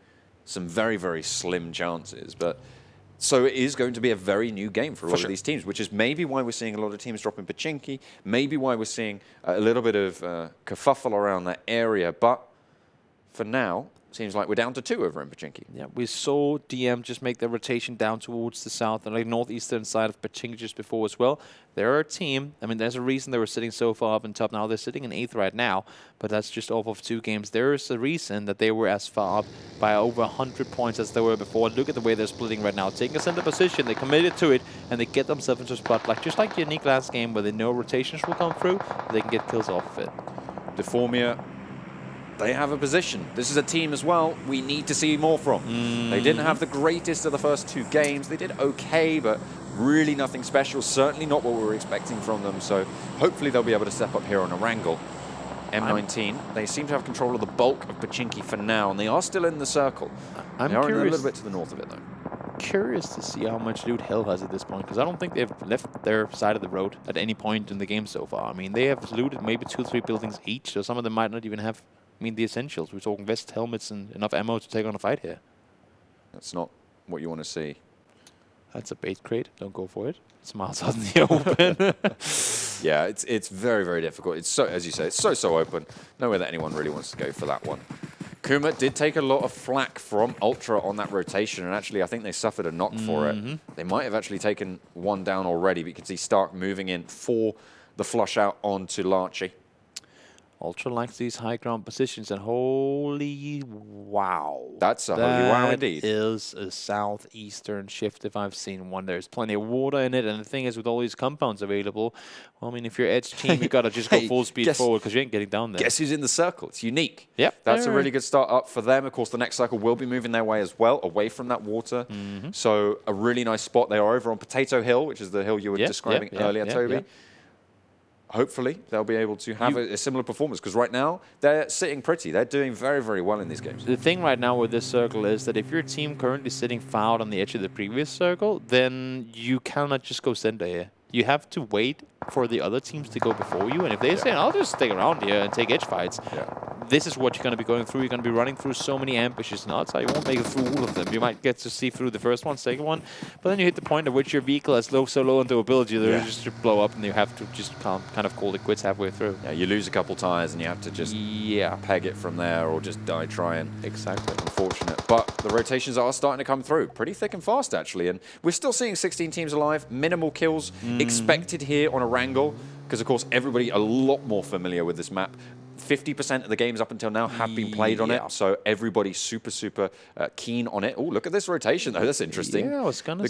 some very, very slim chances. But so it is going to be a very new game for a lot of these teams, which is maybe why we're seeing a lot of teams dropping Pachinki, maybe why we're seeing a little bit of kerfuffle around that area. But for now, seems like we're down to 2 over in Pachinki. Yeah, we saw DM just make their rotation down towards the south and like northeastern side of Pachinki just before as well. They're a team. I mean, there's a reason they were sitting so far up on top. Now they're sitting in 8th right now, but that's just off of 2 games. There is a reason that they were as far up by over 100 points as they were before. Look at the way they're splitting right now. Taking a center position, they committed to it, and they get themselves into a spot, like just like Unique last game, where they know rotations will come through, they can get kills off of it. Deformia, they have a position. This is a team as well we need to see more from. They didn't have the greatest of the first 2 games. They did okay, but really nothing special. Certainly not what we were expecting from them. So hopefully they'll be able to step up here on Erangel. M19, they seem to have control of the bulk of Pachinki for now, and they are still in the circle. I'm they are curious. a little bit to the north of it, though. Curious to see how much loot Hell has at this point, because I don't think they've left their side of the road at any point in the game so far. I mean, they have looted maybe 2 or 3 buildings each, so some of them might not even have, the essentials. We're talking vest, helmets, and enough ammo to take on a fight here. That's not what you want to see. That's a bait crate. Don't go for it. It's miles out in the open. Yeah, it's very, very difficult. It's so, as you say, it's so open. No way that anyone really wants to go for that one. KUMA did take a lot of flack from Ultra on that rotation, and actually I think they suffered a knock for it. They might have actually taken one down already, but you can see Stark moving in for the flush out onto Larchie. Ultra likes these high ground positions, and holy wow. That's a holy wow indeed. That is a southeastern shift if I've seen one. There's plenty of water in it, and the thing is, with all these compounds available, well, I mean, if you're edge team, you got to just go full speed forward because you ain't getting down there. Guess who's in the circle? It's unique. Yep. That's a really good start up for them. Of course, the next circle will be moving their way as well, away from that water. So a really nice spot. They are over on Potato Hill, which is the hill you were describing earlier, Toby. Hopefully, they'll be able to have a similar performance, because right now, they're sitting pretty. They're doing very, very well in these games. The thing right now with this circle is that if your team currently sitting fouled on the edge of the previous circle, then you cannot just go center here. You have to wait for the other teams to go before you, and if they say, I'll just stick around here and take edge fights, this is what you're going to be going through. You're going to be running through so many ambushes, and odds are you won't make it through all of them. You might get to see through the first one, second one, but then you hit the point at which your vehicle has so low into ability that it just to blow up, and you have to just kind of call it quits halfway through. Yeah, you lose a couple tires, and you have to just peg it from there, or just die trying. Exactly. Unfortunate. But the rotations are starting to come through pretty thick and fast, actually, and we're still seeing 16 teams alive. Minimal kills expected here on Erangel, because, of course, everybody a lot more familiar with this map. 50% of the games up until now have been played on it, so everybody's super keen on it. Oh, look at this rotation, though. That's interesting. Yeah, I was going to say.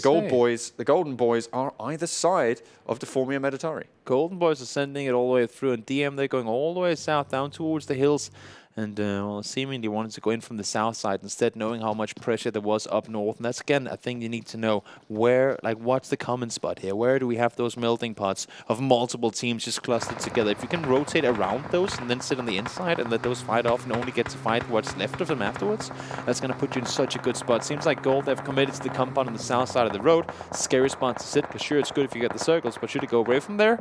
The Golden Boys are either side of Deformia Meditari. Golden Boys are sending it all the way through, and DM, they're going all the way south, down towards the hills. And well, seemingly wanted to go in from the south side instead, knowing how much pressure there was up north. And that's, again, a thing you need to know. Where, like, what's the common spot here? Where do we have those melting pots of multiple teams just clustered together? If you can rotate around those and then sit on the inside and let those fight off and only get to fight what's left of them afterwards, that's going to put you in such a good spot. Seems like Gold have committed to the compound on the south side of the road. Scary spot to sit, because sure, it's good if you get the circles, but should it go away from there?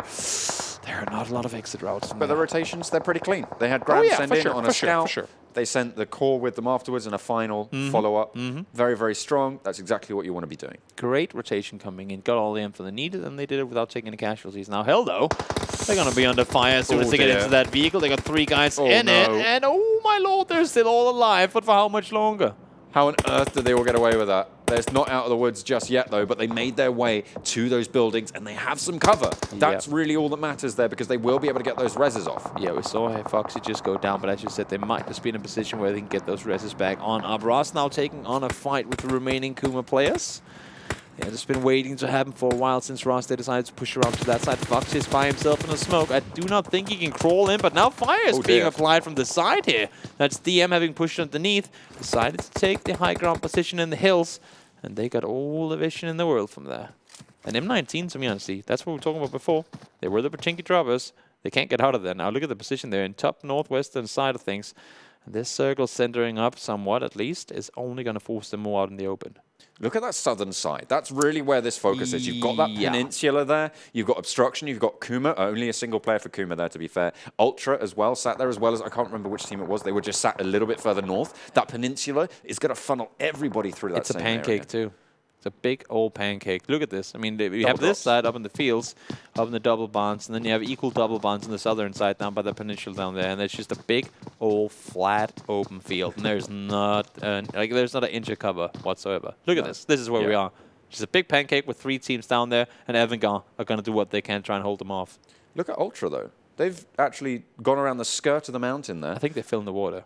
There are not a lot of exit routes. But the rotations, they're pretty clean. They had Graham send in on a scout. For sure. They sent the core with them afterwards in a final follow-up. Very, very strong. That's exactly what you want to be doing. Great rotation coming in. Got all the info they needed, and they did it without taking any casualties. Now, Hell, though, they're going to be under fire as soon as they get into that vehicle. They got 3 guys in it, and oh my lord, they're still all alive. But for how much longer? How on earth did they all get away with that? They're not out of the woods just yet, though, but they made their way to those buildings, and they have some cover. That's really all that matters there, because they will be able to get those reses off. Yeah, we saw Foxy just go down, but as you said, they might just be in a position where they can get those reses back on up. ROsq now taking on a fight with the remaining KUMA players. Yeah, it's been waiting to happen for a while since ROsq they decided to push around to that side. Foxy is by himself in the smoke. I do not think he can crawl in, but now fire is being applied from the side here. That's DM having pushed underneath, decided to take the high ground position in the hills, and they got all the vision in the world from there. And M19, to be honest, that's what we were talking about before. They were the Pachinki droppers. They can't get out of there. Now look at the position there in top northwestern side of things. And this circle centering up somewhat, at least, is only going to force them more out in the open. Look at that southern side. That's really where this focus is. You've got that peninsula there. You've got Obstruction. You've got KUMA. Only a single player for KUMA there, to be fair. Ultra as well sat there, as well as, I can't remember which team it was. They were just sat a little bit further north. That peninsula is going to funnel everybody through that same area. It's a pancake, too. It's a big old pancake. Look at this. I mean, you have this side up in the fields, up in the double bonds, and then you have equal double bonds on the southern side down by the peninsula down there, and it's just a big old flat open field, and there's not there's not an inch of cover whatsoever. Look at this. This is where we are. Just a big pancake with 3 teams down there, and AVANGAR are going to do what they can, try and hold them off. Look at Ultra though. They've actually gone around the skirt of the mountain there. I think they fell in the water.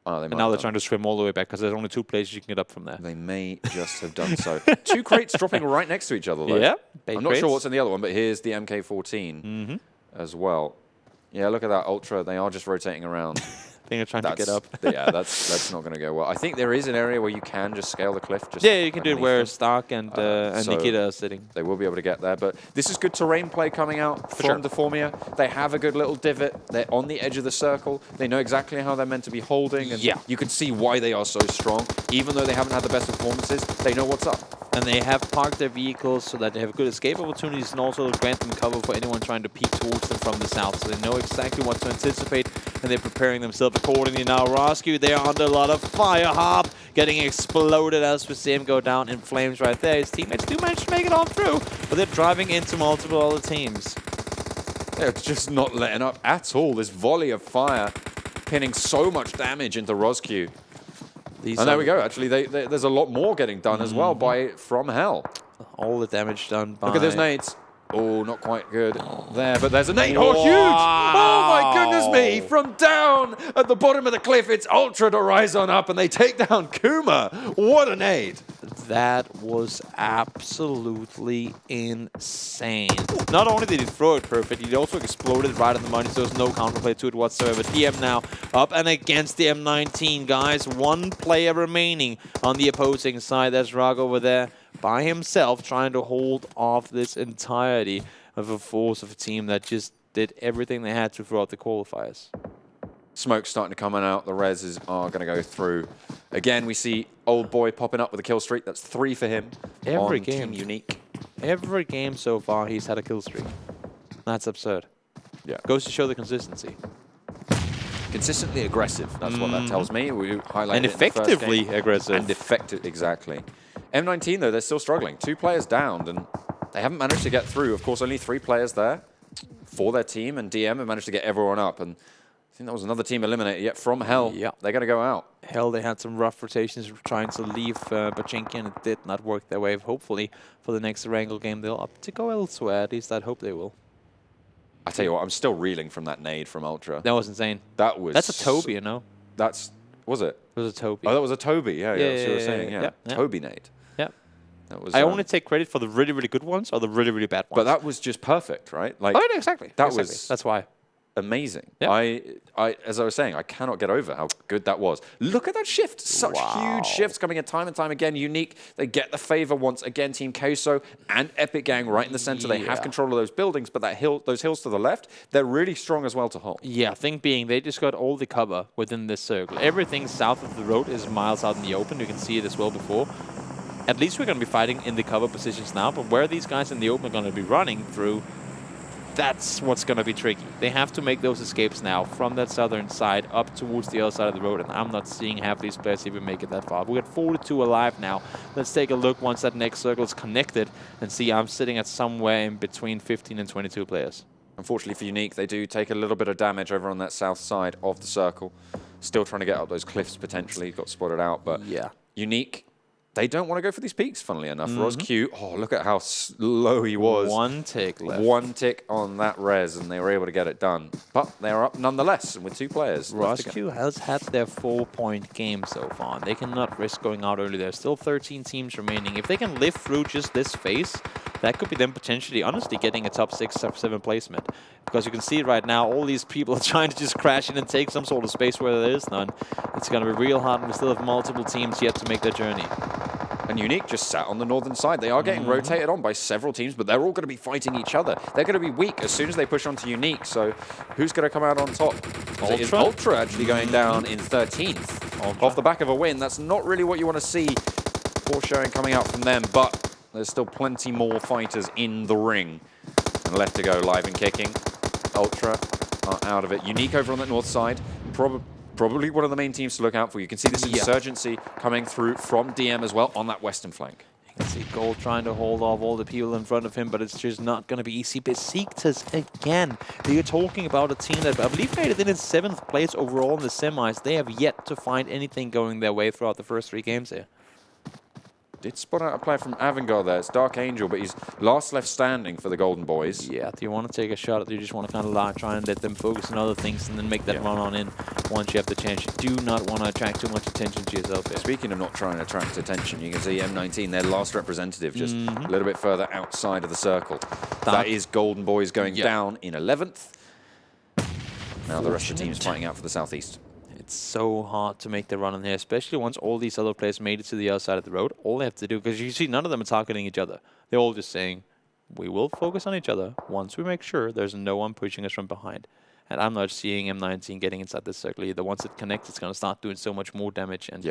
Oh, and now they're trying to swim all the way back, because there's only 2 places you can get up from there. They may just have done so. 2 crates dropping right next to each other, though. Yeah. I'm not sure what's in the other one, but here's the MK14 as well. Yeah, look at that Ultra. They are just rotating around. I think they're trying to get up. Yeah, that's not going to go well. I think there is an area where you can just scale the cliff. Just you can do it where Stark and Nikita are sitting. They will be able to get there, but this is good terrain play coming out from Deformia. They have a good little divot. They're on the edge of the circle. They know exactly how they're meant to be holding, and you can see why they are so strong. Even though they haven't had the best performances, they know what's up. And they have parked their vehicles so that they have good escape opportunities, and also grant them cover for anyone trying to peek towards them from the south. So they know exactly what to anticipate, and they're preparing themselves accordingly. Now ROsq, they are under a lot of fire. Harp getting exploded as we see him go down in flames right there. His teammates do manage to make it on through, but they're driving into multiple other teams. They're just not letting up at all. This volley of fire pinning so much damage into ROsq. These And there we go. Actually, there's a lot more getting done as well by FROMHELL. all the damage done by... Look at those nades. Oh, not quite good there, but there's a nade. Oh, huge! Oh, my goodness me! From down at the bottom of the cliff, it's Ultra to rise on up, and they take down KUMA. What a nade! That was absolutely insane. Not only did he throw it perfect, he also exploded right on the money, so there's no counterplay to it whatsoever. DM now up and against the M19, guys. One player remaining on the opposing side. There's Rag over there by himself, trying to hold off this entirety of a force of a team that just did everything they had to throughout the qualifiers. Smoke's starting to come out. The reses are going to go through. Again, we see Old Boy popping up with a kill streak. That's 3 for him. Every on game. Team Unique. Every game so far, he's had a kill streak. That's absurd. Yeah. Goes to show the consistency. Consistently aggressive. That's what that tells me. We highlighted And it in the first effectively game. aggressive. And effective, exactly. M19, though, they're still struggling. 2 players downed, and they haven't managed to get through. Of course, only 3 players there for their team, and DM have managed to get everyone up. And I think that was another team eliminated. Yet FROMHELL, they're going to go out. Hell, they had some rough rotations trying to leave Bachinki, and it did not work their way. Hopefully, for the next Erangel game, they'll opt to go elsewhere. At least I'd hope they will. I tell you what, I'm still reeling from that nade from Ultra. That was insane. That was... That's a Toby, you know? Was it? It was a Toby. Oh, that was a Toby. Yeah, that's what you were saying. Yeah. Toby nade. Yeah. That was, I only take credit for the really, really good ones or the really, really bad ones. But that was just perfect, right? Like, oh, yeah, exactly. That was... That's why. Amazing. Yeah. As I was saying, I cannot get over how good that was. Look at that shift. Such huge shifts coming in time and time again. Unique. They get the favor once again. Team Queso and EpicGang right in the center. They have control of those buildings, but those hills to the left, they're really strong as well to hold. Yeah, thing being, they just got all the cover within this circle. Everything south of the road is miles out in the open. You can see it as well before. At least we're going to be fighting in the cover positions now, but where these guys in the open are going to be running through, that's what's going to be tricky. They have to make those escapes now from that southern side up towards the other side of the road, and I'm not seeing half these players even make it that far. We got 42 alive now. Let's take a look once that next circle is connected and see. I'm sitting at somewhere in between 15 and 22 players. Unfortunately for Unique, they do take a little bit of damage over on that south side of the circle. Still trying to get up those cliffs potentially. Got spotted out, but yeah. Unique, they don't want to go for these peaks, funnily enough. ROsq, oh, look at how slow he was. 1 tick left. 1 tick on that res, and they were able to get it done. But they're up nonetheless, and with 2 players. ROsq has had their 4-point game so far. They cannot risk going out early. There's still 13 teams remaining. If they can live through just this phase, that could be them potentially, honestly, getting a top 6, top 7 placement. Because you can see right now, all these people are trying to just crash in and take some sort of space where there is none. It's going to be real hard, and we still have multiple teams yet to make their journey. And Unique just sat on the northern side. They are getting rotated on by several teams, but they're all going to be fighting each other. They're going to be weak as soon as they push onto Unique. So who's going to come out on top? Is Ultra actually going down in 13th off the back of a win? That's not really what you want to see. Poor showing coming out from them, but there's still plenty more fighters in the ring. And left to go, live and kicking. Ultra are out of it. Unique over on the north side. Probably one of the main teams to look out for. You can see this insurgency coming through from DM as well on that western flank. You can see Gold trying to hold off all the people in front of him, but it's just not going to be easy. Besiktas again. You're talking about a team that I believe made it in 7th place overall in the semis. They have yet to find anything going their way throughout the first 3 games here. Did spot out a player from AVANGAR there. It's Dark Angel, but he's last left standing for the Golden Boys. Yeah, do you want to take a shot? Or do you just want to kind of try and let them focus on other things and then make that run on in once you have the chance? You do not want to attract too much attention to yourself here. Speaking of not trying to attract attention, you can see M19, their last representative, just a little bit further outside of the circle. That is Golden Boys going down in 11th. Now the rest of the team's fighting out for the southeast. It's so hard to make the run in here, especially once all these other players made it to the other side of the road. All they have to do, because you see none of them are targeting each other. They're all just saying, we will focus on each other once we make sure there's no one pushing us from behind. And I'm not seeing M19 getting inside this circle either. Once it connects, it's going to start doing so much more damage, and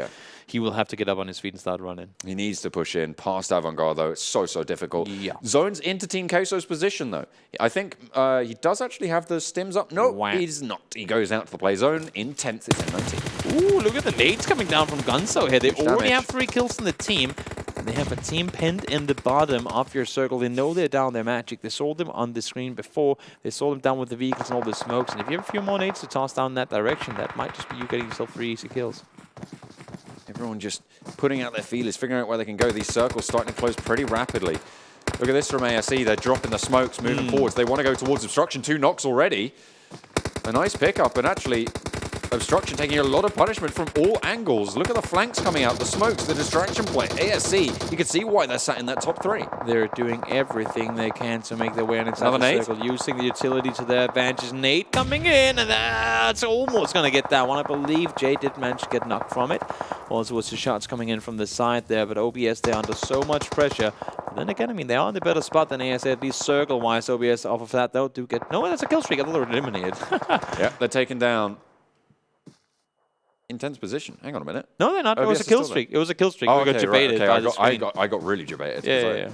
he will have to get up on his feet and start running. He needs to push in past AVANGAR, though. It's so difficult. Yeah. Zones into Team Queso's position, though. I think he does actually have the stims up. No, he's not. He goes out to the play zone in 10th. It's M19. Ooh, look at the nades coming down from Gunso here. They already have 3 kills in the team. They have a team pinned in the bottom of your circle. They know they're down their magic. They saw them on the screen before. They saw them down with the vehicles and all the smokes. And if you have a few more nades to toss down that direction, that might just be you getting yourself 3 easy kills. Everyone just putting out their feelers, figuring out where they can go. These circles starting to close pretty rapidly. Look at this from ASE. They're dropping the smokes, moving forwards. They want to go towards Obstruction. 2 knocks already. A nice pickup, and actually Obstruction taking a lot of punishment from all angles. Look at the flanks coming out, the smokes, the distraction play. ASE, you can see why they're sat in that top 3. They're doing everything they can to make their way inside the circle, using the utility to their advantage. Nate coming in, and that's almost going to get that one. I believe Jay did manage to get knocked from it. Also, with the shots coming in from the side there, but OBS, they're under so much pressure. But then again, I mean, they are in a better spot than ASE, at least circle-wise. OBS off of that, though, do get... No, that's a kill streak. I thought they were eliminated. Yeah, they're taken down. Intense position. Hang on a minute. No, they're not. It was a kill streak. It was a kill streak. Oh, we got debated by the screen. I got really debated. Yeah.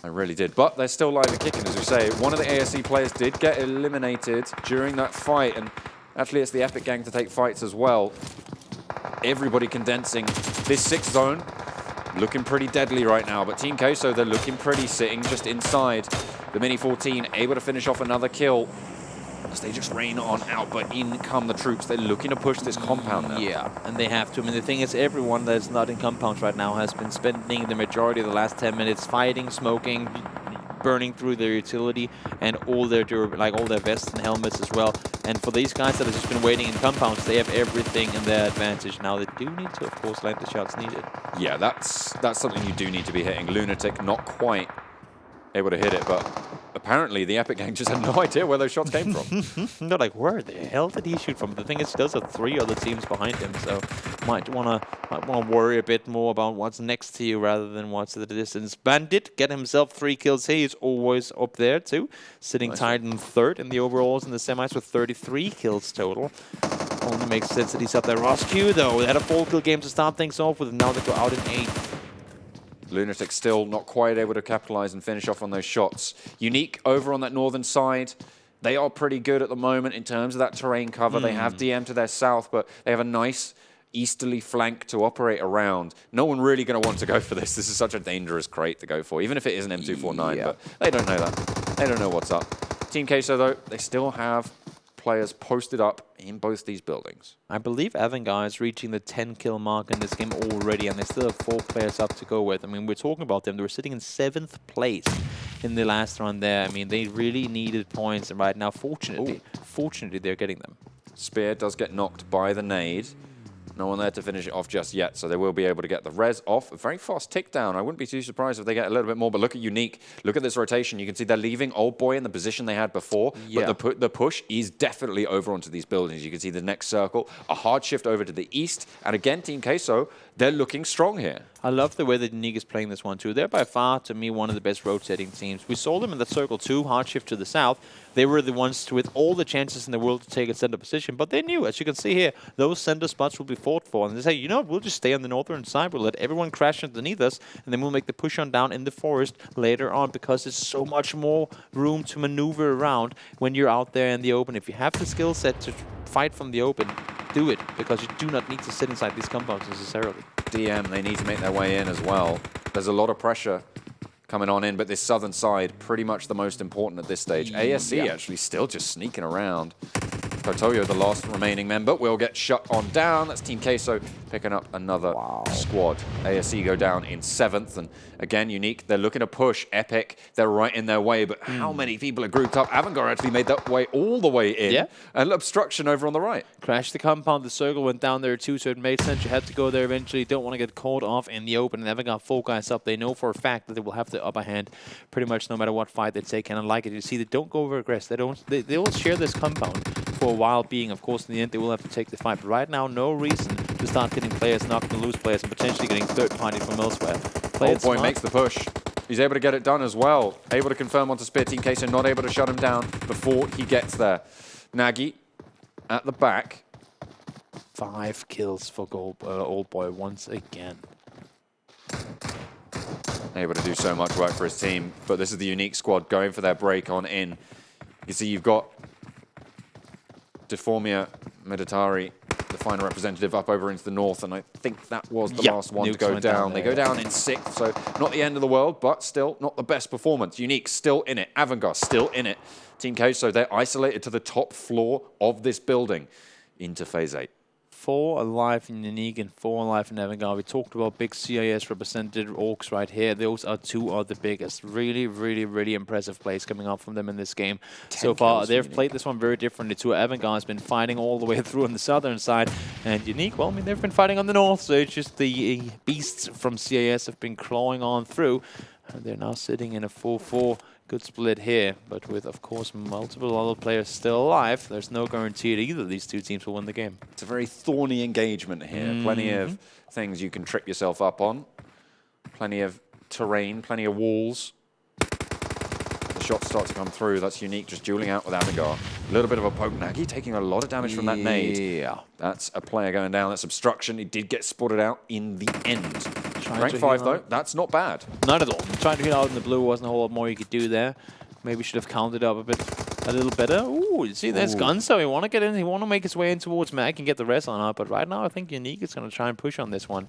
I really did. But they're still live and kicking, as we say. One of the ASE players did get eliminated during that fight, and actually it's the EpicGang to take fights as well. Everybody condensing. This 6th zone looking pretty deadly right now, but Team Queso, they're looking pretty, sitting just inside the Mini 14, able to finish off another kill. As they just rain on out, but in come the troops. They're looking to push this compound now. Yeah, and they have to. I mean, the thing is, everyone that's not in compounds right now has been spending the majority of the last 10 minutes fighting, smoking, burning through their utility, and all their all their vests and helmets as well. And for these guys that have just been waiting in compounds, they have everything in their advantage. Now they do need to, of course, land the shots needed. Yeah, that's something you do need to be hitting. Lunatic not quite able to hit it, but apparently the EpicGang just had no idea where those shots came from. They're like, where the hell did he shoot from? The thing is, he does have 3 other teams behind him, so might wanna worry a bit more about what's next to you rather than what's at the distance. Bandit get himself 3 kills here. He's always up there too, sitting tied in 3rd in the overalls and the semis with 33 kills total. Only makes sense that he's up there. ROsq, though, they had a 4-kill game to start things off with, now they go out in 8th. Lunatic still not quite able to capitalize and finish off on those shots. Unique over on that northern side. They are pretty good at the moment in terms of that terrain cover. They have DM to their south, but they have a nice easterly flank to operate around. No one really going to want to go for this. This is such a dangerous crate to go for, even if it is an M249, but they don't know that. They don't know what's up. Team Queso, though, they still have players posted up in both these buildings. I believe AVANGAR is reaching the 10-kill mark in this game already, and they still have 4 players up to go with. I mean, we're talking about them. They were sitting in 7th place in the last round there. I mean, they really needed points, and right now, fortunately, they're getting them. Spear does get knocked by the nade. No one there to finish it off just yet, so they will be able to get the res off. A very fast tick down. I wouldn't be too surprised if they get a little bit more, but look at Unique. Look at this rotation. You can see they're leaving Old Boy in the position they had before, but the push is definitely over onto these buildings. You can see the next circle, a hard shift over to the east, and again, Team Queso, they're looking strong here. I love the way that Unique is playing this one too. They're by far, to me, one of the best rotating teams. We saw them in the circle too, hard shift to the south. They were the ones with all the chances in the world to take a center position, but they knew, as you can see here, those center spots will be fought for. And they say, you know what, we'll just stay on the northern side, we'll let everyone crash underneath us, and then we'll make the push on down in the forest later on, because there's so much more room to maneuver around when you're out there in the open. If you have the skill set to fight from the open, do it, because you do not need to sit inside these compounds necessarily. DM, they need to make their way in as well. There's a lot of pressure coming on in, but this southern side, pretty much the most important at this stage. ASE actually still just sneaking around. Totoyo, the last remaining member, will get shut on down. That's Team Queso picking up another squad. ASE go down in 7th, and again, Unique, they're looking to push. Epic, they're right in their way, but how many people are grouped up? AVANGAR actually made that way all the way in. And Obstruction over on the right. Crashed the compound, the circle went down there too, so it made sense. You had to go there eventually. Don't want to get caught off in the open, and AVANGAR 4 guys up. They know for a fact that they will have the upper hand pretty much no matter what fight they take, and I like it. You see, they don't go over aggressive. They will share this compound for a while being. Of course, in the end, they will have to take the fight. But right now, no reason to start getting players, knocking loose players, and potentially getting third party from elsewhere. Old Boy makes the push. He's able to get it done as well. Able to confirm onto Spear. Team Queso not able to shut him down before he gets there. Nagy at the back. 5 kills for Old Boy once again. Able to do so much work for his team, but this is the Unique squad going for their break on in. You can see you've got Deformia Meditari the final representative up over into the north, and I think that was the last one to go down. They go down in 6th, so not the end of the world, but still not the best performance. Unique still in it. AVANGAR still in it. Team Queso, they're isolated to the top floor of this building into Phase 8. 4 alive in Unique and 4 alive in AVANGAR. We talked about big CIS representative orcs right here. Those are 2 of the biggest. Really, really, really impressive plays coming up from them in this game. So far, they've played this one very differently too. AVANGAR has been fighting all the way through on the southern side. And Unique, well, I mean, they've been fighting on the north. So it's just the beasts from CIS have been clawing on through. And they're now sitting in a 4-4. Good split here, but with, of course, multiple other players still alive, there's no guarantee that either of these 2 teams will win the game. It's a very thorny engagement here. Plenty of things you can trip yourself up on. Plenty of terrain, plenty of walls. The shots start to come through. That's Unique just dueling out with AVANGAR. A little bit of a poke. Nagy taking a lot of damage from that nade. Yeah. That's a player going down. That's Obstruction. He did get spotted out in the end. Rank 5, though, that's not bad. Not at all. Trying to hit out in the blue wasn't a whole lot more you could do there. Maybe should have counted up a little better. Ooh, you see, there's Gunso. He want to get in. He want to make his way in towards Mag and get the rest on up. But right now, I think Unique is going to try and push on this one.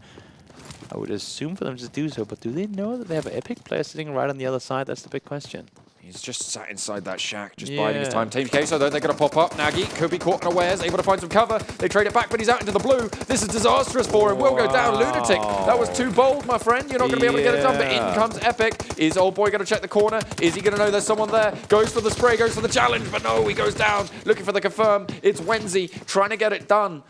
I would assume for them to do so. But do they know that they have an Epic player sitting right on the other side? That's the big question. He's just sat inside that shack, just biding his time. Team Queso, though, they're going to pop up. Nagy could be caught unawares, able to find some cover. They trade it back, but he's out into the blue. This is disastrous for him. Will go down. Lunatic. That was too bold, my friend. You're not going to be able to get it done, but in comes Epic. Is old boy going to check the corner? Is he going to know there's someone there? Goes for the spray, goes for the challenge, but no, he goes down. Looking for the confirm. It's Wenzy trying to get it done,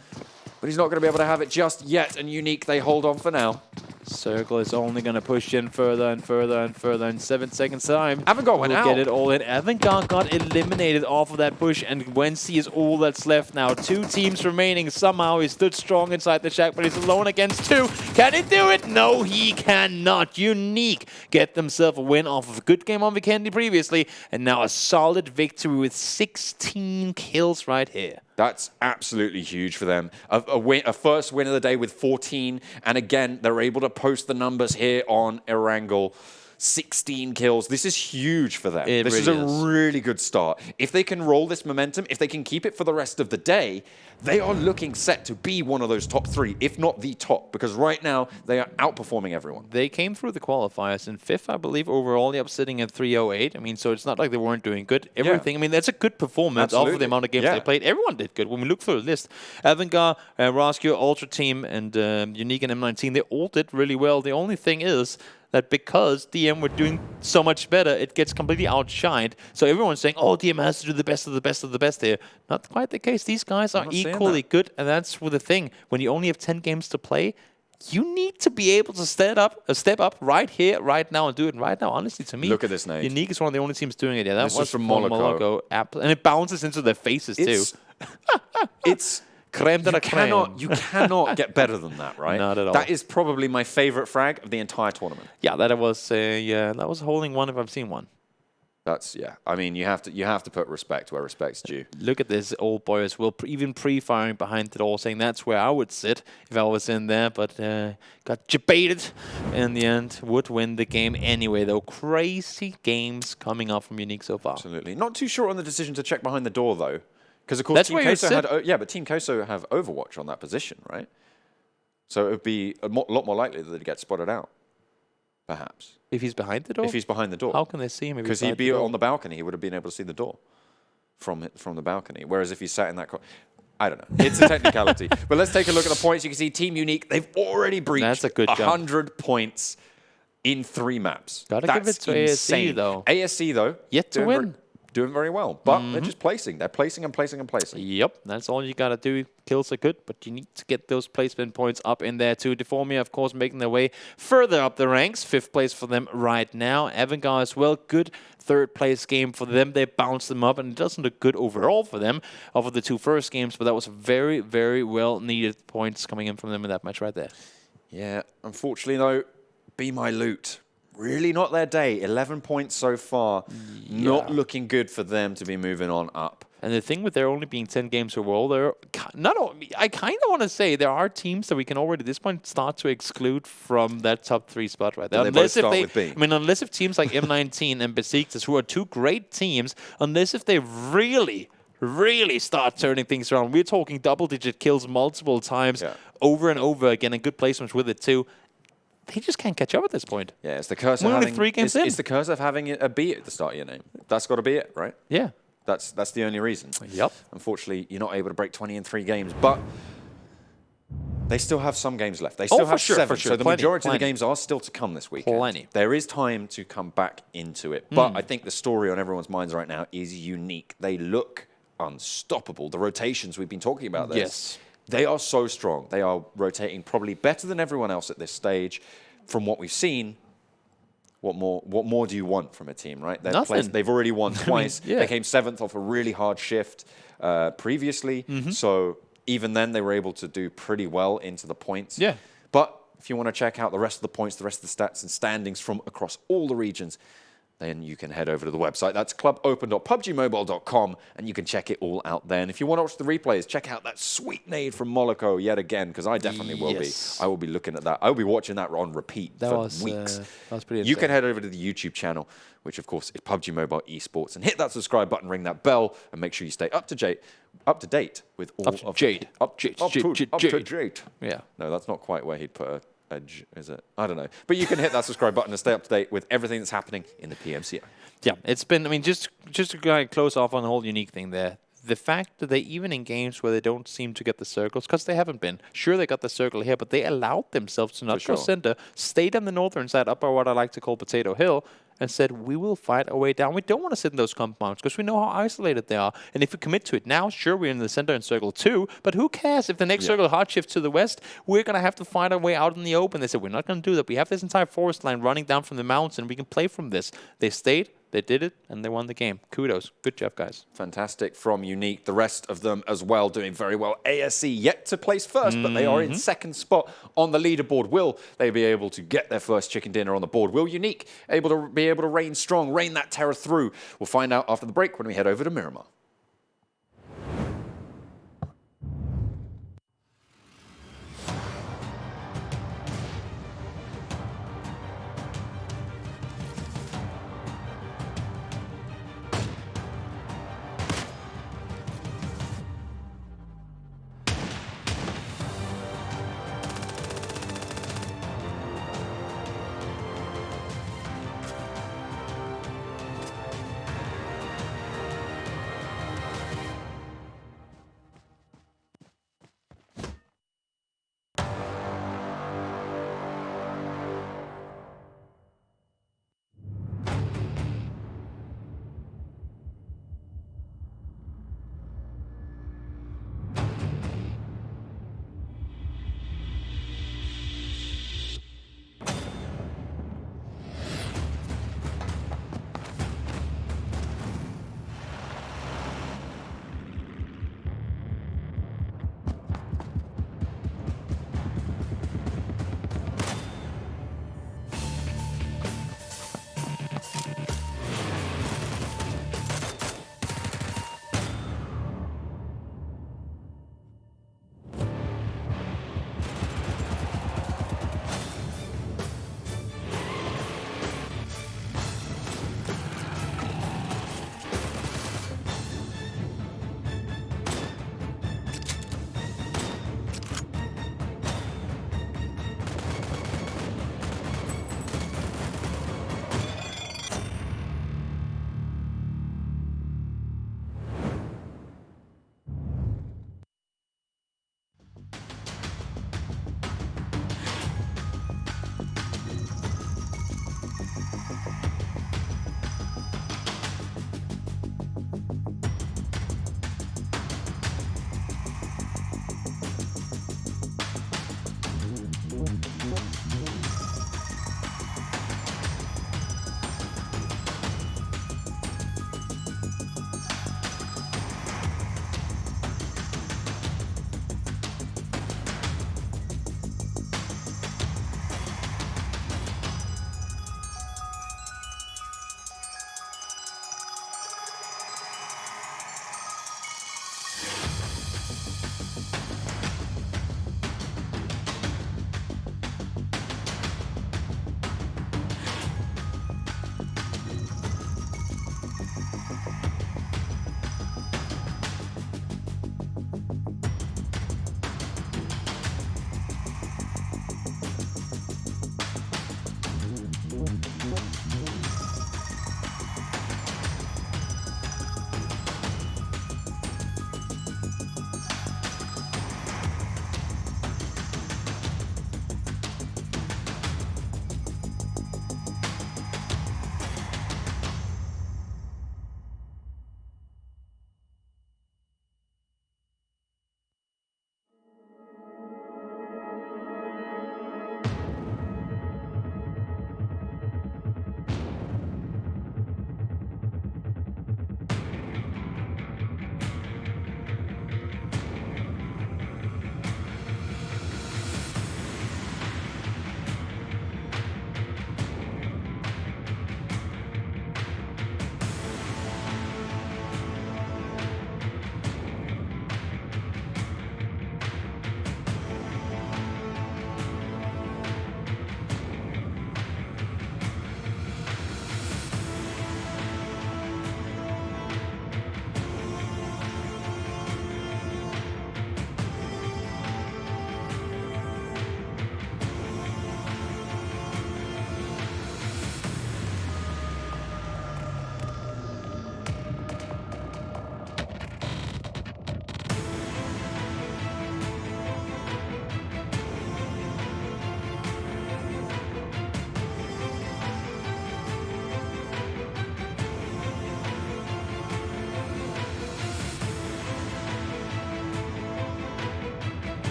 but he's not going to be able to have it just yet. And Unique, they hold on for now. Circle is only going to push in further and further and further in 7 seconds time. AVANGAR went out. Get it all in. AVANGAR got eliminated off of that push, and Wency is all that's left now. 2 teams remaining. Somehow he stood strong inside the shack, but he's alone against 2. Can he do it? No, he cannot. Unique get themselves a win off of a good game on Vikendi previously, and now a solid victory with 16 kills right here. That's absolutely huge for them. A first win of the day with 14. And again, they're able to post the numbers here on Erangel. 16 kills. This is huge for them. This is a really good start. If they can roll this momentum, if they can keep it for the rest of the day, they are looking set to be one of those top 3, if not the top, because right now they are outperforming everyone. They came through the qualifiers in 5th, I believe, overall. Yep, sitting at 308. I mean, so it's not like they weren't doing good. Everything. I mean, that's a good performance off of the amount of games they played. Everyone did good. When we look through the list, AVANGAR, ROsq, Ultra Team, and Unique and M19, they all did really well. The only thing is that because DM were doing so much better, it gets completely outshined. So everyone's saying, oh, DM has to do the best of the best of the best here. Not quite the case. These guys are equally good, and that's the thing. When you only have 10 games to play, you need to be able to step up right here, right now, and do it right now. Honestly, to me, look at this nade. Unique is one of the only teams doing it. Yeah, that was from Moloko. And it bounces into their faces, too. It's... You cannot get better than that, right? Not at all. That is probably my favorite frag of the entire tournament. Yeah, that was that was holding one if I've seen one. That's I mean, you have to put respect where respect's due. Look at this, old boys. Will even pre-firing behind it all, saying that's where I would sit if I was in there, but got debated in the end. Would win the game anyway, though. Crazy games coming up from Unique so far. Absolutely. Not too sure on the decision to check behind the door, though. Because, of course, Team Queso had... but Team Queso have Overwatch on that position, right? So it would be a lot more likely that they'd get spotted out, perhaps. If he's behind the door? If he's behind the door. How can they see him? Because he'd be on the balcony. He would have been able to see the door from the balcony. Whereas if he sat in that... I don't know. It's a technicality. But let's take a look at the points. You can see Team Unique, they've already breached 100 points in 3 maps. Gotta give it to ASC, though. ASC, though... Yet to win. Doing very well, but they're just placing. They're placing and placing and placing. Yep, that's all you gotta do. Kills are good, but you need to get those placement points up in there too. Deformia, of course, making their way further up the ranks. 5th place for them right now. AVANGAR as well. Good 3rd place game for them. They bounced them up, and it doesn't look good overall for them over the 2 first games, but that was very, very well needed points coming in from them in that match right there. Yeah, unfortunately though, BeMyLoot. Really not their day. 11 points so far. Yeah. Not looking good for them to be moving on up. And the thing with there only being 10 games overall, I kind of want to say there are teams that we can already at this point start to exclude from that top 3 spot right there. Unless if teams like M19 and Besiktas, who are 2 great teams, unless if they really really start turning things around. We're talking double-digit kills multiple times over and over again, and good placements with it too. They just can't catch up at this point. Yeah, it's the curse We're of only having 3 games in. It's the curse of having a B at the start of your name. That's got to be it, right? Yeah. That's the only reason. Yep. Unfortunately, you're not able to break 20 in 3 games, but they still have some games left. They still have 7, so the majority of the games are still to come this weekend. Plenty. There is time to come back into it, but I think the story on everyone's minds right now is unique. They look unstoppable. The rotations we've been talking about this. Yes. They are so strong. They are rotating probably better than everyone else at this stage. From what we've seen, what more do you want from a team, right? Nothing. They've already won twice. yeah. They came 7th off a really hard shift previously. So even then, they were able to do pretty well into the points. Yeah. But if you want to check out the rest of the points, the rest of the stats and standings from across all the regions, then you can head over to the website. That's clubopen.pubgmobile.com, and you can check it all out there. And if you want to watch the replays, check out that sweet nade from Moloko yet again, because I definitely will be. I will be looking at that. I will be watching that on repeat for weeks. That was pretty insane. You can head over to the YouTube channel, which of course is PUBG Mobile Esports, and hit that subscribe button, ring that bell, and make sure you stay up to date with all of Jade. Up to Jade. Yeah. No, that's not quite where he'd put a is it? I don't know. But you can hit that subscribe button to stay up to date with everything that's happening in the PMCO. Yeah, it's been, I mean, just to close off on the whole unique thing there, the fact that they, even in games where they don't seem to get the circles, because they haven't been, sure they got the circle here, but they allowed themselves to not go center, stayed on the northern side, up by what I like to call Potato Hill, and said, we will fight our way down. We don't want to sit in those compounds because we know how isolated they are. And if we commit to it now, sure, we're in the center in circle 2, but who cares if the next circle hard shifts to the west? We're going to have to find our way out in the open. They said, we're not going to do that. We have this entire forest line running down from the mountain. We can play from this. They stayed. They did it, and they won the game. Kudos. Good job, guys. Fantastic from Unique. The rest of them as well doing very well. ASE yet to place first, but they are in 2nd spot on the leaderboard. Will they be able to get their first chicken dinner on the board? Will Unique be able to reign strong, reign that terror through? We'll find out after the break when we head over to Miramar.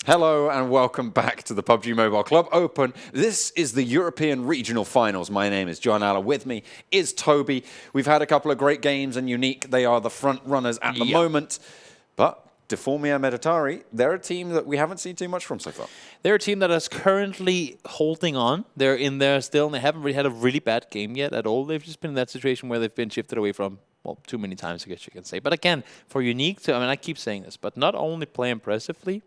Hello and welcome back to the PUBG Mobile Club Open. This is the European Regional Finals. My name is John Alla. With me is Toby. We've had a couple of great games and Unique. They are the front runners at the moment. But Deformia Meditari, they're a team that we haven't seen too much from so far. They're a team that is currently holding on. They're in there still, and they haven't really had a really bad game yet at all. They've just been in that situation where they've been shifted away from, well, too many times, I guess you can say. But again, for Unique, I keep saying this, but not only play impressively,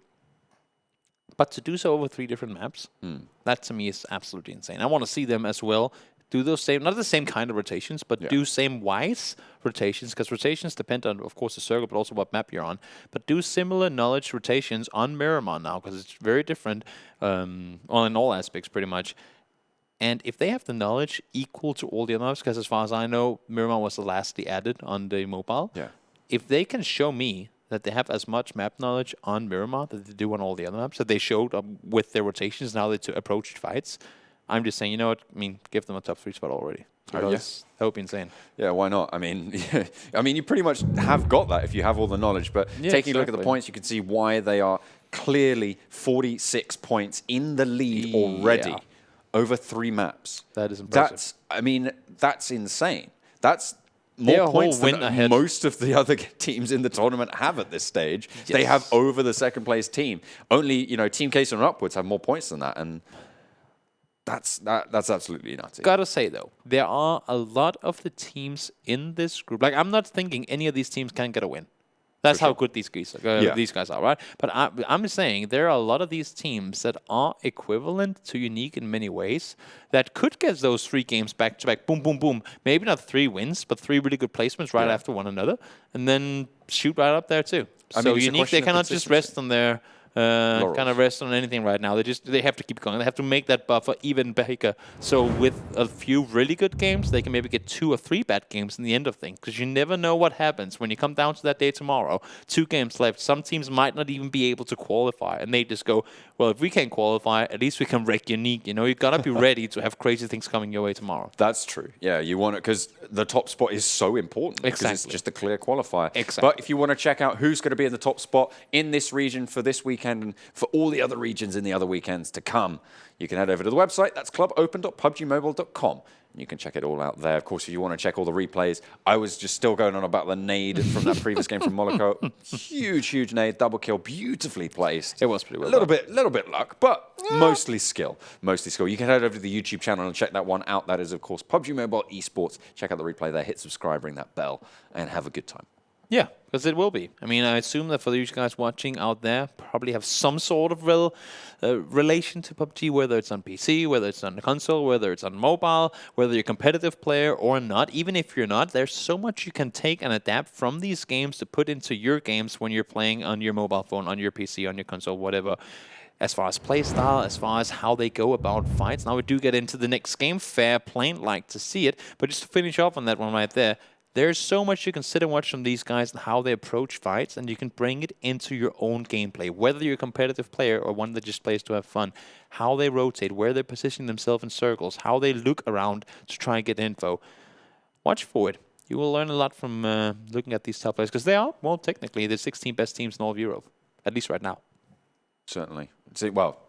but to do so over 3 different maps, that to me is absolutely insane. I want to see them as well do those same, not the same kind of rotations, but do same wise rotations, because rotations depend on, of course, the circle, but also what map you're on. But do similar knowledge rotations on Miramar now, because it's very different, well, in all aspects, pretty much. And if they have the knowledge equal to all the other maps, because as far as I know, Miramar was the lastly added on the mobile. Yeah. If they can show me that they have as much map knowledge on Miramar that they do on all the other maps, that they showed with their rotations and how they approached fights, I'm just saying, you know what? I mean, give them a top 3 spot already. Yes, that would be insane. Yeah, why not? I mean, you pretty much have got that if you have all the knowledge. But taking a look at the points, you can see why they are clearly 46 points in the lead already over 3 maps. That is impressive. That's insane. That's more points than most of the other teams in the tournament have at this stage. Yes. They have over the second place team. Only, Team Queso and upwards have more points than that, and that's absolutely nutty. Gotta say though, there are a lot of the teams in this group. Like, I'm not thinking any of these teams can get a win. That's how good these guys are, right? But I'm saying there are a lot of these teams that are equivalent to Unique in many ways that could get those 3 games back to back, boom, boom, boom. Maybe not 3 wins, but 3 really good placements right after one another, and then shoot right up there too. So Unique, they cannot just rest on their kind of rest on anything right now. They have to keep going. They have to make that buffer even bigger. So with a few really good games, they can maybe get 2 or 3 bad games in the end of things, because you never know what happens when you come down to that day tomorrow. 2 games left. Some teams might not even be able to qualify, and they just go, well, if we can't qualify, at least we can wreck Unique. You gotta be ready to have crazy things coming your way tomorrow. That's true. Yeah, you want it because the top spot is so important. Because it's just a clear qualifier. Exactly. But if you want to check out who's going to be in the top spot in this region for this weekend and for all the other regions in the other weekends to come, you can head over to the website. That's clubopen.pubgmobile.com. And you can check it all out there. Of course, if you want to check all the replays, I was just still going on about the nade from that previous game from Monaco. Huge nade, double kill, beautifully placed. It was pretty well. A little bit luck, but mostly skill. Mostly skill. You can head over to the YouTube channel and check that one out. That is, of course, PUBG Mobile Esports. Check out the replay there. Hit subscribe, ring that bell, and have a good time. Yeah, because it will be. I assume that for you guys watching out there, probably have some sort of relation to PUBG, whether it's on PC, whether it's on the console, whether it's on mobile, whether you're a competitive player or not. Even if you're not, there's so much you can take and adapt from these games to put into your games when you're playing on your mobile phone, on your PC, on your console, whatever. As far as play style, as far as how they go about fights. Now we do get into the next game. Fair play, like to see it. But just to finish off on that one right there, there's so much you can sit and watch from these guys and how they approach fights, and you can bring it into your own gameplay, whether you're a competitive player or one that just plays to have fun. How they rotate, where they're positioning themselves in circles, how they look around to try and get info. Watch for it. You will learn a lot from looking at these top players, because they are, well, technically, the 16 best teams in all of Europe, at least right now. Certainly. Well,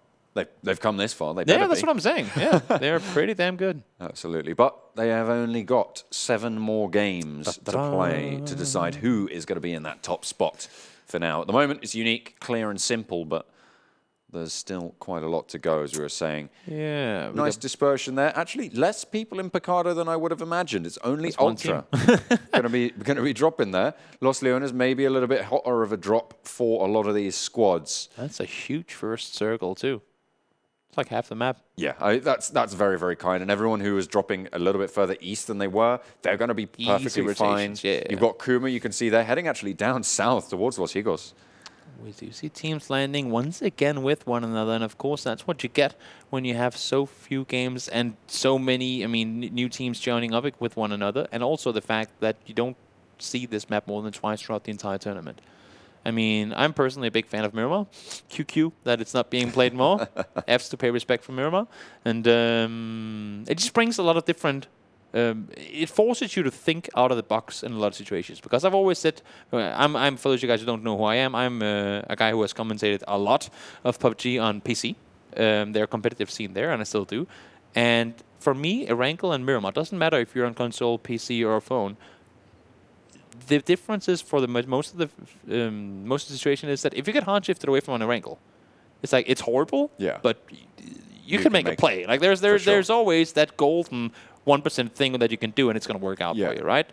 they've come this far. They better be. That's what I'm saying. Yeah, they're pretty damn good. Absolutely. But they have only got 7 more games to play to decide who is going to be in that top spot for now. At the moment, it's Unique, clear and simple, but there's still quite a lot to go, as we were saying. Yeah. Nice dispersion there. Actually, less people in Picardo than I would have imagined. It's only Ultra going to be dropping there. Los Leones maybe a little bit hotter of a drop for a lot of these squads. That's a huge first circle, too. Like half the map. Yeah, that's very, very kind. And everyone who is dropping a little bit further east than they were, they're going to be perfectly fine. Yeah. You've got KUMA, you can see they're heading actually down south towards Los Higos. We do see teams landing once again with one another. And of course, that's what you get when you have so few games and so many, new teams joining up with one another. And also the fact that you don't see this map more than twice throughout the entire tournament. I'm personally a big fan of Miramar. QQ, that it's not being played more. F's to pay respect for Miramar. And it just brings a lot of different it forces you to think out of the box in a lot of situations. Because I've always said, I'm for those of you guys who don't know who I am, I'm a guy who has commentated a lot of PUBG on PC. Their competitive scene there, and I still do. And for me, Erangel and Miramar, doesn't matter if you're on console, PC, or phone. The difference is for the most of the situation is that if you get hard shifted away from an Erangel, it's like it's horrible. Yeah. But you can make a play. Like there's always that golden 1% thing that you can do, and it's going to work out for you, right?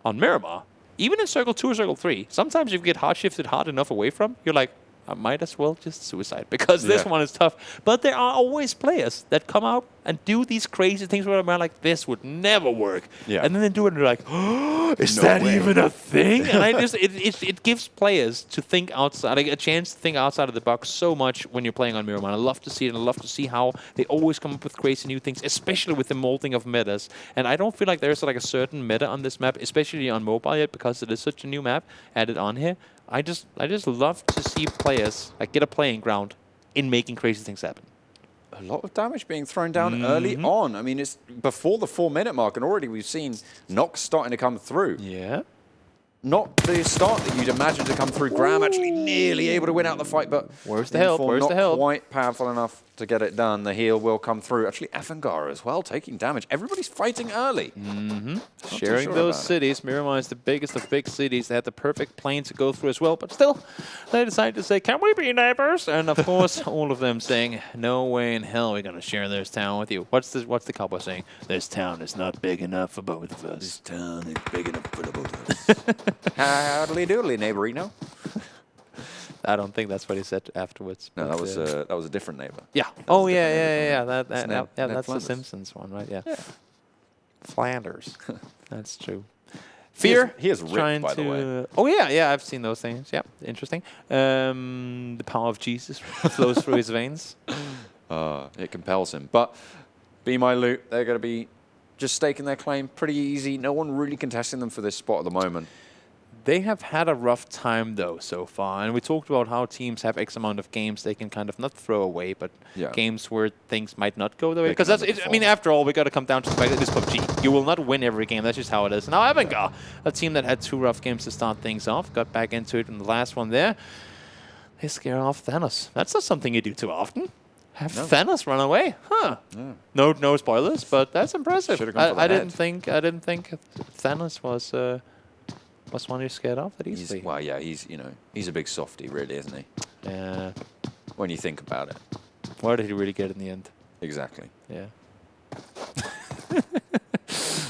On Miramar, even in Circle 2 or Circle 3, sometimes if you get hard shifted hard enough away from, you're like, I might as well just suicide because this one is tough. But there are always players that come out and do these crazy things where I'm like, this would never work. Yeah. And then they do it and they're like, oh, is that even a thing? And I just, it gives players to think outside, like a chance to think outside of the box so much when you're playing on Miramar. I love to see it, and I love to see how they always come up with crazy new things, especially with the molding of metas. And I don't feel like there's like a certain meta on this map, especially on mobile yet, because it is such a new map added on here. I just love to see players like get a playing ground in making crazy things happen. A lot of damage being thrown down early on. I mean, it's before the 4-minute mark, and already we've seen knocks starting to come through. Yeah. Not the start that you'd imagine to come through. Graham actually nearly able to win out the fight, but where's the help? Where's the help? Not quite powerful enough to get it done. The heal will come through. Actually, AVANGAR as well, taking damage. Everybody's fighting early. Sharing those cities. Miramar is the biggest of big cities. They had the perfect plane to go through as well, but still, they decided to say, can we be neighbors? And of course, all of them saying, no way in hell we're going to share this town with you. What's the cowboy saying? This town is not big enough for both of us. This town is big enough for the both of us. Howdly doodly, neighborino. I don't think that's what he said afterwards. No, that was a different neighbor. Yeah. Oh yeah. That's the Simpsons one, right? Yeah. Flanders. That's true. Fear. He is ripped, by the way. Oh yeah. I've seen those things. Yeah, interesting. The power of Jesus flows through his veins. It compels him. But BeMyLoot, they're going to be just staking their claim pretty easy. No one really contesting them for this spot at the moment. They have had a rough time, though, so far. And we talked about how teams have X amount of games they can kind of not throw away, but games where things might not go the way. Because I mean, after all, we got to come down to the fact that this PUBG. You will not win every game. That's just how it is. Now, AVANGAR, a team that had 2 rough games to start things off, got back into it in the last one there. They scare off Thanos. That's not something you do too often. Have Thanos run away? Huh. Yeah. No spoilers, but that's impressive. I didn't think Thanos was one you're scared of that easily. Well, yeah, he's a big softie, really, isn't he? Yeah. When you think about it. Where did he really get in the end? Exactly. Yeah.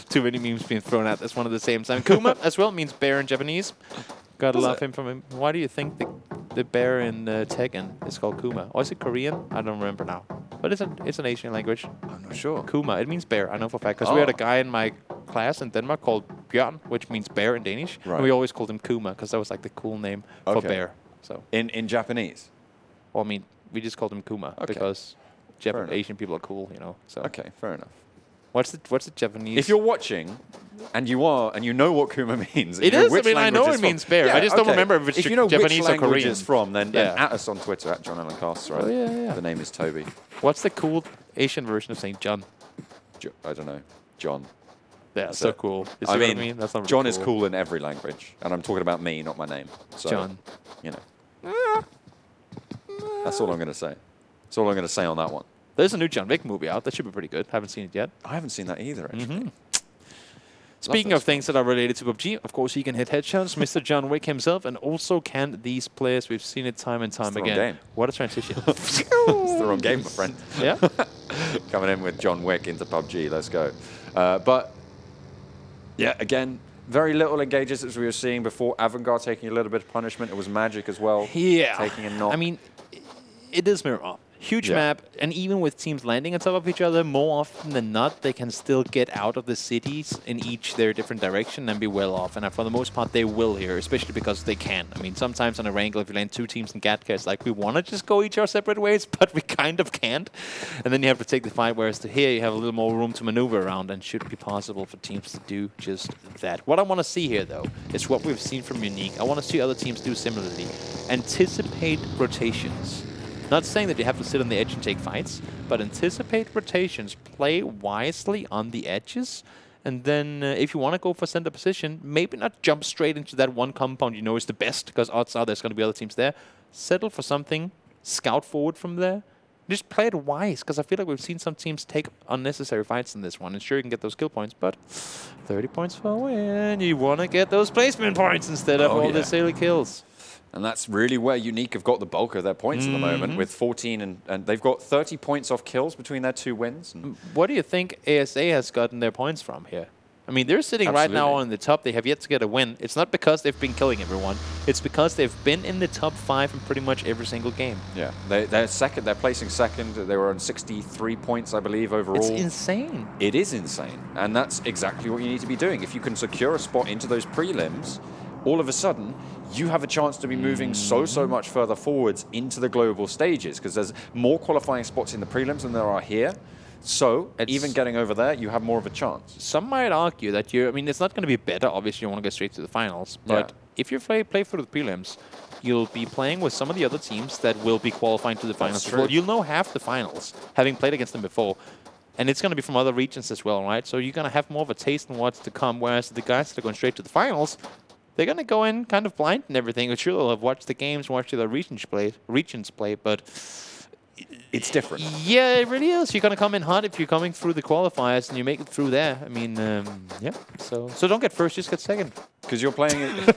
Too many memes being thrown at this one at the same time. KUMA as well means bear in Japanese. Gotta love him from him. Why do you think the bear in Tekken is called KUMA? Or is it Korean? I don't remember now. But it's an Asian language. I'm not sure. KUMA. It means bear. I know for a fact. Because we had a guy in my class in Denmark called Bjørn, which means bear in Danish. Right. And we always called him KUMA because that was like the cool name for bear. So in Japanese? Well, I mean, we just called him KUMA because Asian people are cool, you know. So okay, fair enough. What's the Japanese? If you're watching and you know what KUMA means, it is. I mean, I know it means bear. I just don't remember if it's if you know Japanese which or Korean. It's from, then at us on Twitter at John Allen Casts, right? Oh yeah. The name is Toby. What's the cool Asian version of saying John? I don't know. John. Yeah, so cool. I mean, that's not really John is cool in every language, and I'm talking about me, not my name. So, John. You know. That's all I'm going to say. That's all I'm going to say on that one. There's a new John Wick movie out. That should be pretty good. Haven't seen it yet. I haven't seen that either, actually. Speaking of things that are related to PUBG, of course, he can hit headshots, Mr. John Wick himself, and also can these players. We've seen it time and time again. Game. What a transition. It's the wrong game, my friend. Yeah. Coming in with John Wick into PUBG. Let's go. But, yeah, again, very little engages as we were seeing before. AVANGAR taking a little bit of punishment. It was Magic as well. Yeah. Taking a knock. I mean, it is Miramar. Huge map, and even with teams landing on top of each other, more often than not, they can still get out of the cities in each their different direction and be well off. And for the most part, they will here, especially because they can. I mean, sometimes on Erangel, if you land 2 teams in Gatka, it's like, we want to just go each our separate ways, but we kind of can't. And then you have to take the fight, whereas to here, you have a little more room to maneuver around, and should be possible for teams to do just that. What I want to see here, though, is what we've seen from Unique. I want to see other teams do similarly. Anticipate rotations. Not saying that you have to sit on the edge and take fights, but anticipate rotations, play wisely on the edges, And then if you want to go for center position, maybe not jump straight into that one compound you know is the best, because odds are there's going to be other teams there. Settle for something, scout forward from there. Just play it wise, because I feel like we've seen some teams take unnecessary fights in this one. And sure, you can get those kill points, but 30 points for a win. You want to get those placement points instead of all the silly kills. And that's really where Unique have got the bulk of their points at the moment, with 14, and they've got 30 points off kills between their 2 wins. And what do you think ASA has gotten their points from here? I mean, they're sitting right now on the top. They have yet to get a win. It's not because they've been killing everyone. It's because they've been in the top 5 in pretty much every single game. Yeah, they're second. They're placing second. They were on 63 points, I believe, overall. It's insane. It is insane, and that's exactly what you need to be doing. If you can secure a spot into those prelims, all of a sudden, you have a chance to be moving so much further forwards into the global stages, because there's more qualifying spots in the prelims than there are here. So even getting over there, you have more of a chance. Some might argue that I mean, it's not going to be better. Obviously, you want to go straight to the finals. But if you play through the prelims, you'll be playing with some of the other teams that will be qualifying to the finals as well. You'll know half the finals, having played against them before. And it's going to be from other regions as well, right? So you're going to have more of a taste in what's to come, whereas the guys that are going straight to the finals, they're going to go in kind of blind and everything. But sure, they'll have watched the games, watched the other regions play, but it's different. Yeah, it really is. You're going to come in hot if you're coming through the qualifiers and you make it through there. I mean, yeah. So don't get first, just get second. Because you're playing it.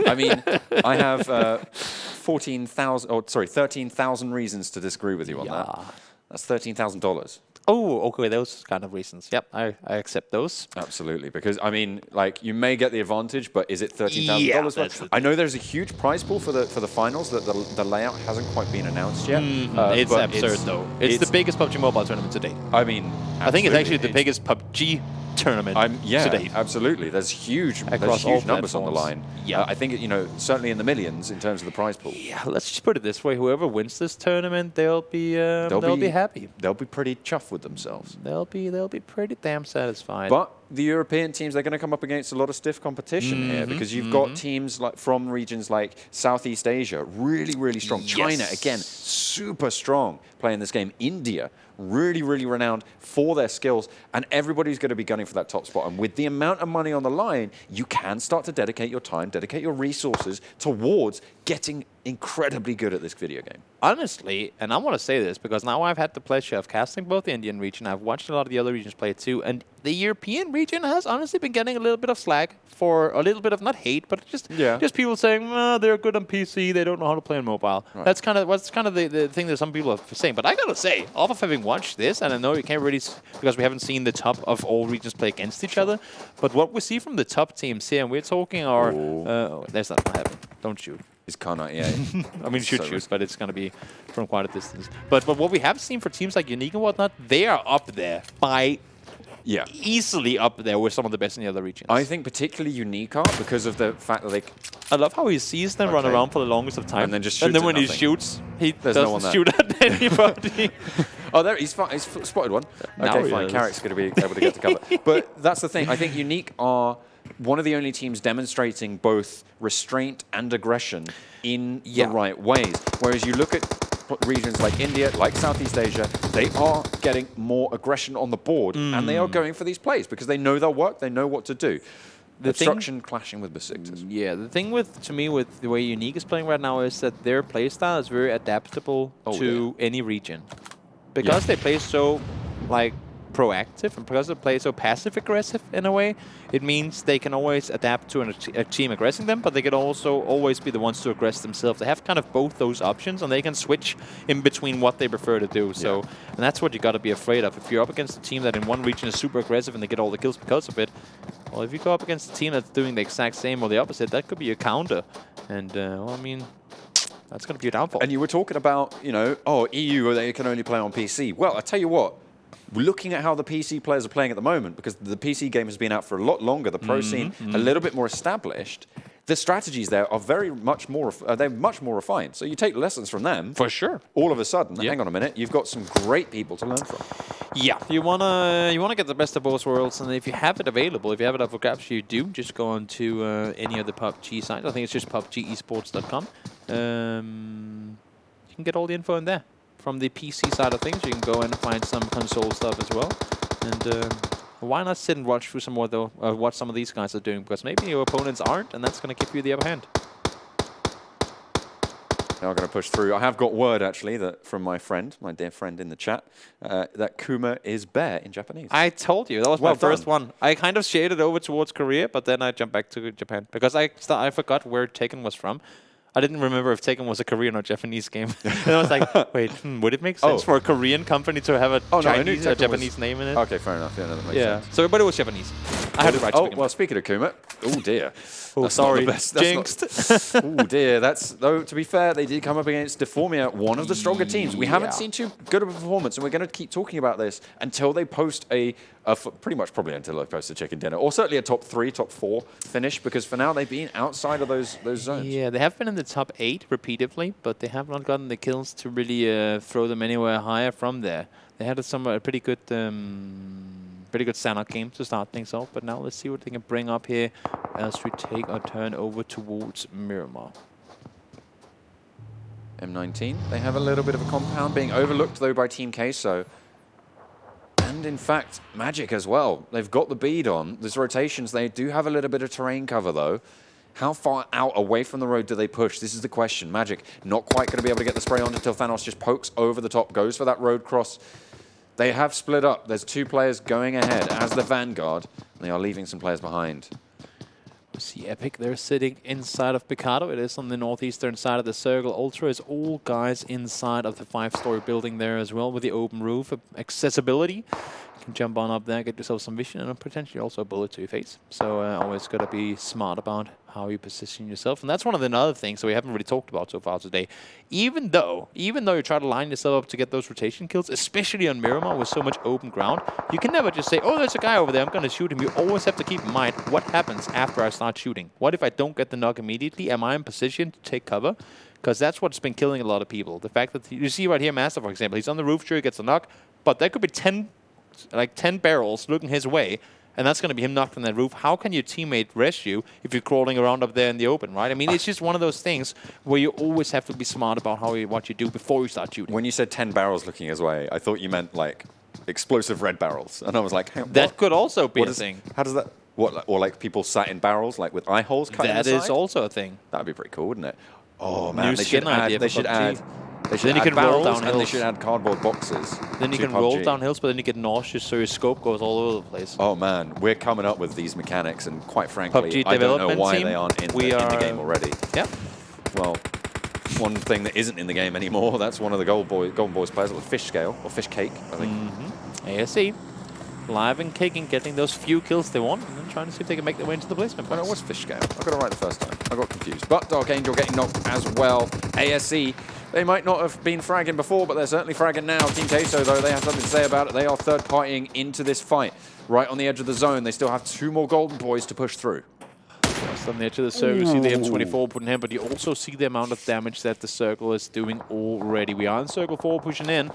I mean, I have 13,000 reasons to disagree with you on that. That's $13,000. Oh, okay, those kind of reasons. Yep, I accept those. Absolutely, because, I mean, like, you may get the advantage, but is it $13,000? I know there's a huge prize pool for the finals. That the layout hasn't quite been announced yet. It's absurd, though. It's the biggest PUBG Mobile tournament to date. I mean, I think it's actually the biggest PUBG tournament to date. Absolutely. There's huge numbers on the line. Yeah, I think, certainly in the millions in terms of the prize pool. Yeah, let's just put it this way: whoever wins this tournament, they'll be happy. They'll be pretty chuffed with themselves. They'll be pretty damn satisfied. But the European teams, they're going to come up against a lot of stiff competition here, because you've got teams like from regions like Southeast Asia, really strong. Yes. China, again, super strong playing this game. India, really renowned for their skills, and everybody's going to be gunning for that top spot. And with the amount of money on the line, you can start to dedicate your time, dedicate your resources towards getting incredibly good at this video game. Honestly, and I want to say this because now I've had the pleasure of casting both the Indian region, I've watched a lot of the other regions play too, and the European region has honestly been getting a little bit of slack for a little bit of, not hate, but just people saying, they're good on PC, they don't know how to play on mobile. Right. That's kind of the thing that some people are saying. But I gotta say, off of having watched this, and I know you can't really, because we haven't seen the top of all regions play against each other, but what we see from the top teams here, and we're talking our... there's not gonna happen. Don't shoot. It's kind of, yeah. I mean, shoot, but it's going to be from quite a distance. But what we have seen for teams like Unique and whatnot, they are up there by easily up there with some of the best in the other regions. I think particularly Unique are, because of the fact that they... I love how he sees them run around for the longest of time. And then just shoots. And then when he shoots, he doesn't shoot at anybody. He's spotted one. Okay, fine. Carrick's going to be able to get to cover. But that's the thing. I think Unique are one of the only teams demonstrating both restraint and aggression in the right ways. Whereas you look at regions like India, like Southeast Asia, they are getting more aggression on the board, and they are going for these plays because they know they'll work, they know what to do. The Obstruction clashing with Besiktas. Yeah, the thing to me with the way Unique is playing right now is that their playstyle is very adaptable to any region. Because they play so, proactive, and because they play so passive-aggressive in a way, it means they can always adapt to a team aggressing them, but they can also always be the ones to aggress themselves. They have kind of both those options, and they can switch in between what they prefer to do. So, and that's what you got to be afraid of. If you're up against a team that in one region is super aggressive and they get all the kills because of it, well, if you go up against a team that's doing the exact same or the opposite, that could be a counter. And, well, I mean, that's going to be a downfall. And you were talking about, EU, they can only play on PC. Well, I tell you what, looking at how the PC players are playing at the moment, because the PC game has been out for a lot longer, the pro scene a little bit more established, the strategies there are much more refined. So you take lessons from them. For sure. All of a sudden, hang on a minute, you've got some great people to learn from. Yeah, you wanna get the best of both worlds, and if you have it available, if you have it up for grabs, you do just go on to any of the PUBG sites. I think it's just PUBGesports.com. You can get all the info in there. From the PC side of things, you can go in and find some console stuff as well. And Why not sit and watch through some more, though, what some of these guys are doing? Because maybe your opponents aren't, and that's going to give you the upper hand. Now I'm going to push through. I have got word, actually, that from my friend, my dear friend in the chat, that KUMA is bear in Japanese. I told you. That was my first one. I kind of shaded over towards Korea, but then I jumped back to Japan. Because I forgot where Tekken was from. I didn't remember if Tekken was a Korean or Japanese game. And I was like, wait, would it make sense for a Korean company to have a Chinese or Japanese name in it? Okay, fair enough. Yeah, no, that makes sense. So, but it was Japanese. I had it right. Oh, well, speaking of KUMA, oh dear. Oh, sorry, jinxed. Oh dear, though, to be fair, they did come up against Deformia, one of the stronger teams. We haven't seen too good of a performance, and we're going to keep talking about this until they post pretty much probably until they post a chicken dinner, or certainly a top 3, top 4 finish, because for now they've been outside of those zones. Yeah, they have been in the top 8 repeatedly, but they have not gotten the kills to really throw them anywhere higher from there. They had a pretty good Sanhok game to start things off, but now let's see what they can bring up here as we take our turn over towards Miramar. M19, they have a little bit of a compound being overlooked though by Team Queso. And in fact, Magic as well. They've got the bead on. There's rotations. They do have a little bit of terrain cover though. How far out away from the road do they push? This is the question. Magic not quite going to be able to get the spray on until Thanos just pokes over the top, goes for that road cross. They have split up. There's 2 players going ahead as the Vanguard. They are leaving some players behind. We see Epic. They're sitting inside of Picado. It is on the northeastern side of the circle. Ultra is all guys inside of the 5-story building there as well with the open roof. Accessibility. You can jump on up there, get yourself some vision, and potentially also a bullet to your face. So always got to be smart about how you position yourself. And that's one of the other things that we haven't really talked about so far today. Even though you try to line yourself up to get those rotation kills, especially on Miramar with so much open ground, you can never just say, oh, there's a guy over there, I'm going to shoot him. You always have to keep in mind what happens after I start shooting. What if I don't get the knock immediately? Am I in position to take cover? Because that's what's been killing a lot of people. The fact that you see right here, Master, for example, he's on the roof, sure, he gets a knock, but there could be 10 barrels looking his way, and that's going to be him knocked on that roof. How can your teammate rest you if you're crawling around up there in the open, right? I mean, it's just one of those things where you always have to be smart about what you do before you start shooting. When you said 10 barrels looking his way, I thought you meant like explosive red barrels, and I was like, that could also be a thing. How does that? What? Or like people sat in barrels, like with eye holes cut in the side? That is also a thing. That would be pretty cool, wouldn't it? Oh man, New skin idea. They should add. Then you can roll down hills. And they should add cardboard boxes. Then you can roll down hills, but then you get nauseous, so your scope goes all over the place. Oh man, we're coming up with these mechanics, and quite frankly, PUBG I don't know why team, they aren't in the game already. Yeah. Well, one thing that isn't in the game anymore, that's one of the Golden Boys players, with Fish Scale, or Fish Cake, I think. ASE. Live and kicking, getting those few kills they want, and then trying to see if they can make their way into the placement. Oh, no, it was Fish Scale. I got it right the first time. I got confused. But Dark Angel getting knocked as well. ASE, they might not have been fragging before, but they're certainly fragging now. Team Queso, though, they have something to say about it. They are third-partying into this fight. Right on the edge of the zone. They still have 2 more Golden Boys to push through. Just on the edge of the circle, you see the M24 putting in, but you also see the amount of damage that the circle is doing already. We are in circle 4 pushing in.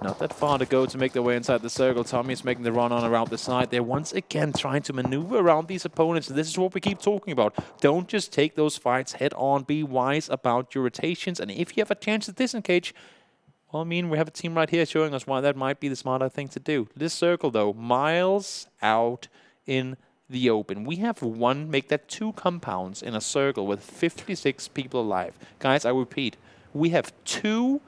Not that far to go to make their way inside the circle. Tommy is making the run on around the side. They're once again trying to maneuver around these opponents. And this is what we keep talking about. Don't just take those fights head on. Be wise about your rotations. And if you have a chance to disengage, well, I mean, we have a team right here showing us why that might be the smarter thing to do. This circle, though, miles out in the open. We have make that 2 compounds in a circle with 56 people alive. Guys, I repeat, we have 2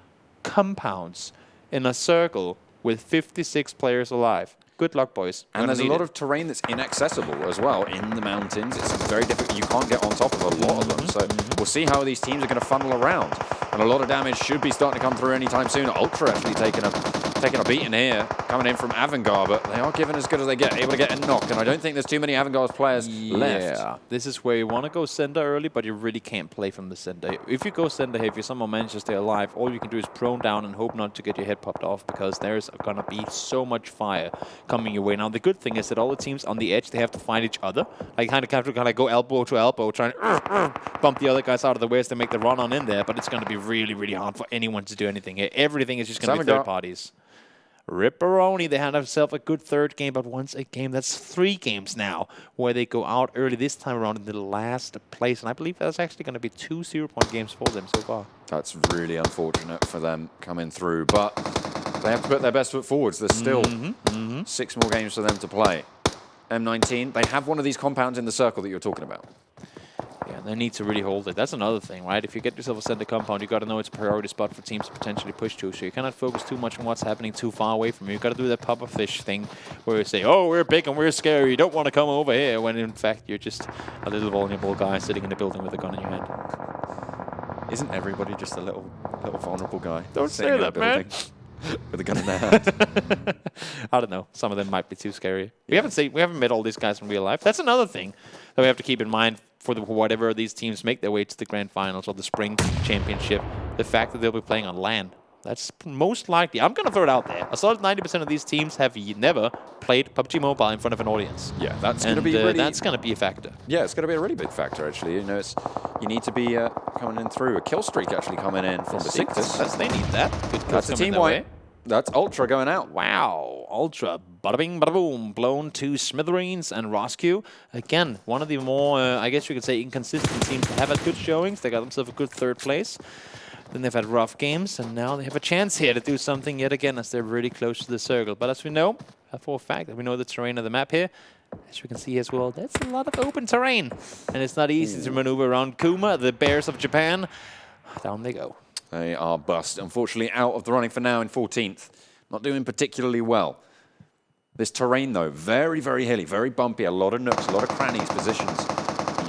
compounds in a circle with 56 players alive. Good luck, boys. And there's a lot of terrain that's inaccessible as well in the mountains. It's very difficult. You can't get on top of a lot of them. So we'll see how these teams are going to funnel around. And a lot of damage should be starting to come through anytime soon. Ultra actually taking a beating here, coming in from AVANGAR, but they are given as good as they get, able to get a knock. And I don't think there's too many AVANGAR's players left. Yeah, this is where you want to go center early, but you really can't play from the center. If you go center here, if you somehow manage to stay alive, all you can do is prone down and hope not to get your head popped off, because there's going to be so much fire coming your way. Now, the good thing is that all the teams on the edge, they have to find each other. Like, kind of go elbow to elbow, trying to bump the other guys out of the way as they make the run on in there, but it's going to be really, really hard for anyone to do anything here. Everything is just going to be third parties. Ripperoni, they had themselves a good third game, but once a game, that's 3 games now where they go out early this time around in the last place. And I believe that's actually going to be 2 0-point games for them so far. That's really unfortunate for them coming through. But They have to put their best foot forwards. There's still 6 more games for them to play. M19, they have one of these compounds in the circle that you're talking about. Yeah, they need to really hold it. That's another thing, right? If you get yourself a center compound, you got to know it's a priority spot for teams to potentially push to. So you cannot focus too much on what's happening too far away from you. You got to do that puffer fish thing where you say, "Oh, we're big and we're scary. You don't want to come over here," when in fact you're just a little vulnerable guy sitting in the building with a gun in your hand. Isn't everybody just a little vulnerable guy? Don't say that, man. With a gun in their hand. I don't know. Some of them might be too scary. We haven't met all these guys in real life. That's another thing that we have to keep in mind for whatever these teams make their way to the grand finals or the spring championship. The fact that they'll be playing on LAN. That's most likely. I'm going to throw it out there. A solid 90% of these teams have never played PUBG Mobile in front of an audience. Yeah, that's going to be really... that's going to be a factor. Yeah, it's going to be a really big factor, actually. You know, you need to be coming in through. A kill streak actually coming in from Besiktas. They need that. Good. That's a team wipe. That's Ultra going out. Wow. Ultra. Bada bing, bada boom. Blown to smithereens and ROsq. Again, one of the more, I guess you could say, inconsistent teams that have had good showings. They got themselves a good 3rd place. Then they've had rough games, and now they have a chance here to do something yet again as they're really close to the circle. But as we know, for a fact, that we know the terrain of the map here, as we can see as well, that's a lot of open terrain. And it's not easy to maneuver around KUMA, the Bears of Japan. Down they go. They are bust. Unfortunately, out of the running for now in 14th. Not doing particularly well. This terrain, though, very, very hilly, very bumpy. A lot of nooks, a lot of crannies, positions.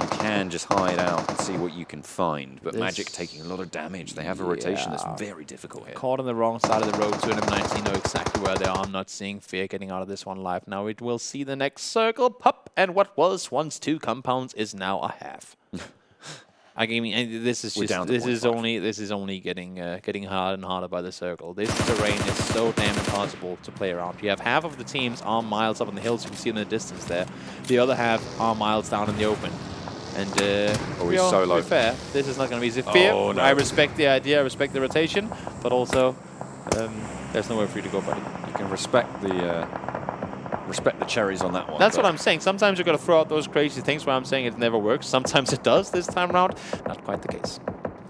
You can just hide out and see what you can find. But Magic taking a lot of damage. They have a rotation that's very difficult here. Caught on the wrong side of the road to an M19. Know exactly where they are. I'm not seeing Fear getting out of this one live. Now it will see the next circle pop. And what was once 2 compounds is now a half. I mean, this is only getting harder and harder by the circle. This terrain is so damn impossible to play around. You have half of the teams are miles up in the hills. You can see in the distance there. The other half are miles down in the open. And he's so low. To be fair, this is not going to be easy. Fear, no. I respect the idea, I respect the rotation, but also there's nowhere for you to go, buddy. You can respect the cherries on that one. That's what I'm saying. Sometimes you've got to throw out those crazy things where I'm saying it never works. Sometimes it does this time around. Not quite the case.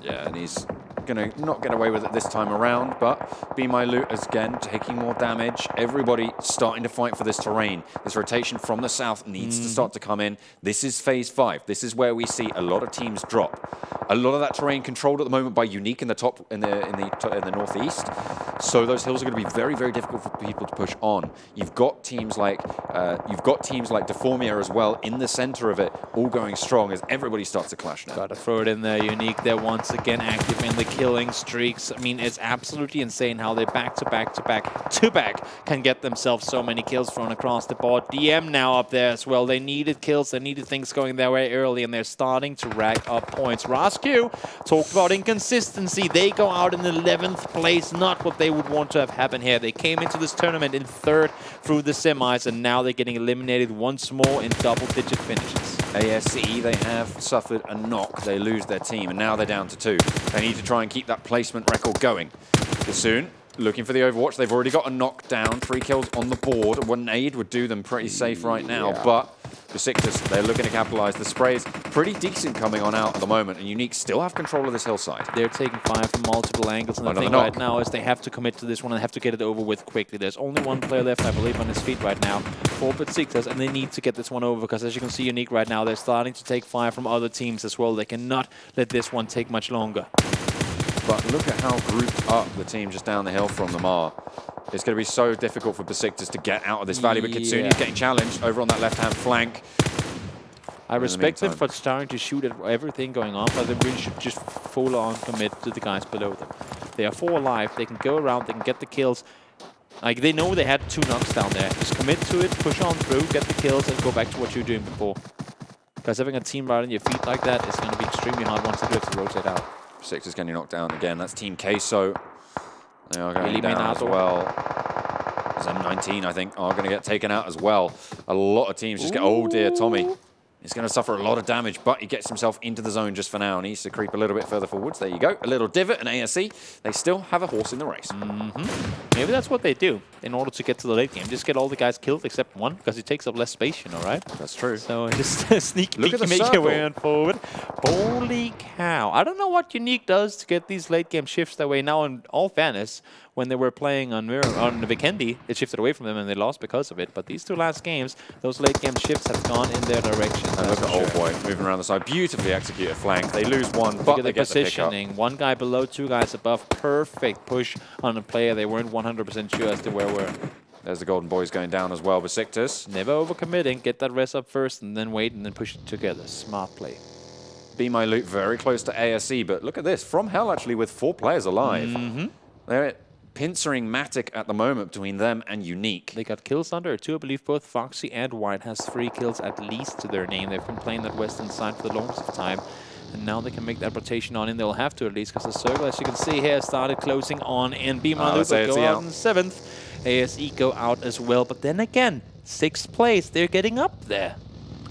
Yeah, and he's going to not get away with it this time around, but BeMyLoot is again taking more damage. Everybody starting to fight for this terrain. This rotation from the south needs to start to come in. This is phase 5. This is where we see a lot of teams drop. A lot of that terrain controlled at the moment by Unique in the top in the northeast. So those hills are going to be very, very difficult for people to push on. You've got teams like Deformia as well in the center of it, all going strong as everybody starts to clash now. Got to throw it in there. Unique there once again active in the killing streaks. I mean, it's absolutely insane how they back can get themselves so many kills thrown across the board. DM now up there as well. They needed kills. They needed things going their way early, and they're starting to rack up points. ROsq talked about inconsistency. They go out in 11th place. Not what they would want to have happen here. They came into this tournament in 3rd through the semis, and now they're getting eliminated once more in double-digit finishes. ASE, they have suffered a knock. They lose their team, and now they're down to 2. They need to try and keep that placement record going. Soon, looking for the Overwatch. They've already got a knockdown. 3 kills on the board. One nade would do them pretty safe right now, but Besiktas, they're looking to capitalize. The spray is pretty decent coming on out at the moment, and Unique still have control of this hillside. They're taking fire from multiple angles, and the thing right now is they have to commit to this one and have to get it over with quickly. There's only one player left, I believe, on his feet right now for Besiktas, and they need to get this one over because, as you can see, Unique right now, they're starting to take fire from other teams as well. They cannot let this one take much longer. But look at how grouped up the team just down the hill from them are. It's going to be so difficult for Besiktas to get out of this valley, but Kitsune's getting challenged over on that left-hand flank. I respect them for starting to shoot at everything going on, but they really should just full-on commit to the guys below them. They are 4 alive. They can go around. They can get the kills. Like, they know they had 2 knocks down there. Just commit to it, push on through, get the kills, and go back to what you were doing before. Because having a team right on your feet like that is going to be extremely hard once they do have to rotate out. Besiktas getting knocked down again. That's Team Queso. They are going down as well. M19, I think, are going to get taken out as well. A lot of teams just get... Oh, dear, Tommy. He's going to suffer a lot of damage, but he gets himself into the zone just for now. Needs to creep a little bit further forwards. There you go. A little divot, and ASE, they still have a horse in the race. Maybe that's what they do in order to get to the late game. Just get all the guys killed except one, because it takes up less space, you know, right? That's true. So just sneak peek, make your way on forward. Holy cow. I don't know what Unique does to get these late game shifts that way. Now, in all fairness, when they were playing on Vikendi, it shifted away from them and they lost because of it. But these 2 last games, those late game shifts have gone in their direction. And look at Old Boy moving around the side. Beautifully executed flank. They lose one, but they get the positioning. pick up. 1 guy below, 2 guys above. Perfect push on a player they weren't 100% sure as to where we're. There's the Golden Boys going down as well. Besiktas. Never overcommitting. Get that res up first and then wait and then push it together. Smart play. BeMyLoot very close to ASE, but look at this. FROMHELL actually with 4 players alive. They're pincering Matic at the moment between them and Unique. They got kills under 2. I believe both Foxy and White has 3 kills at least to their name. They've been playing that western side for the longest of time. And now they can make that rotation on in. They'll have to at least because the circle, as you can see here, started closing on. And BeMyLoot will go out in 7th. ASE go out as well. But then again, 6th place. They're getting up there.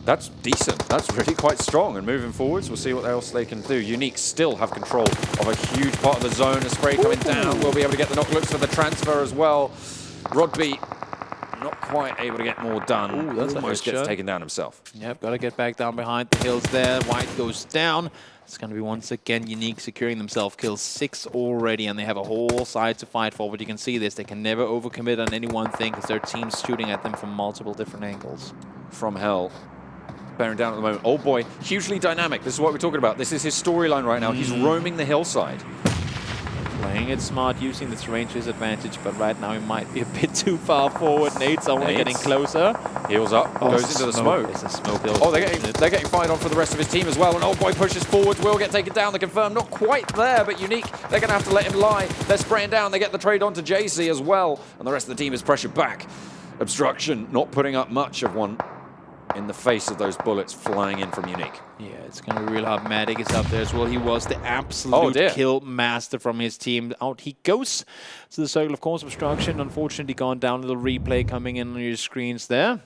That's decent. That's really quite strong. And moving forwards, we'll see what else they can do. Unique still have control of a huge part of the zone. A spray coming down. We'll be able to get the knock. Looks for the transfer as well. Rodby not quite able to get more done. Ooh, that's almost gets taken down himself. Yep, got to get back down behind the hills there. White goes down. It's going to be once again Unique securing themselves. Kills 6 already, and they have a whole side to fight for. But you can see this. They can never overcommit on any one thing because their team's shooting at them from multiple different angles. FROMHELL bearing down at the moment. Old Boy, hugely dynamic. This is what we're talking about. This is his storyline right now. He's roaming the hillside. Playing it smart, using the terrain to his advantage, but right now he might be a bit too far forward. Nate's only getting closer. Heals up, goes into the smoke. It's a smoke. Oh, they're getting fired on for the rest of his team as well. And Old Boy pushes forwards, will get taken down. The confirm, not quite there, but Unique, they're going to have to let him lie. They're spraying down. They get the trade on to JC as well. And the rest of the team is pressured back. Obstruction not putting up much of one in the face of those bullets flying in from Unique. Yeah, it's going to be real hard. Matic is up there as well. He was the absolute kill master from his team. Out he goes to the circle, of course. Obstruction, unfortunately, gone down. A little replay coming in on your screens there.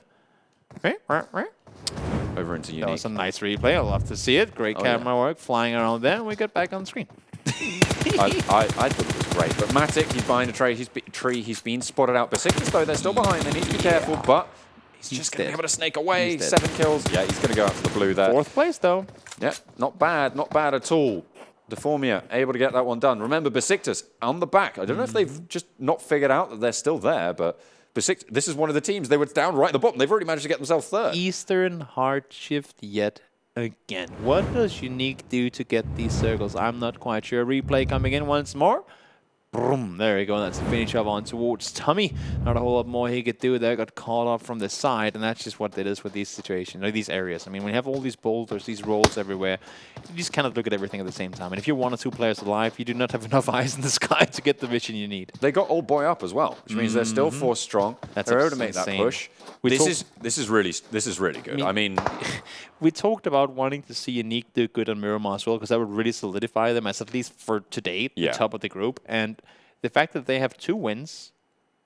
Over into Unique. That was a nice replay. I'll love to see it. Great camera work, flying around there, and we get back on screen. I thought it was great. But Matic, he's behind a tree. He's been spotted out. Besiktas, though, they're still behind. They need to be careful, but he's just going to be able to snake away. 7 kills. Yeah, he's going to go out to the blue there. 4th place, though. Yeah, not bad. Not bad at all. Deformia able to get that one done. Remember, Besiktas on the back. I don't know if they've just not figured out that they're still there, but Besiktas, this is one of the teams. They were down right at the bottom. They've already managed to get themselves 3rd. Eastern hard shift yet again. What does Unique do to get these circles? I'm not quite sure. Replay coming in once more. Boom, there we go. That's the finish up on towards Tummy. Not a whole lot more he could do there. Got caught up from the side, and that's just what it is with these situations, or these areas. I mean, when you have all these boulders, these rolls everywhere, you just cannot look at everything at the same time. And if you're 1 or 2 players alive, you do not have enough eyes in the sky to get the vision you need. They got Old Boy up as well, which means they're still force strong. They're able to make that push. This is really good. I mean, we talked about wanting to see Unique do good on Miramar as well, because that would really solidify them as, at least for today, the top of the group. And the fact that they have 2 wins,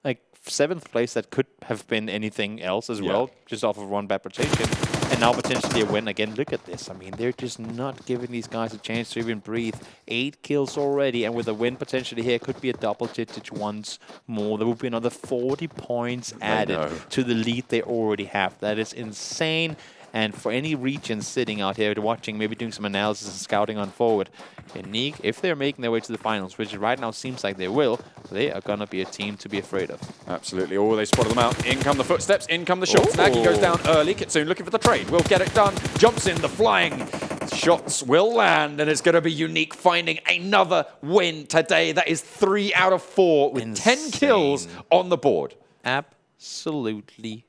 like 7th place, that could have been anything else as well, just off of 1 bad rotation, and now potentially a win again. Look at this. I mean, they're just not giving these guys a chance to even breathe. 8 kills already, and with a win potentially here, could be a double-digit once more. There would be another 40 points added to the lead they already have. That is insane. And for any region sitting out here watching, maybe doing some analysis and scouting on forward, Unique, if they're making their way to the finals, which right now seems like they will, they are going to be a team to be afraid of. Absolutely. Oh, they spotted them out. In come the footsteps, in come the shots. Nagi goes down early. Kitsune looking for the trade. Will get it done. Jumps in, the flying shots will land, and it's going to be Unique finding another win today. That is 3 out of 4 with 10 kills on the board. Absolutely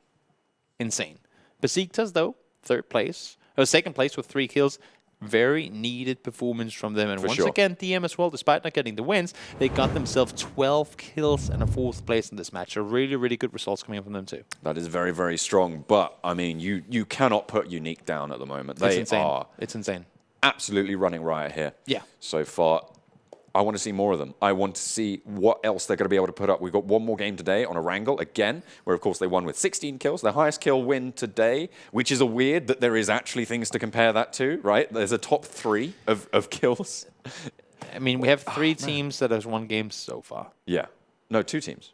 insane. Besiktas, though, 3rd place, or 2nd place with 3 kills. Very needed performance from them. And once again, DM as well, despite not getting the wins, they got themselves 12 kills and a 4th place in this match. So really, really good results coming in from them too. That is very, very strong. But, I mean, you cannot put Unique down at the moment. It's insane. Absolutely running riot here. Yeah. So far. I want to see more of them. I want to see what else they're going to be able to put up. We've got 1 more game today on Erangel again, where, of course, they won with 16 kills. Their highest kill win today, which is a weird that there is actually things to compare that to, right? There's a top 3 of kills. I mean, we have 3 teams that has won games so far. Yeah. No, 2 teams.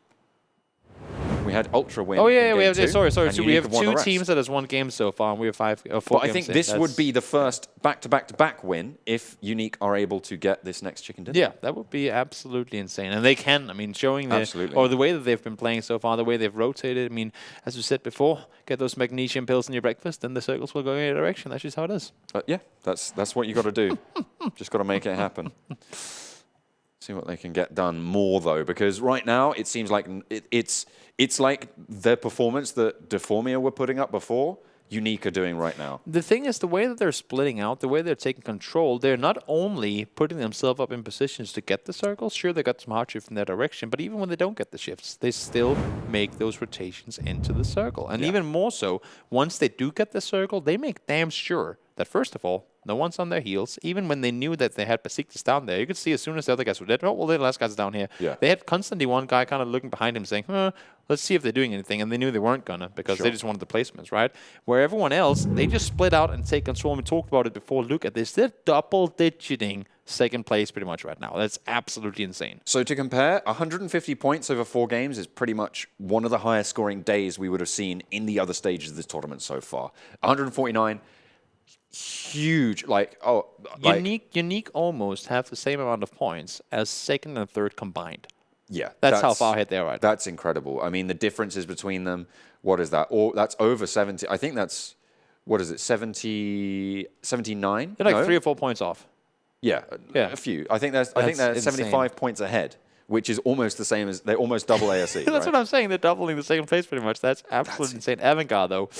We had Ultra win. Oh yeah, in we game have. two, Sorry. and So we Unique have won the two rest. teams that has won game so far, and we have 4 But games. I think in. this would be the first back-to-back-to-back win if Unique are able to get this next chicken dinner. Yeah, that would be absolutely insane, and they can. I mean, showing the way that they've been playing so far, the way they've rotated. I mean, as we said before, get those magnesium pills in your breakfast, and the circles will go in your direction. That's just how it is. Yeah, that's what you got to do. Just got to make it happen. See what they can get done more though, because right now it seems like it's like the performance that Deformia were putting up before, Unique are doing right now. The thing is, the way that they're splitting out, the way they're taking control, they're not only putting themselves up in positions to get the circles. Sure, they got some hard shift in their direction, but even when they don't get the shifts, they still make those rotations into the circle. And even more so, once they do get the circle, they make damn sure that, first of all, no one's on their heels. Even when they knew that they had Besiktas down there, you could see as soon as the other guys were dead, oh, well, the last guy's down here. Yeah. They had constantly one guy kind of looking behind him saying, let's see if they're doing anything. And they knew they weren't going to because they just wanted the placements, right? Where everyone else, they just split out and take control. And we talked about it before. Look at this. They're double-digiting second place pretty much right now. That's absolutely insane. So to compare, 150 points over 4 games is pretty much one of the highest scoring days we would have seen in the other stages of this tournament so far. 149, huge, Unique almost have the same amount of points as second and third combined. Yeah. That's how far ahead they are right now. That's incredible. I mean, the differences between them, what is that? Or that's over 70. I think that's, what is it, 79? They're like 3 or 4 points off. Yeah, Yeah. a few. I think they're Insane. 75 points ahead, which is almost the same as, they're almost double ASE. That's right? what I'm saying. They're doubling the second place pretty much. That's absolutely insane. AVANGAR, though,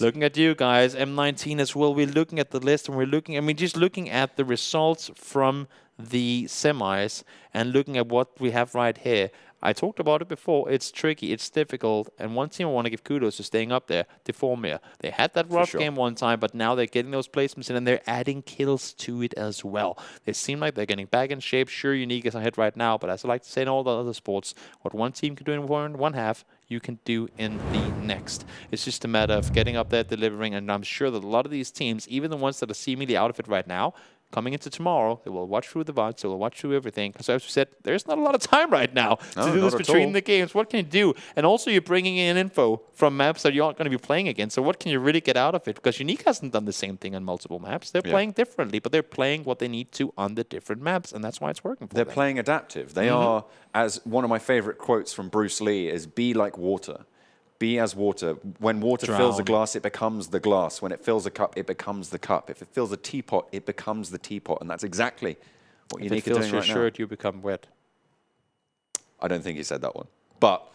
looking at you guys, M19 as well. We're looking at the list and we're looking, I mean, just looking at the results from the semis and looking at what we have right here. I talked about it before. It's tricky. It's difficult. And one team I want to give kudos to staying up there, Deformia. They had that rough game one time, but now they're getting those placements in and they're adding kills to it as well. They seem like they're getting back in shape. Sure, Unique is ahead right now, but as I like to say in all the other sports, what one team can do in one half, you can do in the next. It's just a matter of getting up there, delivering, and I'm sure that a lot of these teams, even the ones that are seemingly out of it right now, coming into tomorrow, they will watch through the VODs, they will watch through everything. Because as we said, there's not a lot of time right now to do this between the games. What can you do? And also you're bringing in info from maps that you aren't going to be playing against. So what can you really get out of it? Because Unique hasn't done the same thing on multiple maps. They're playing differently, but they're playing what they need to on the different maps, and that's why it's working for them. They're playing adaptive. They are, as one of my favorite quotes from Bruce Lee is, be like water. Be as water. When water fills a glass, it becomes the glass. When it fills a cup, it becomes the cup. If it fills a teapot, it becomes the teapot. And that's exactly what Unique are doing right now. If it fills your shirt, you become wet. I don't think he said that one. But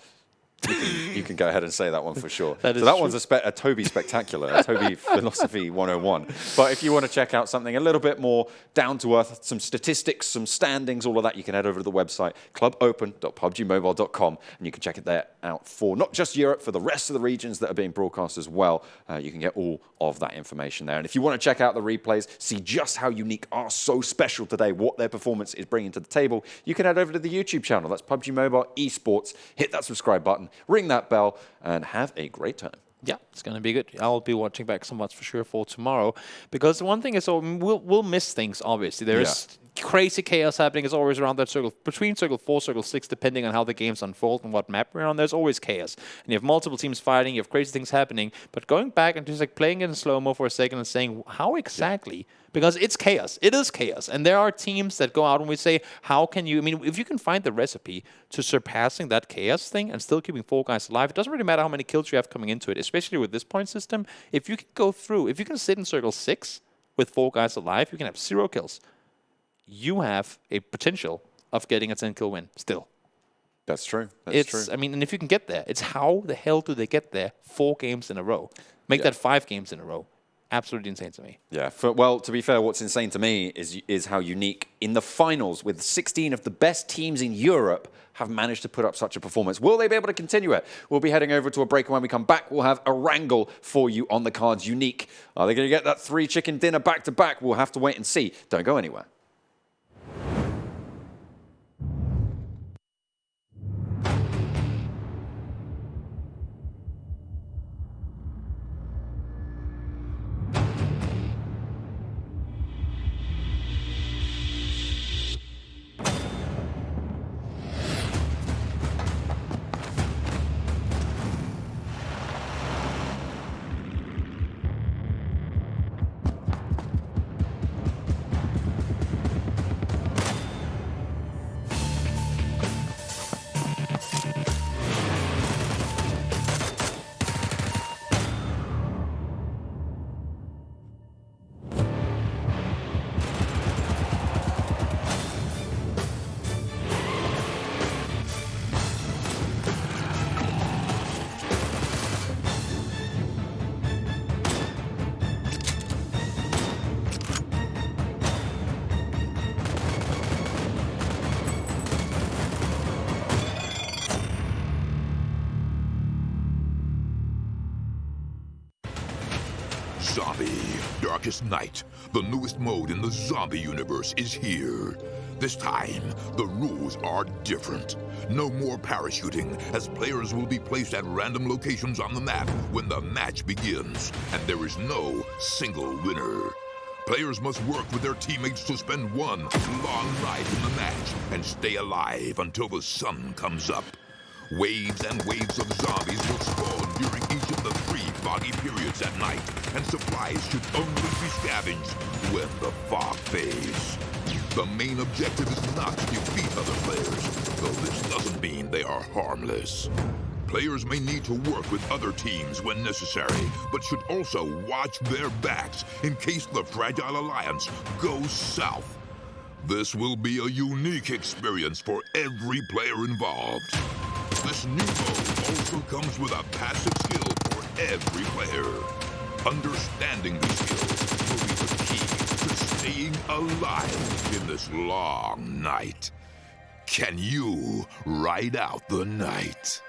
you can go ahead and say that one for sure. That one's a Toby Spectacular, a Toby Philosophy 101. But if you want to check out something a little bit more down to earth, some statistics, some standings, all of that, you can head over to the website, clubopen.pubgmobile.com, and you can check it there out for not just Europe, for the rest of the regions that are being broadcast as well. You can get all of that information there. And if you want to check out the replays, see just how Unique are so special today, what their performance is bringing to the table, you can head over to the YouTube channel. That's PUBG Mobile Esports. Hit that subscribe button, ring that bell, and have a great time. Yeah, it's going to be good. I'll be watching back somewhat for sure for tomorrow. Because the one thing is, we'll miss things, obviously. There's crazy chaos happening. It's always around that circle, between circle 4, circle 6, depending on how the games unfold and what map we're on. There's always chaos. And you have multiple teams fighting, you have crazy things happening. But going back and just like playing it in slow-mo for a second and saying, how exactly? Because it's chaos. It is chaos. And there are teams that go out and we say, how can you, I mean, if you can find the recipe to surpassing that chaos thing and still keeping 4 guys alive, it doesn't really matter how many kills you have coming into it, especially with this point system. If you can go through, if you can sit in circle 6 with 4 guys alive, you can have 0 kills. You have a potential of getting a 10-kill win still. That's true. That's true. I mean, and if you can get there, it's how the hell do they get there 4 games in a row? Make that 5 games in a row. Absolutely insane to me. Yeah. Well, to be fair, what's insane to me is how Unique in the finals with 16 of the best teams in Europe have managed to put up such a performance. Will they be able to continue it? We'll be heading over to a break, and when we come back, we'll have Erangel for you on the cards. Unique. Are they going to get that 3 chicken dinner back-to-back? We'll have to wait and see. Don't go anywhere. Zombie, Darkest Night, the newest mode in the zombie universe, is here. This time, the rules are different. No more parachuting, as players will be placed at random locations on the map when the match begins, and there is no single winner. Players must work with their teammates to spend one long night in the match and stay alive until the sun comes up. Waves and waves of zombies will spawn during each of the 3 foggy periods at night, and supplies should only be scavenged when the fog fades. The main objective is not to defeat other players, though this doesn't mean they are harmless. Players may need to work with other teams when necessary, but should also watch their backs in case the Fragile Alliance goes south. This will be a unique experience for every player involved. This new mode also comes with a passive skill for every player. Understanding these skills will be the key to staying alive in this long night. Can you ride out the night?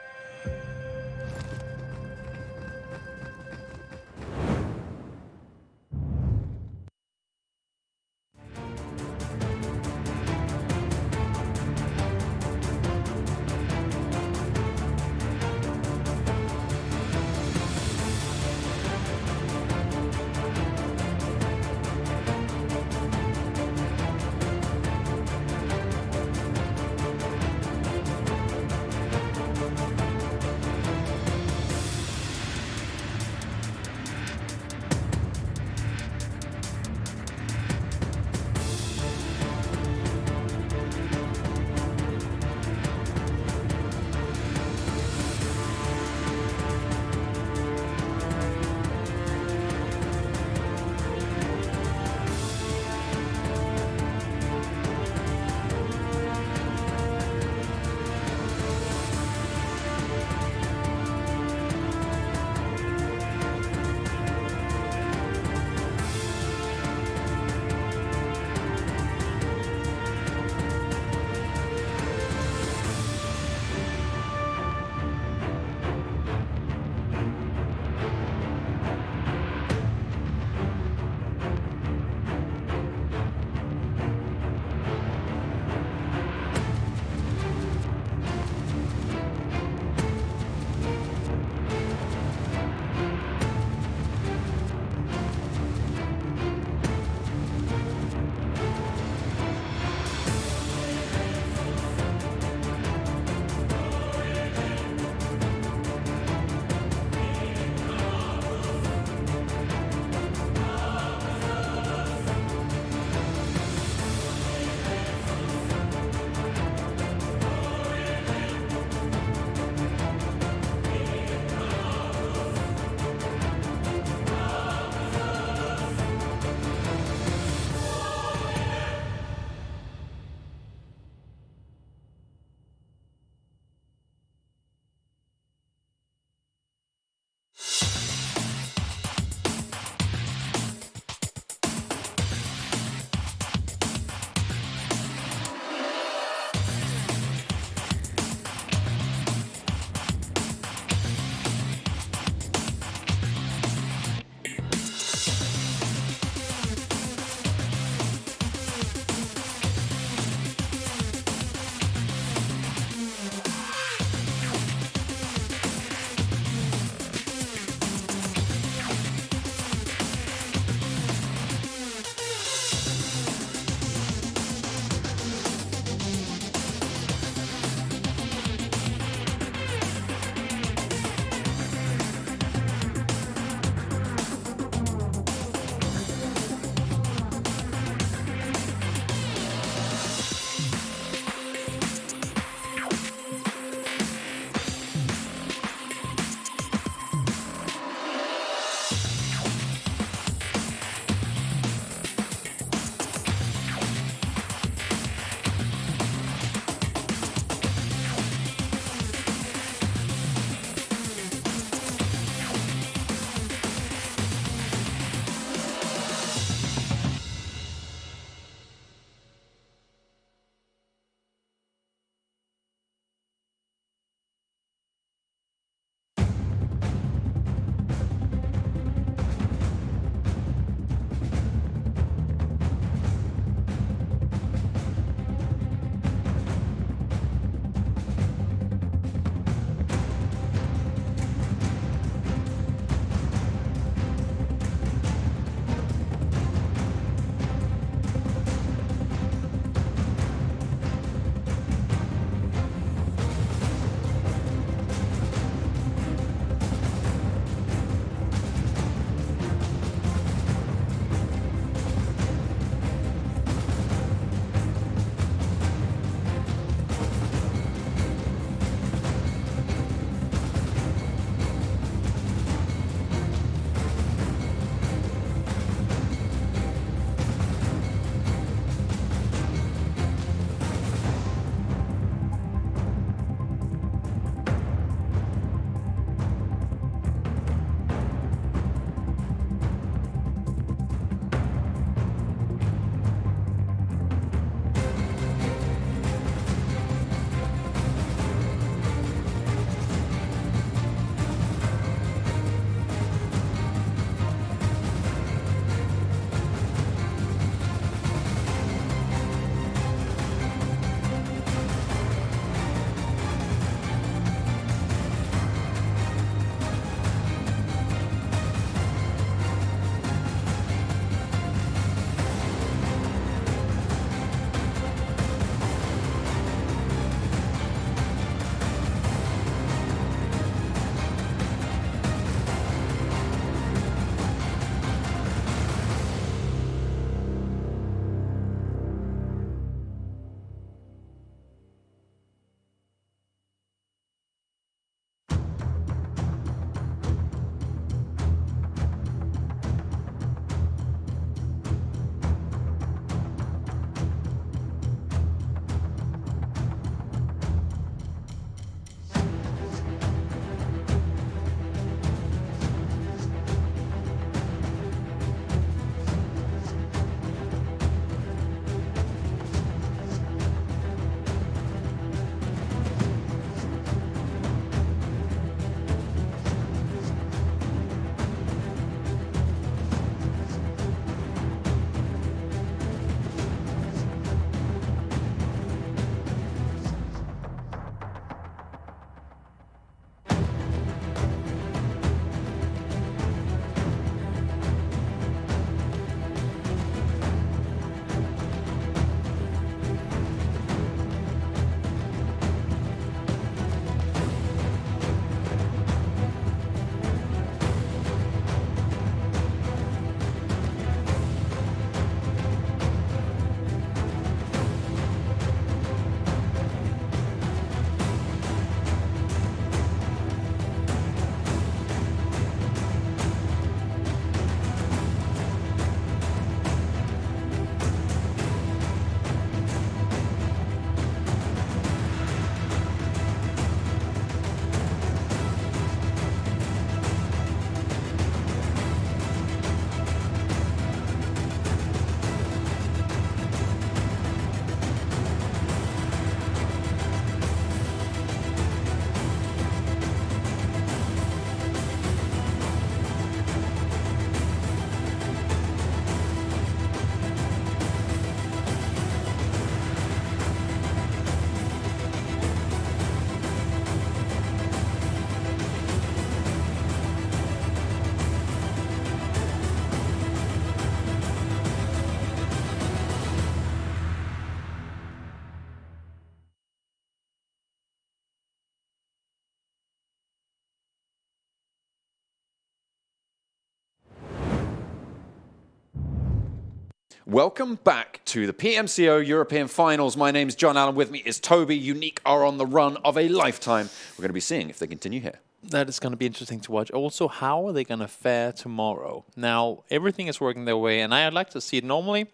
Welcome back to the PMCO European Finals. My name's John Allen. With me is Toby. Unique are on the run of a lifetime. We're going to be seeing if they continue here. That is going to be interesting to watch. Also, how are they going to fare tomorrow? Now, everything is working their way, and I'd like to see it normally.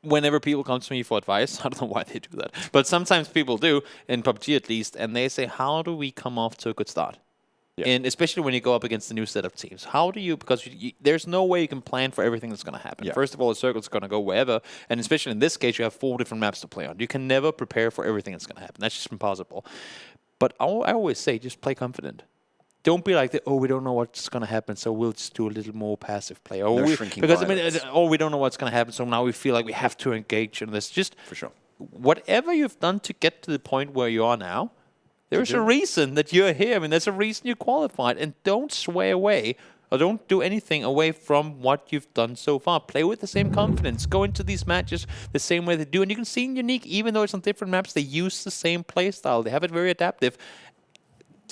Whenever people come to me for advice, I don't know why they do that, but sometimes people do, in PUBG at least, and they say, how do we come off to a good start? Yeah. And especially when you go up against the new set of teams. How do you, because there's no way you can plan for everything that's going to happen. Yeah. First of all, the circle's going to go wherever, and especially in this case, you have 4 different maps to play on. You can never prepare for everything that's going to happen. That's just impossible. But I always say, just play confident. Don't be like, oh, we don't know what's going to happen, so we'll just do a little more passive play. Or we don't know what's going to happen, so now we feel like we have to engage in this. Just for sure. Whatever you've done to get to the point where you are now, there's a reason that you're here. I mean, there's a reason you qualified, and don't sway away or don't do anything away from what you've done so far. Play with the same confidence. Go into these matches the same way they do, and you can see in Unique, even though it's on different maps, they use the same play style. They have it very adaptive.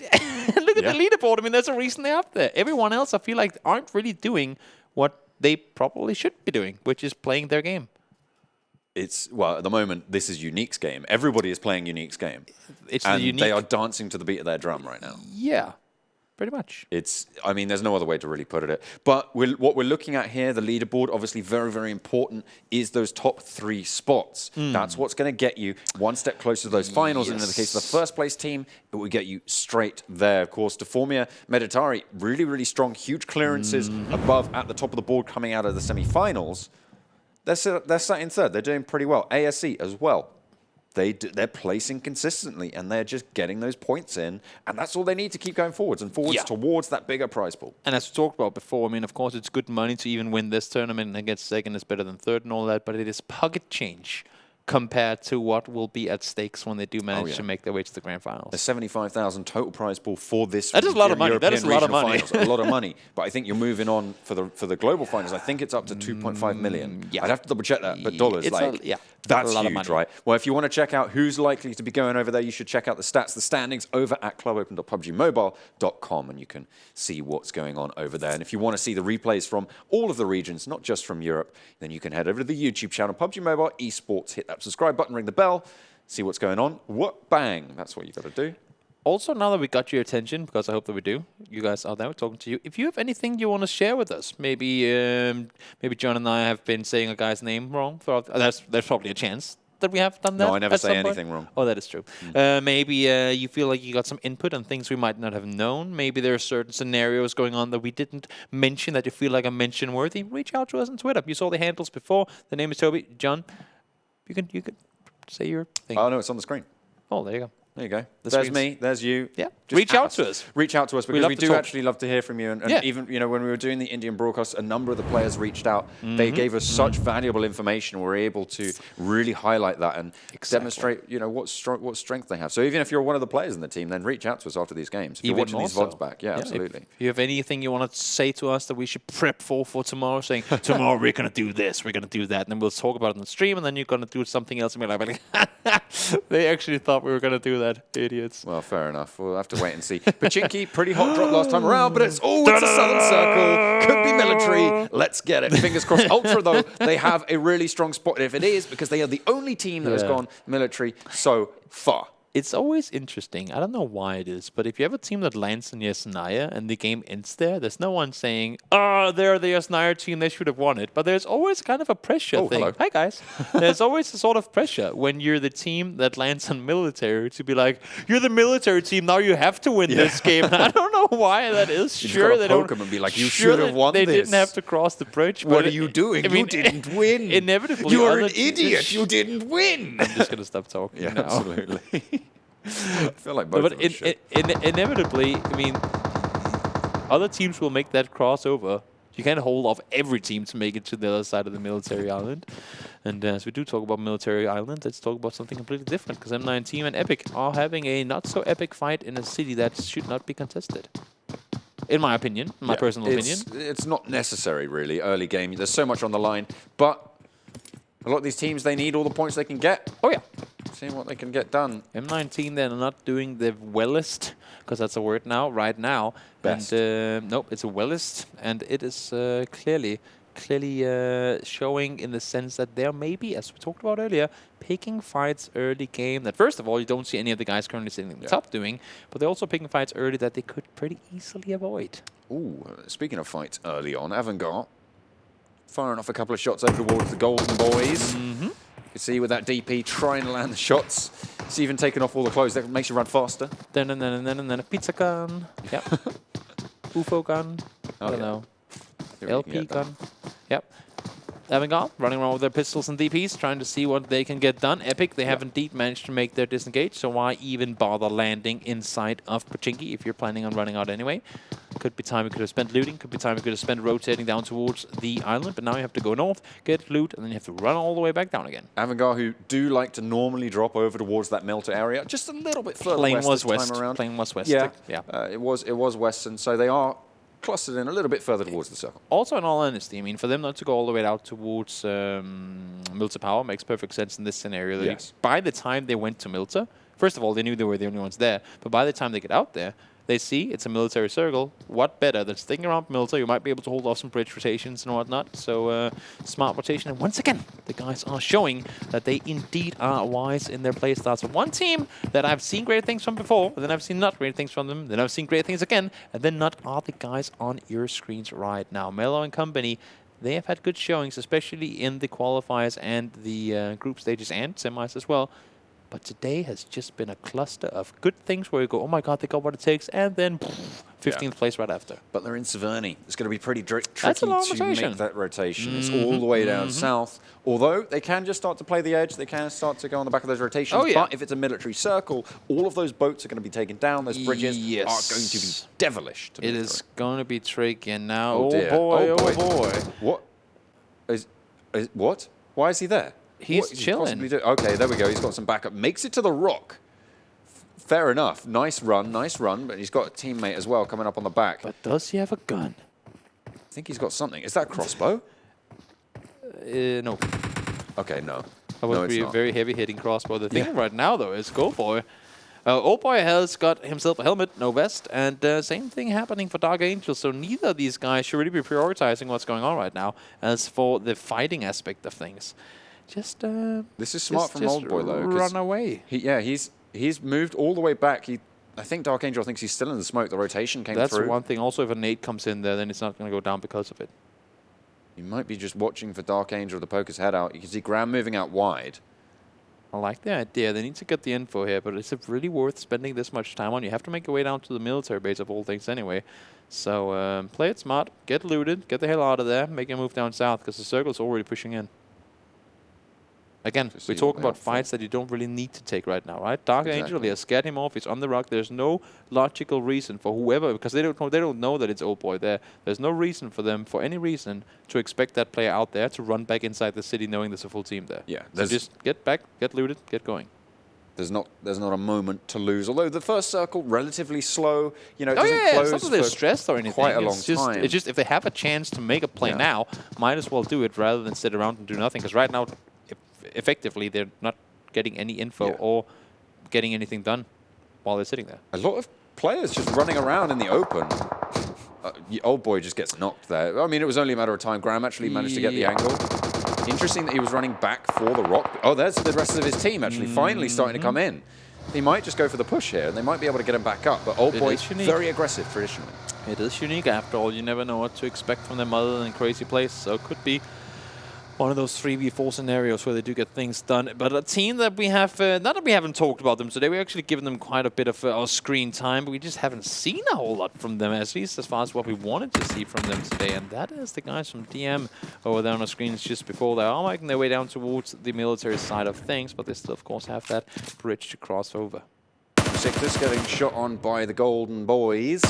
Look at the leaderboard. I mean, there's a reason they're up there. Everyone else, I feel like, aren't really doing what they probably should be doing, which is playing their game. Well, at the moment, this is Unique's game. Everybody is playing Unique's game. And they are dancing to the beat of their drum right now. Yeah. Pretty much. I mean, there's no other way to really put it. But what we're looking at here, the leaderboard, obviously very, very important, is those top 3 spots. That's what's going to get you one step closer to those finals. And in the case of the first place team, it will get you straight there. Of course, Deformia Meditari, really, really strong, huge clearances above at the top of the board coming out of the semi-finals. They're sat in third. They're doing pretty well. ASC as well. They're placing consistently, and they're just getting those points in, and that's all they need to keep going forwards towards that bigger prize pool. And as we talked about before, I mean, of course, it's good money to even win this tournament, and get second is better than third and all that, but it is pocket change compared to what will be at stakes when they do manage to make their way to the grand finals. The 75,000 total prize pool for this. That is a lot of money. European that is a lot of money. Finals, a lot of money. But I think you're moving on for the global finals. I think it's up to 2.5 million. Yeah. I'd have to double check that, but dollars, that's huge, right? Well, if you want to check out who's likely to be going over there, you should check out the stats, the standings over at clubopen.pubgmobile.com, and you can see what's going on over there. And if you want to see the replays from all of the regions, not just from Europe, then you can head over to the YouTube channel, PUBG Mobile Esports, hit that subscribe button, ring the bell, see what's going on. What bang? That's what you got to do. Also, now that we got your attention, because I hope that we do, you guys out there, we're talking to you. If you have anything you want to share with us, maybe John and I have been saying a guy's name wrong. There's probably a chance that we have done that. No, I never say anything wrong. Oh, that is true. Maybe you feel like you got some input on things we might not have known. Maybe there are certain scenarios going on that we didn't mention that you feel like are mention worthy. Reach out to us on Twitter. You saw the handles before. The name is Toby. John, you could say your thing. Oh no, it's on the screen. Oh, there you go. There you go. There's me. There's you. Yeah. Reach out to us. Reach out to us, because we do actually love to hear from you. And even, when we were doing the Indian broadcast, a number of the players reached out. They gave us such valuable information. We're able to really highlight that and demonstrate, what strength they have. So even if you're one of the players in the team, then reach out to us after these games. If you're watching these VODs back. Yeah, absolutely. If you have anything you want to say to us that we should prep for tomorrow, saying, tomorrow we're going to do this, we're going to do that, and then we'll talk about it on the stream, and then you're going to do something else, and we're like, they actually thought we were going to do that, idiots. Well, fair enough. We'll have to wait and see. Pachinki, pretty hot drop last time around, but it's a Southern Circle. Could be military. Let's get it. Fingers crossed. Ultra, though, they have a really strong spot. If it is, because they are the only team that has gone military so far. It's always interesting. I don't know why it is, but if you have a team that lands in Yasnaya and the game ends there's no one saying, they're the Yasnaya team, they should have won it. But there's always kind of a pressure thing. Hello. Hi, guys. There's always a sort of pressure when you're the team that lands on military to be like, you're the military team, now you have to win this game. And I don't know why that is. You sure, they don't. And be like, you should have won this. They didn't have to cross the bridge. What are you doing? You didn't win. Inevitably. You're an idiot. You didn't win. I'm just going to stop talking now. Absolutely. I feel like both of us inevitably, I mean, other teams will make that crossover. You can't hold off every team to make it to the other side of the military island. And as we do talk about military island, let's talk about something completely different, because M19 Team and Epic are having a not-so-epic fight in a city that should not be contested. In my opinion, my personal opinion. It's not necessary, really, early game. There's so much on the line. But a lot of these teams, they need all the points they can get. Oh, yeah. Seeing what they can get done. M19, they're not doing the wellest, because that's a word now, right now. Best. And nope, it's a wellest, and it is clearly clearly showing in the sense that they're maybe, as we talked about earlier, picking fights early game that, first of all, you don't see any of the guys currently sitting in the top doing, but they're also picking fights early that they could pretty easily avoid. Ooh, speaking of fights early on, AVANGAR firing off a couple of shots over towards the Golden Boys. You can see with that DP trying to land the shots. It's even taking off all the clothes. That makes you run faster. Then and then a pizza gun. Yep. UFO gun. I don't know. LP gun. Yep. AVANGAR running around with their pistols and DPs, trying to see what they can get done. Epic, they have indeed managed to make their disengage, so why even bother landing inside of Pochinki if you're planning on running out anyway? Could be time you could have spent looting, could be time you could have spent rotating down towards the island, but now you have to go north, get loot, and then you have to run all the way back down again. AVANGAR, who do like to normally drop over towards that melter area, just a little bit further west this time around. Plane was west. Yeah, Yeah. It was western, so they are clustered in a little bit further towards the circle. Also, in all honesty, I mean, for them not to go all the way out towards Milter Power makes perfect sense in this scenario. That by the time they went to Milter, first of all, they knew they were the only ones there, but by the time they get out there, they see it's a military circle. What better than sticking around Milter? You might be able to hold off some bridge rotations and whatnot. So smart rotation. And once again, the guys are showing that they indeed are wise in their playstyles. So one team that I've seen great things from before, and then I've seen not great things from them, then I've seen great things again, and then not are the guys on your screens right now. Mello and company, they have had good showings, especially in the qualifiers and the group stages and semis as well. But today has just been a cluster of good things where you go, oh my god, they got what it takes, and then 15th place right after. But they're in Severny. It's going to be pretty tricky to make that rotation. It's all the way down south. Although they can just start to play the edge, they can start to go on the back of those rotations. But if it's a military circle, all of those boats are going to be taken down. Those bridges are going to be devilish. To it is going to be tricky. And now, oh boy. What? What? Why is he there? He's chilling. Okay, there we go. He's got some backup. Makes it to the rock. Fair enough. Nice run, but he's got a teammate as well coming up on the back. But does he have a gun? I think he's got something. Is that a crossbow? No. Okay, no. That would be a very heavy-hitting crossbow. The thing right now, though, is Go Boy. Old Boy has got himself a helmet, no vest, and same thing happening for Dark Angel. So neither of these guys should really be prioritizing what's going on right now. As for the fighting aspect of things, just this is smart from Old Boy though. Run away. He's moved all the way back. I think Dark Angel thinks he's still in the smoke. The rotation came through. That's one thing. Also, if a nade comes in there, then it's not going to go down because of it. You might be just watching for Dark Angel to poke his head out. You can see Graham moving out wide. I like the idea. They need to get the info here, but is it really worth spending this much time on? You have to make your way down to the military base of all things anyway. So play it smart, get looted, get the hell out of there, make a move down south because the circle's already pushing in. Again, we talk about fights that you don't really need to take right now, right? Dark Angel, they have scared him off. He's on the rock. There's no logical reason for whoever, because they don't know that it's Old Boy there. There's no reason for them, for any reason, to expect that player out there to run back inside the city knowing there's a full team there. Yeah, so just get back, get looted, get going. There's not a moment to lose. Although the first circle relatively slow, it doesn't close. It's not that they're stressed or anything. Quite a long time. It's just if they have a chance to make a play now, might as well do it rather than sit around and do nothing. Because right now, effectively, they're not getting any info or getting anything done while they're sitting there. A lot of players just running around in the open. Old Boy just gets knocked there. I mean, it was only a matter of time. Graham actually managed to get the angle. Interesting that he was running back for the rock. Oh, there's the rest of his team actually finally starting to come in. He might just go for the push here, and they might be able to get him back up. But Old Boy's very aggressive traditionally. It is unique after all. You never know what to expect from them other than crazy plays. So it could be one of those 3v4 scenarios where they do get things done. But a team that we have, not that we haven't talked about them today, we've actually given them quite a bit of our screen time, but we just haven't seen a whole lot from them, at least as far as what we wanted to see from them today. And that is the guys from DM over there on the screens just before. They are making their way down towards the military side of things, but they still, of course, have that bridge to cross over. Besiktas getting shot on by the Golden Boys.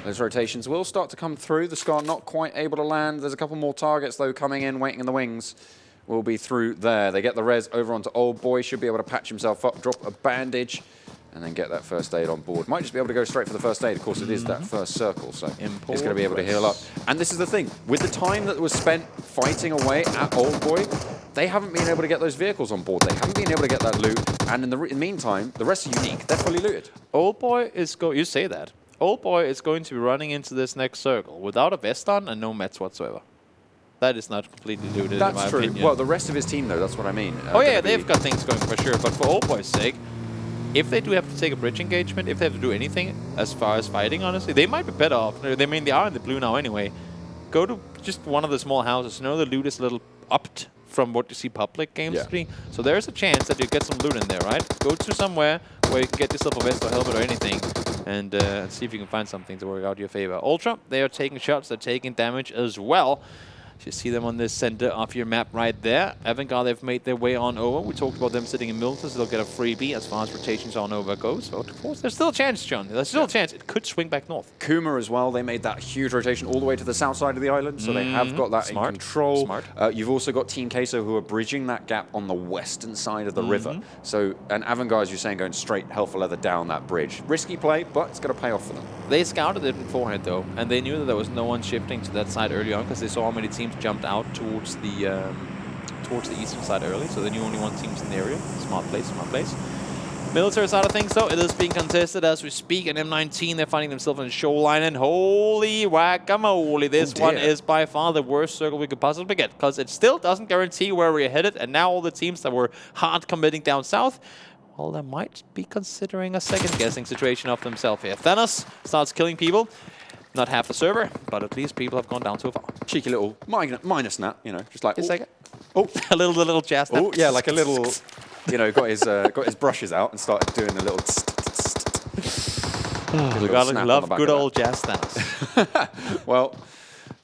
Those rotations will start to come through. The Scar not quite able to land. There's a couple more targets, though, coming in, waiting in the wings. Will be through there. They get the res over onto Old Boy. Should be able to patch himself up, drop a bandage, and then get that first aid on board. Might just be able to go straight for the first aid. Of course, it is that first circle, so he's going to be able to heal up. And this is the thing. With the time that was spent fighting away at Old Boy, they haven't been able to get those vehicles on board. They haven't been able to get that loot. And in the meantime, the rest are unique. They're fully looted. Old Boy is you say that. Old Boy is going to be running into this next circle without a vest on and no meds whatsoever. That is not completely looted, in That's my true. opinion. Well, the rest of his team, though, that's what I mean. Oh yeah, they've got things going for sure. But for Old Boy's sake, if they do have to take a bridge engagement, if they have to do anything as far as fighting, honestly, they might be better off. I mean, they are in the blue now anyway. Go to just one of the small houses. You know, the loot is a little upped from what you see public games to be. So there's a chance that you get some loot in there, right? Go to somewhere where you can get yourself a vest or helmet or anything, and see if you can find something to work out your favor. Ultra, they are taking shots. They're taking damage as well. You see them on the center of your map right there. AVANGAR, they've made their way on over. We talked about them sitting in middle, so they'll get a freebie as far as rotations on over goes. So, of course, there's still a chance, John. There's still a chance. It could swing back north. KUMA as well, they made that huge rotation all the way to the south side of the island, so they have got that in control. Smart. You've also got Team Queso who are bridging that gap on the western side of the river. So, and AVANGAR, as you're saying, going straight hell for leather down that bridge. Risky play, but it's going to pay off for them. They scouted it beforehand, though, and they knew that there was no one shifting to that side early on because they saw how many teams jumped out towards the eastern side early, so they knew only one team's in the area. Smart place, smart place. Military side of things, though, it is being contested as we speak. And M19, they're finding themselves in shoreline, and holy guacamole, this one is by far the worst circle we could possibly get, because it still doesn't guarantee where we're headed, and now all the teams that were hard committing down south, well, they might be considering a second-guessing situation of themselves here. Thanos starts killing people. Not half the server, but at least people have gone down so far. Cheeky little minus snap, you know, just like, Just like oh, a little jazz snap. oh, yeah, like a little, you know, got his brushes out and started doing a little. We gotta love good old jazz snaps. Well,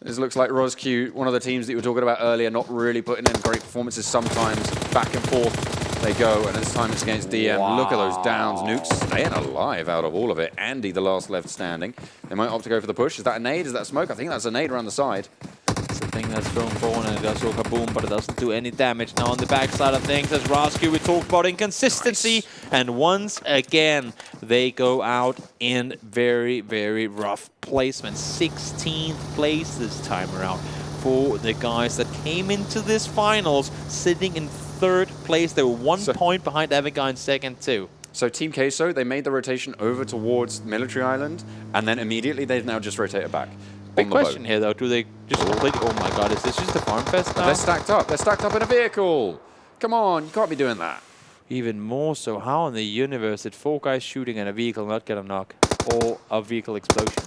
this looks like ROsq, one of the teams that you were talking about earlier, not really putting in great performances. Sometimes back and forth they go, and this time it's against DM. Wow. Look at those downs. Nukes staying alive out of all of it. Andy, the last left standing. They might opt to go for the push. Is that a nade? Is that smoke? I think that's a nade around the side. It's the thing that's thrown forward, and it does go kaboom, but it doesn't do any damage. Now on the backside of things, as ROsq, we talked about inconsistency, and once again, they go out in very, very rough placement. 16th place this time around for the guys that came into this finals sitting in third place. They were 1 point behind AVANGAR in second too. So Team Queso, they made the rotation over towards Military Island, and then immediately they've now just rotated back. Big question here though, do they just completely, oh my god, is this just a farm fest now? They're stacked up. They're stacked up in a vehicle. Come on, you can't be doing that. Even more so, how in the universe did 4 guys shooting at a vehicle not get a knock? Or a vehicle explosion?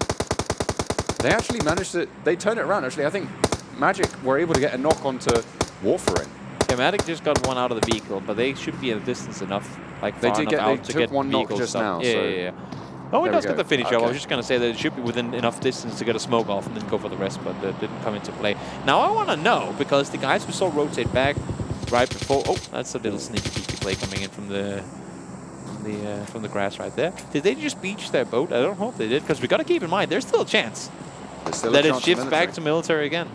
They actually managed to, they turned it around actually. I think Magic were able to get a knock onto Warfarin. Yeah, Magic just got one out of the vehicle, but they should be in a distance enough, like They far did enough get, out they to took get one knock vehicles just stuff. now. Yeah, so yeah, yeah. Oh, it There does we get go. the finish. I Okay. was just going to say that it should be within enough distance to get a smoke off and then go for the rest, but that didn't come into play. Now I want to know, because the guys who saw rotate back right before, oh, that's a little sneaky peeky play coming in from the grass right there. Did they just beach their boat? I don't hope they did, because we got to keep in mind there's still a chance that it shifts back to military again.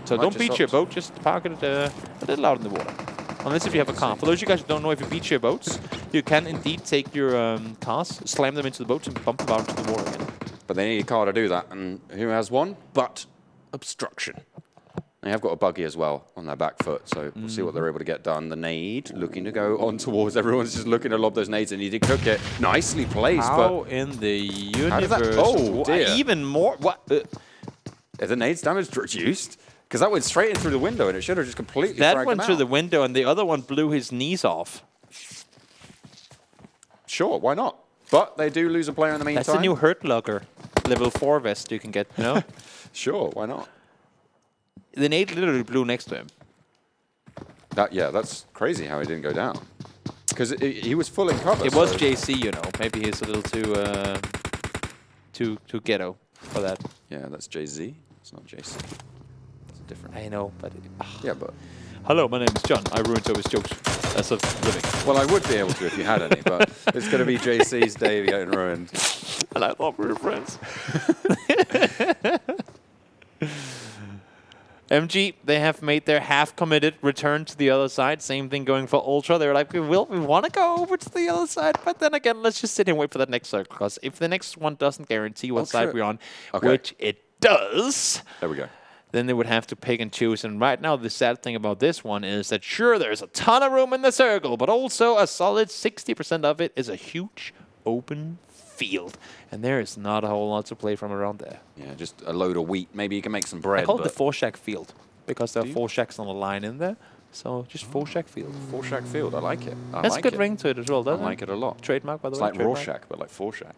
So Might don't just beach your opt. boat, just park it a little out in the water. Unless if you have a car. For those of you guys who don't know, if you beach your boats, you can indeed take your cars, slam them into the boats, and bump them out into the water again. But they need a car to do that. And who has one? But Obstruction. They have got a buggy as well on their back foot, so we'll see what they're able to get done. The nade looking to go on towards. Everyone's just looking to lob those nades, and he did cook it. Nicely placed, How but in the universe? How did that? Oh, dear. Even more? What? Is the nades damage reduced? Because that went straight in through the window, and it should have just completely That fragged went him through out. the window, and the other one blew his knees off. Sure, why not? But they do lose a player in the meantime. That's the new Hurt Locker level 4 vest you can get, you know? Sure, why not? The nade literally blew next to him. Yeah, that's crazy how he didn't go down. Because he was full in cover. It was so- JC, you know. Maybe he's a little too ghetto for that. Yeah, that's Jay-Z. It's not JC. It's different. I know, but... Yeah, but... Hello, my name is John. I ruined Toby's jokes as of living. Well, I would be able to if you had any, but it's going to be JC's day getting ruined. And I thought we were friends. MG, they have made their half-committed return to the other side. Same thing going for Ultra. They're like, we want to go over to the other side, but then again, let's just sit and wait for that next circle. Because if the next one doesn't guarantee what side we're on, which it does, There we go. then they would have to pick and choose. And right now, the sad thing about this one is that, sure, there's a ton of room in the circle, but also a solid 60% of it is a huge open field. And there is not a whole lot to play from around there. Yeah, just a load of wheat. Maybe you can make some bread. I call it the but Forshack field. because there are 4 shacks on the line in there. So just 4 shack field. 4 shack field. I like it. That's a good ring to it as well, doesn't it? I like it a lot. Trademark, by the way. It's like Rorschach, but like 4 shack.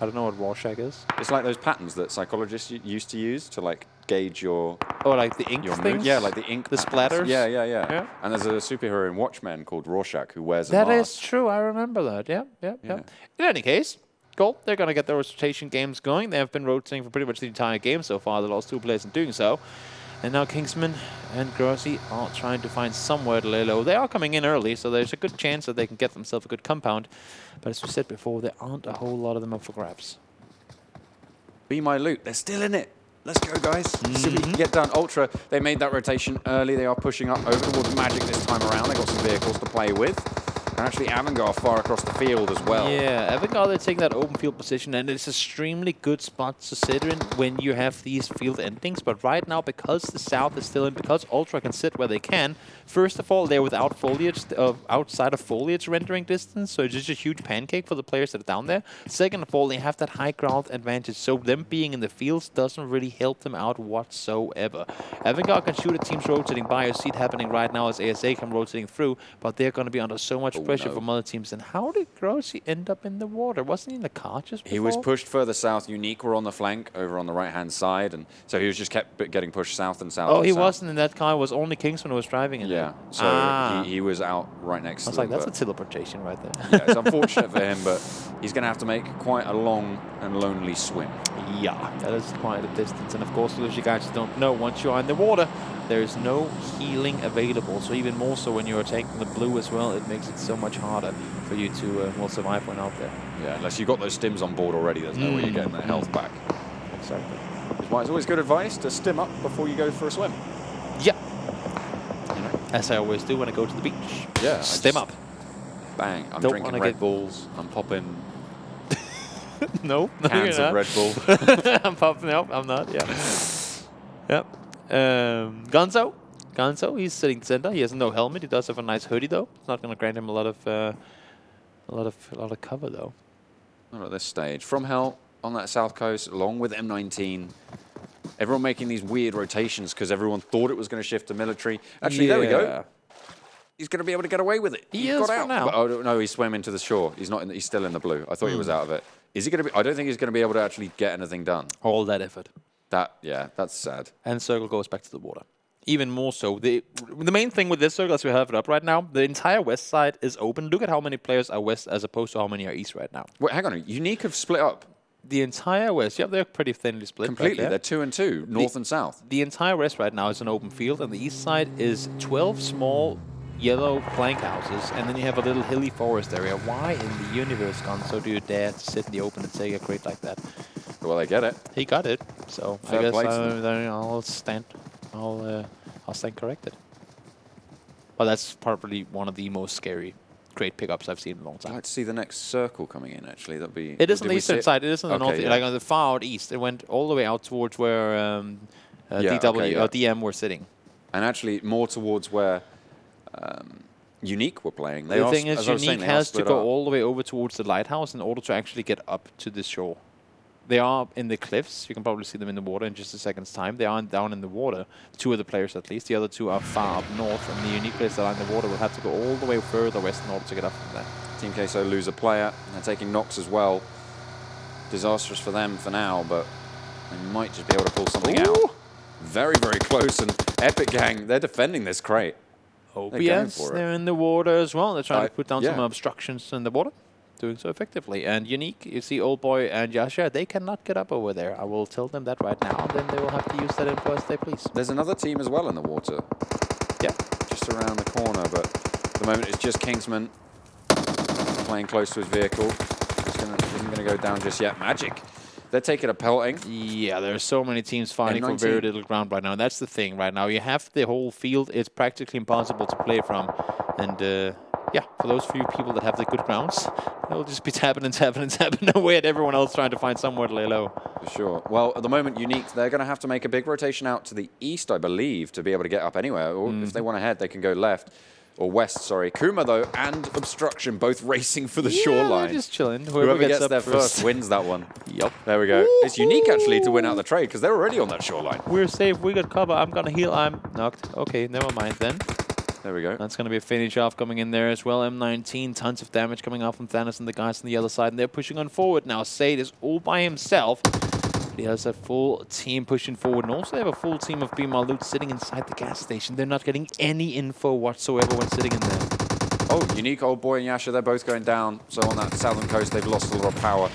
I don't know what Rorschach is. It's like those patterns that psychologists used to use to like gauge your like the ink your things? mood. Yeah, like the ink. The patterns. splatters? Yeah. And there's a superhero in Watchmen called Rorschach who wears a That mask. is true. I remember that. Yeah. In any case, cool. They're going to get their rotation games going. They have been rotating for pretty much the entire game so far. They lost 2 players in doing so. And now Kingsman and Grossi are trying to find somewhere to lay low. They are coming in early, so there's a good chance that they can get themselves a good compound. But as we said before, there aren't a whole lot of them up for grabs. BeMyLoot, they're still in it. Let's go, guys. See what we can get done. Ultra, they made that rotation early. They are pushing up over towards Magic this time around. They got some vehicles to play with. And actually, AVANGAR far across the field as well. Yeah, AVANGAR, they're taking that open field position, and it's an extremely good spot to sit in when you have these field endings. But right now, because the South is still in, because Ultra can sit where they can, first of all, they're without foliage, outside of foliage rendering distance, so it's just a huge pancake for the players that are down there. Second of all, they have that high ground advantage, so them being in the fields doesn't really help them out whatsoever. AVANGAR can shoot at teams rotating by. You see it happening right now as ASA come rotating through, but they're going to be under so much pressure from other teams. And how did Grossi end up in the water? Wasn't he in the car just before? He was pushed further south. Unique were on the flank over on the right-hand side, and so he was just kept getting pushed south and south. Oh, he wasn't in that car. It was only Kingsman who was driving in it. Yeah, so he was out right next to I was them. like, that's a teleportation right there. Yeah, it's unfortunate for him, but he's going to have to make quite a long and lonely swim. Yeah, that is quite a distance. And of course, for those of you guys who don't know, once you're in the water, there is no healing available. So even more so when you're taking the blue as well, it makes it so much harder for you to survive when out there. Yeah, unless you've got those stims on board already, there's no way you're getting that health back. Exactly. Which is why it's always good advice to stim up before you go for a swim. Yeah. As I always do when I go to the beach. Yeah. Stim up. Bang. I'm Don't drinking wanna Red get- Bulls. I'm popping No, cans you're of not. Red Bull. I'm popping up. I'm not. Yeah. Yep. Gonzo, he's sitting center. He has no helmet. He does have a nice hoodie though. It's not going to grant him a lot of cover though. Not at this stage. FROMHELL on that south coast, along with M19. Everyone making these weird rotations because everyone thought it was going to shift to military. Actually, there we go. He's going to be able to get away with it. He He's is got for out. now. But, oh no, he swam into the shore. He's not. He's still in the blue. I thought he was out of it. Is he going to be? I don't think he's going to be able to actually get anything done. All that effort. That's sad. And circle goes back to the water. Even more so. The main thing with this circle, as we have it up right now, the entire west side is open. Look at how many players are west as opposed to how many are east right now. Wait, hang on. Unique have split up The entire west, yep, they're pretty thinly split. completely. Right They're 2 and 2, north and south. The entire west right now is an open field, and the east side is 12 small yellow plank houses, and then you have a little hilly forest area. Why in the universe, Gonzo, do you dare to sit in the open and take a crate like that? Well, I get it. He got it, so Fair I guess play to them. I'll stand corrected. Well, that's probably one of the most scary crate pickups I've seen in a long I'd time. like to see the next circle coming in, actually. That'd be... It is on did the we eastern sit? side. It is on the Okay, north, yeah. like on the far out east. It went all the way out towards where DM were sitting. And actually more towards where Unique were playing. The thing is, as I was saying, Unique they are has to split go up. all the way over towards the lighthouse in order to actually get up to the shore. They are in the cliffs. You can probably see them in the water in just a second's time. They aren't down in the water. 2 of the players, at least. The other 2 are far up north, and the Unique players that are in the water will have to go all the way further west in order to get up from there. Team Queso lose a player. They're taking knocks as well. Disastrous for them for now, but they might just be able to pull something out. Very, very close, and EpicGang, they're defending this crate. OBS, they're in the water as well. They're trying to put down yeah. some obstructions in the water. Doing so effectively. And Unique, you see Old Boy and Yasha, they cannot get up over there. I will tell them that right now. Then they will have to use that info as they please. There's another team as well in the water. Yeah. Just around the corner, but at the moment it's just Kingsman playing close to his vehicle. Isn't going to go down just yet. Magic. They're taking a pelting. Yeah, there are so many teams fighting for M19. very little ground right now. And that's the thing right now. You have the whole field. It's practically impossible to play from. And yeah, for those few people that have the good grounds, they'll just be tapping and tapping and tapping away at everyone else trying to find somewhere to lay low. For sure. Well, at the moment, Unique, they're going to have to make a big rotation out to the east, I believe, to be able to get up anywhere. Or if they want to head, they can go left. or west, sorry. KUMA, though, and Obstruction both racing for the Yeah, shoreline. they're just chilling. Whoever gets up there first wins that one. Yep. There we go. It's unique, actually, to win out the trade, because they're already on that shoreline. We're safe. We got cover. I'm going to heal. I'm knocked. Okay, never mind then. There we go. That's going to be a finish off coming in there as well. M19, tons of damage coming off from Thanos and the guys on the other side, and they're pushing on forward now. Sade is all by himself. He has a full team pushing forward, and also they have a full team of BeMyLoot sitting inside the gas station. They're not getting any info whatsoever when sitting in there. Oh, Unique, Old Boy, and Yasha, they're both going down. So on that southern coast, they've lost a lot of power.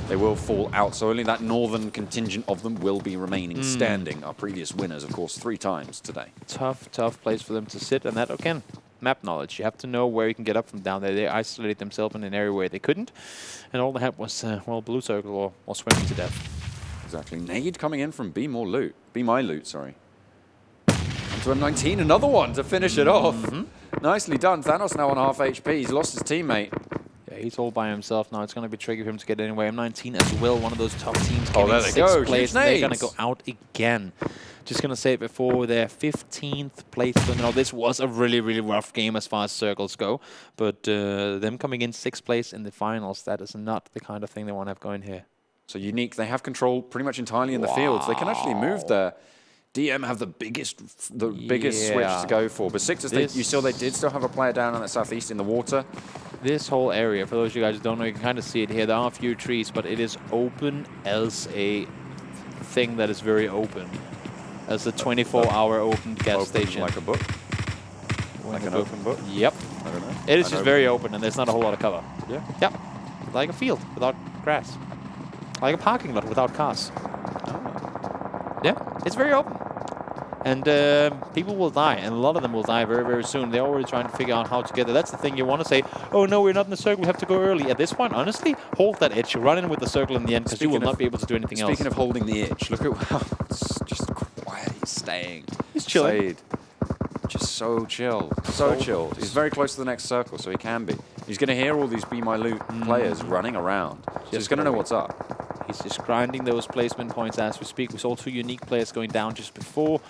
They will fall out, so only that northern contingent of them will be remaining standing. Our previous winners, of course, 3 times today. Tough, tough place for them to sit, and that, again, map knowledge. You have to know where you can get up from down there. They isolated themselves in an area where they couldn't, and all they had was, well, blue circle or swimming to death. Exactly. Nade coming in from BeMyLoot, sorry. Onto M19, another one to finish it off. Nicely done. Thanos now on half HP. He's lost his teammate. Yeah, he's all by himself now. It's going to be tricky for him to get anywhere. M19 as well, one of those top teams. Oh, there they go. Place. They're going to go out again. Just going to say it before, their 15th place. Now, this was a really, really rough game as far as circles go. But them coming in 6th place in the finals, that is not the kind of thing they want to have going here. So Unique, they have control pretty much entirely in the fields. They can actually move there. DM have the biggest switch to go for. Besiktas, you saw they did still have a player down on the southeast in the water. This whole area, for those of you guys who don't know, you can kind of see it here. There are a few trees, but it is open as a thing that is very open. As a 24-hour open gas station. Like a book? Like an open book? Yep. I don't know. It is just very open, and there's not a whole lot of cover. Yeah. Yep. Like a field without grass. Like a parking lot without cars. Yeah, it's very open. And people will die, and a lot of them will die very, very soon. They're already trying to figure out how to get there. That's the thing. You want to say, oh, no, we're not in the circle. We have to go early. At this point, honestly, hold that edge. Run in with the circle in the end, because you will not be able to do anything else. Speaking of holding the edge, look at how it's just quiet. He's staying. He's chilling. Sade. Just so chilled. So chilled. He's very close to the next circle, so he can be. He's going to hear all these BeMyLoot players running around. So he's going to know what's up. He's just grinding those placement points as we speak. We saw 2 Unique players going down just before.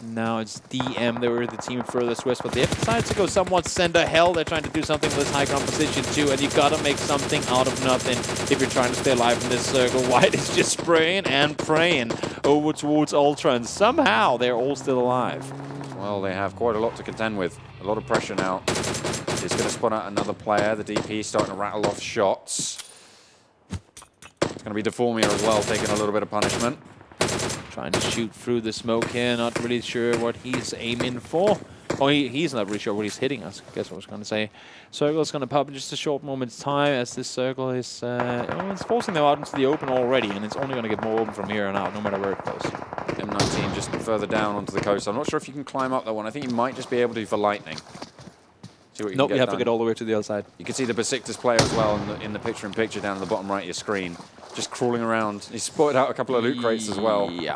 Now it's DM. They were the team furthest west, but they have decided to go somewhat center hell. They're trying to do something with this high ground position too, and you gotta make something out of nothing if you're trying to stay alive in this circle. White is just spraying and praying over towards Ultra, and somehow they're all still alive. Well, they have quite a lot to contend with. A lot of pressure now. It's going to spawn out another player. The DP starting to rattle off shots. It's going to be Deformia as well, taking a little bit of punishment. Trying to shoot through the smoke here, not really sure what he's aiming for. Oh, he's not really sure what he's hitting us, I guess what I was going to say. Circle's going to pop in just a short moment's time as this circle is it's forcing them out into the open already, and it's only going to get more open from here on out, no matter where it goes. M19 just further down onto the coast. I'm not sure if you can climb up that one. I think you might just be able to for lightning. See what you Nope, can you get have to get all the way to the other side. You can see the Besiktas player as well in the picture-in-picture down in the bottom right of your screen. Just crawling around. He spotted out a couple of loot crates as well. Yeah.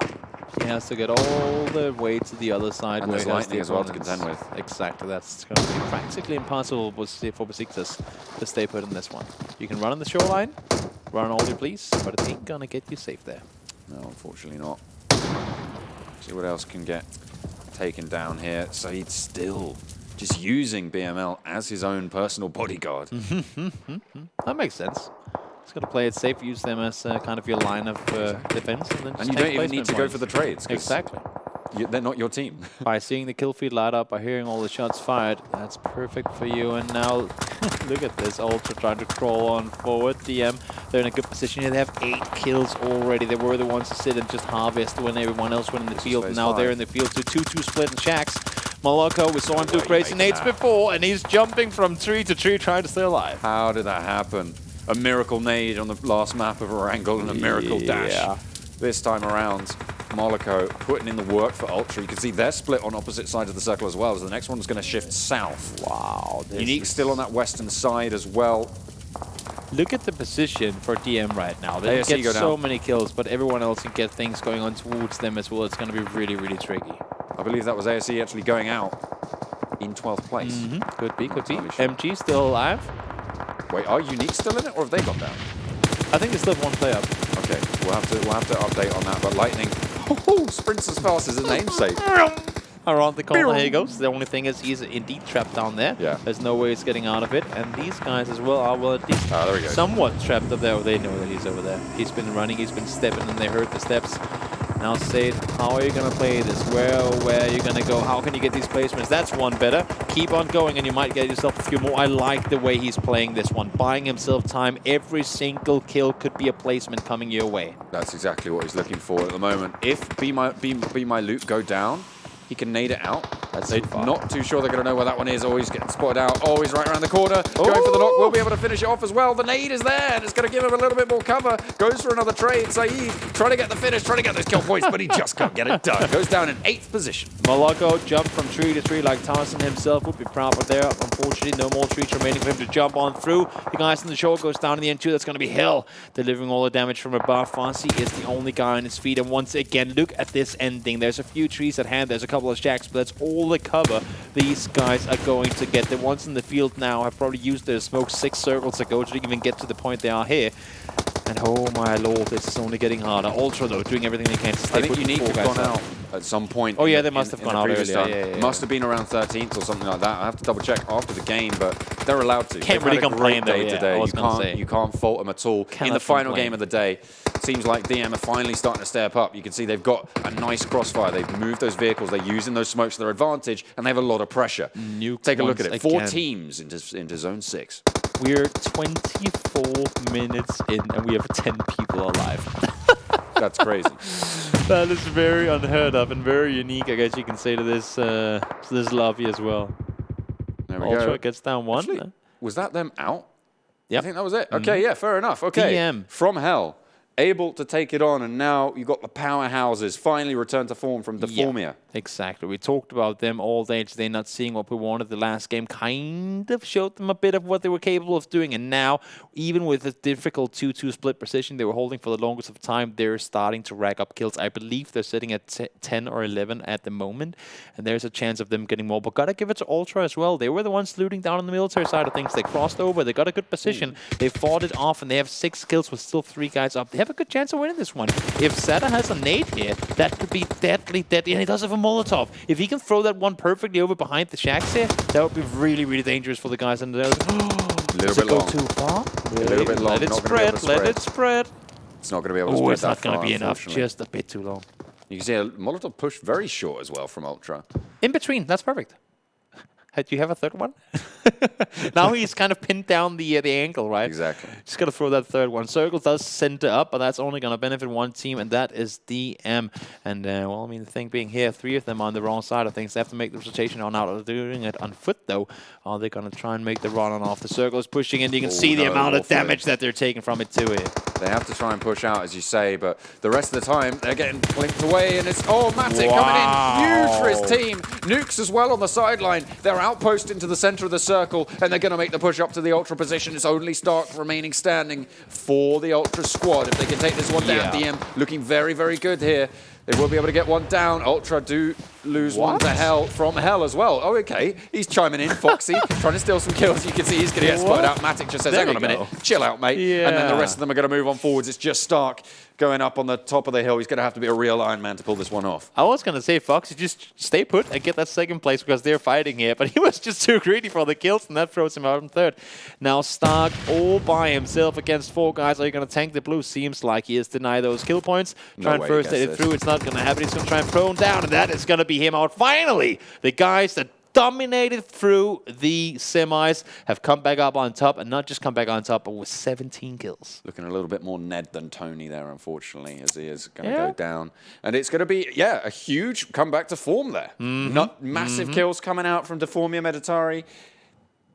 He has to get all the way to the other side. And where there's lightning as well to contend with. Exactly. That's going to be practically impossible for Besiktas to stay put in this one. You can run on the shoreline, run all you please, but it ain't going to get you safe there. No, unfortunately not. See what else can get taken down here. So he's still just using BML as his own personal bodyguard. That makes sense. He's got to play it safe, use them as kind of your line of defense. And, then just And you don't even need to go for the trades. Exactly. They're not your team. By seeing the kill feed light up, by hearing all the shots fired, that's perfect for you. And now, look at this, Ultra trying to crawl on forward. DM, they're in a good position here. They have 8 kills already. They were the ones to sit and just harvest when everyone else went in the field. Now they're in the field to 2-2 split and shacks. Moloko, we saw him do crazy nades before, and he's jumping from tree to tree trying to stay alive. How did that happen? A miracle nade on the last map of Erangel and a miracle dash. This time around, Moloko putting in the work for Ultra. You can see they're split on opposite sides of the circle as well, as the next one's going to shift south. Wow. Unique still on that western side as well. Look at the position for DM right now. They get so many kills, but everyone else can get things going on towards them as well. It's going to be really, really tricky. I believe that was ASE actually going out in 12th place. Could be, could be. MG still alive. Wait, are Unique still in it, or have they gone down? I think they still have 1 player up. Okay, we'll have to update on that. But Lightning, sprints as fast as his namesake. around the corner. Here he goes. The only thing is he's indeed trapped down there. Yeah. There's no way he's getting out of it. And these guys as well are, well, at least there we go. somewhat trapped up there. Oh, they know that he's over there. He's been running, he's been stepping, and they heard the steps. Now, Sade, how are you going to play this? Where are you going to go? How can you get these placements? That's one better. Keep on going, and you might get yourself a few more. I like the way he's playing this one. Buying himself time. every single kill could be a placement coming your way. That's exactly what he's looking for at the moment. If BeMyLoot go down, he can nade it out. That's not too sure they're going to know where that one is. Oh, he's getting spotted out. Oh, he's right around the corner. Going for the knock. Will be able to finish it off as well. The nade is there, and it's going to give him a little bit more cover. Goes for another trade. Saeed trying to get the finish, trying to get those kill points, but he just can't get it done. Goes down in 8th position. Moloko jumped from tree to tree like Tarzan himself would be proud, but there, unfortunately, no more trees remaining for him to jump on through. The guys on the shore goes down in the end too. That's going to be Hell, delivering all the damage from above. Farsi is the only guy on his feet, and once again, look at this ending. There's a few trees at hand. There's a couple of jacks, but that's all the cover these guys are going to get. The ones in the field now have probably used their smoke 6 circles ago to even get to the point they are here. And oh my lord, this is only getting harder. Ultra though, doing everything they can to stay. I think Unique have gone out at some point. Oh yeah, they must have gone out earlier. Yeah. Must have been around 13th or something like that. I have to double check after the game, but they're allowed to. Can't really complain though. Today. You can't fault them at all. In the final game of the day, seems like DM are finally starting to step up. You can see they've got a nice crossfire. They've moved those vehicles. They're using those smokes to their advantage, and they have a lot of pressure. Take a look at it. 4 teams into zone 6. We're 24 minutes in, and we have 10 people alive. That's crazy. That is very unheard of and very unique, I guess you can say, to this lobby as well. There we go. Ultra gets down 1. Actually, was that them out? Yeah, I think that was it. Okay, yeah, fair enough. Okay, DM. FROMHELL able to take it on, and now you've got the powerhouses finally return to form from Deformia. Yeah, exactly. We talked about them all day today, not seeing what we wanted. The last game kind of showed them a bit of what they were capable of doing, and now, even with a difficult 2-2 split position they were holding for the longest of time, they're starting to rack up kills. I believe they're sitting at 10 or 11 at the moment, and there's a chance of them getting more. But gotta give it to Ultra as well. They were the ones looting down on the military side of things. They crossed over, they got a good position, they fought it off, and they have 6 kills with still 3 guys up. They have a good chance of winning this one. If Zeta has a nade here, that could be deadly, and he does have a Molotov. If he can throw that one perfectly over behind the shacks here, that would be really, really dangerous for the guys in there. A little bit long. Too far? Really? A little bit long. Let it spread. Let it spread. It's not going to be able to spread. It's not going to be enough. Just a bit too long. You can see a Molotov push very short as well from Ultra. In between. That's perfect. Do you have a third one? Now he's kind of pinned down the angle, right? Exactly. Just got to throw that third one. Circle does center up, but that's only going to benefit one team, and that is DM. And, well, I mean, the thing being here, 3 of them on the wrong side of things. They have to make the rotation on out. They're doing it on foot, though. Are they going to try and make the run on off? The circle is pushing in. You can see the amount of damage that they're taking from it, too. They have to try and push out, as you say, but the rest of the time, they're getting blinked away, and it's, Matic coming in. Huge for his team. Nukes as well on the sideline. They're outpost into the center of the circle, and they're going to make the push up to the Ultra position. It's only Stark remaining standing for the Ultra squad. If they can take this one down, DM looking very, very good here. They will be able to get one down. Ultra do lose one to Hell from Hell as well. Oh, okay. He's chiming in. Foxy trying to steal some kills. You can see he's going to get spotted out. Matic just says, hang on a minute. Chill out, mate. Yeah. And then the rest of them are going to move on forwards. It's just Stark going up on the top of the hill. He's going to have to be a real Iron Man to pull this one off. I was going to say, Foxy, just stay put and get that second place because they're fighting here. But he was just too greedy for the kills, and that throws him out in third. Now Stark all by himself against 4 guys. Are you going to tank the blue? Seems like he is. Deny those kill points. Try and first hit it through. It's not going to happen. He's going to try and prone down, and that is going to be him out. Finally, the guys that dominated through the semis have come back up on top, and not just come back on top, but with 17 kills. Looking a little bit more Ned than Tony there, unfortunately, as he is going to go down. And it's going to be, a huge comeback to form there. Not massive kills coming out from Deformia Meditari.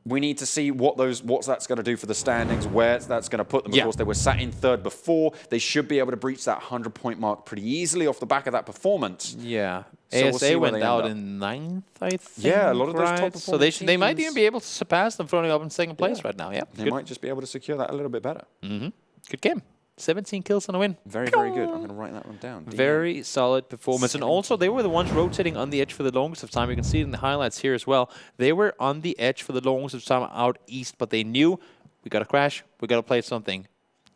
We need to see what that's going to do for the standings, where that's going to put them. Of course, they were sat in 3rd before. They should be able to breach that 100-point mark pretty easily off the back of that performance. Yeah. So ASA went out in 9th, I think. Yeah, a lot of those top performers. So they might even be able to surpass them, throwing up in 2nd place right now. Yeah, they might just be able to secure that a little bit better. Good game. 17 kills and a win. Very, very good. I'm going to write that one down. Very solid performance. And also, they were the ones rotating on the edge for the longest of time. You can see it in the highlights here as well. They were on the edge for the longest of time out east, but they knew we got to crash. We got to play something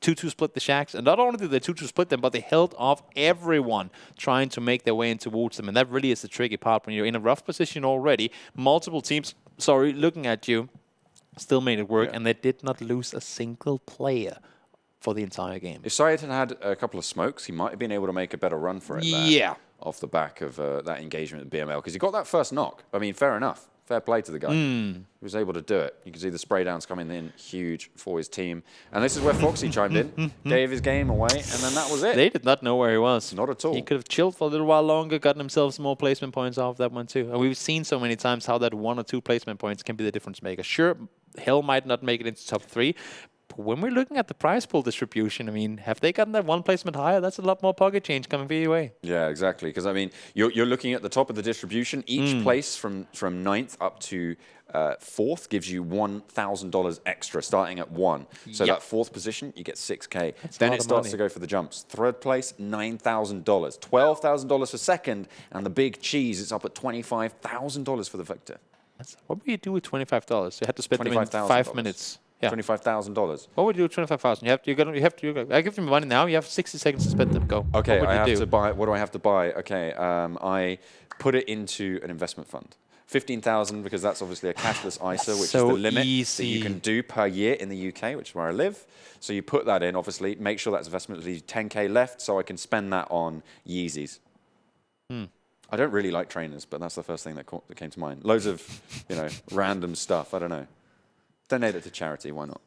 2-2 split the shacks, and not only did they 2-2 split them, but they held off everyone trying to make their way in towards them, and that really is the tricky part when you're in a rough position already. Multiple teams, looking at you, still made it work, and they did not lose a single player for the entire game. If Syed had a couple of smokes, he might have been able to make a better run for it there, off the back of that engagement with BML, because he got that first knock. I mean, fair enough. Fair play to the guy. He was able to do it. You can see the spray downs coming in huge for his team. And this is where Foxy chimed in, gave his game away, and then that was it. They did not know where he was. Not at all. He could have chilled for a little while longer, gotten himself some more placement points off that one too. And we've seen so many times how that 1 or 2 placement points can be the difference maker. Sure, Hell might not make it into top 3, but when we're looking at the prize pool distribution, I mean, have they gotten that 1 placement higher? That's a lot more pocket change coming your way. Yeah, exactly. Because, I mean, you're looking at the top of the distribution. Each place from 9th up to 4th gives you $1,000 extra, starting at 1. So that 4th position, you get 6K. Then it starts to go for the jumps. 3rd place, $9,000. $12,000 for 2nd. And the big cheese, it's up at $25,000 for the victor. What would you do with $25? You had to spend them in 5 minutes. Yeah. $25,000. What would you do with 25,000? You have to. I give them money now. You have 60 seconds to spend them. Go. Okay, I have to buy. What do I have to buy? Okay, I put it into an investment fund. 15,000 because that's obviously a cashless ISA, which is the limit that you can do per year in the UK, which is where I live. So you put that in, obviously, make sure that's investment leaves 10K left, so I can spend that on Yeezys. I don't really like trainers, but that's the first thing that came to mind. Loads of, random stuff. I don't know. Donate it to charity. Why not?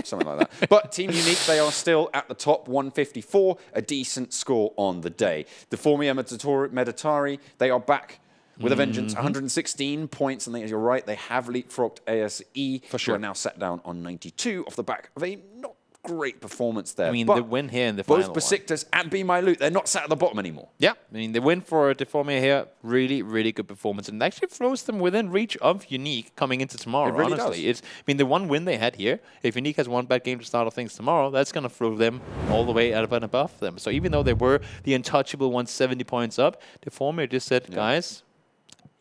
Something like that. But Team Unique, they are still at the top, 154, a decent score on the day. Deformia Meditari, they are back with a vengeance, 116 points, and you're right, they have leapfrogged ASE, for sure, who are now set down on 92 off the back of a not great performance there. I mean, but the win here in the final both Besiktas and BeMyLoot, they're not sat at the bottom anymore. Yeah, I mean, the win for Deformia here, really, really good performance, and it actually throws them within reach of Unique coming into tomorrow, it really honestly. does. I mean, the one win they had here, if Unique has one bad game to start off things tomorrow, that's going to throw them all the way out and above them. So even though they were the untouchable 170 points up, Deformia just said, guys,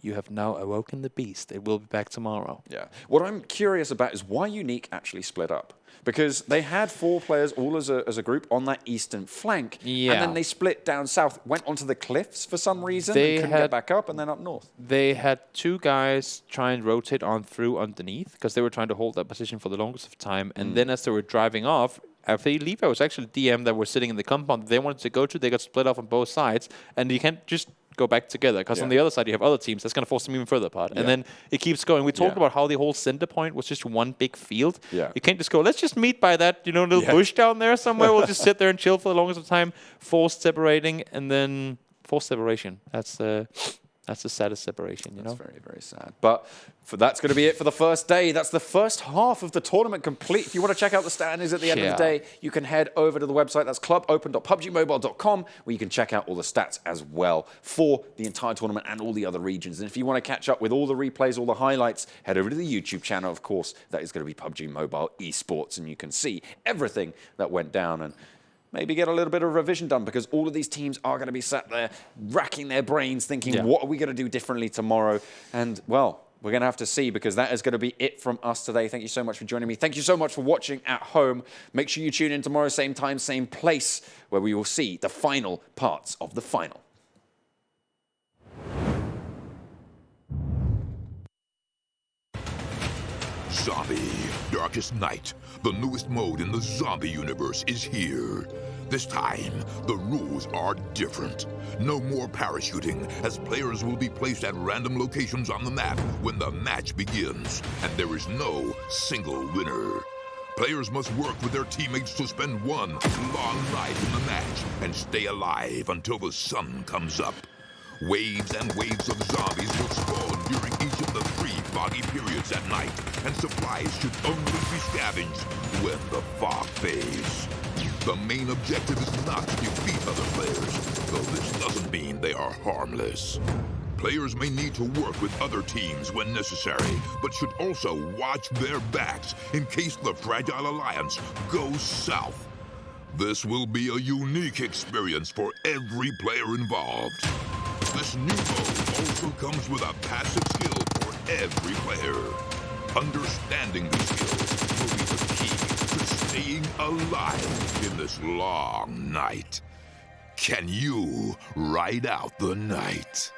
you have now awoken the beast. It will be back tomorrow. Yeah. What I'm curious about is why Unique actually split up. Because they had 4 players all as a group on that eastern flank. Yeah. And then they split down south, went onto the cliffs for some reason, and couldn't get back up, and then up north. They had 2 guys try and rotate on through underneath, because they were trying to hold that position for the longest of time. And then as they were driving off, I believe it was actually DM that were sitting in the compound they wanted to go to. They got split off on both sides, and you can't just go back together, because on the other side you have other teams that's going to force them even further apart. And then it keeps going. We talked about how the whole center point was just one big field. You can't just go, let's just meet by that little bush down there somewhere. We'll just sit there and chill for the longest of time. Forced separating, and then forced separation. That's the saddest separation, That's very, very sad. But that's going to be it for the first day. That's the first half of the tournament complete. If you want to check out the standings at the end of the day, you can head over to the website. That's clubopen.pubgmobile.com, where you can check out all the stats as well for the entire tournament and all the other regions. And if you want to catch up with all the replays, all the highlights, head over to the YouTube channel. Of course, that is going to be PUBG Mobile Esports, and you can see everything that went down and maybe get a little bit of revision done, because all of these teams are going to be sat there racking their brains thinking, what are we going to do differently tomorrow? And, well, we're going to have to see, because that is going to be it from us today. Thank you so much for joining me. Thank you so much for watching at home. Make sure you tune in tomorrow, same time, same place, where we will see the final parts of the final. Zombie, Darkest Night, the newest mode in the zombie universe, is here. This time, the rules are different. No more parachuting, as players will be placed at random locations on the map when the match begins, and there is no single winner. Players must work with their teammates to spend one long night in the match and stay alive until the sun comes up. Waves and waves of zombies will spawn during each of the 3 foggy periods at night, and supplies should only be scavenged when the fog fades. The main objective is not to defeat other players, though this doesn't mean they are harmless. Players may need to work with other teams when necessary, but should also watch their backs in case the Fragile Alliance goes south. This will be a unique experience for every player involved. This new mode also comes with a passive skill for every player. Understanding these skills will be the key to staying alive in this long night. Can you ride out the night?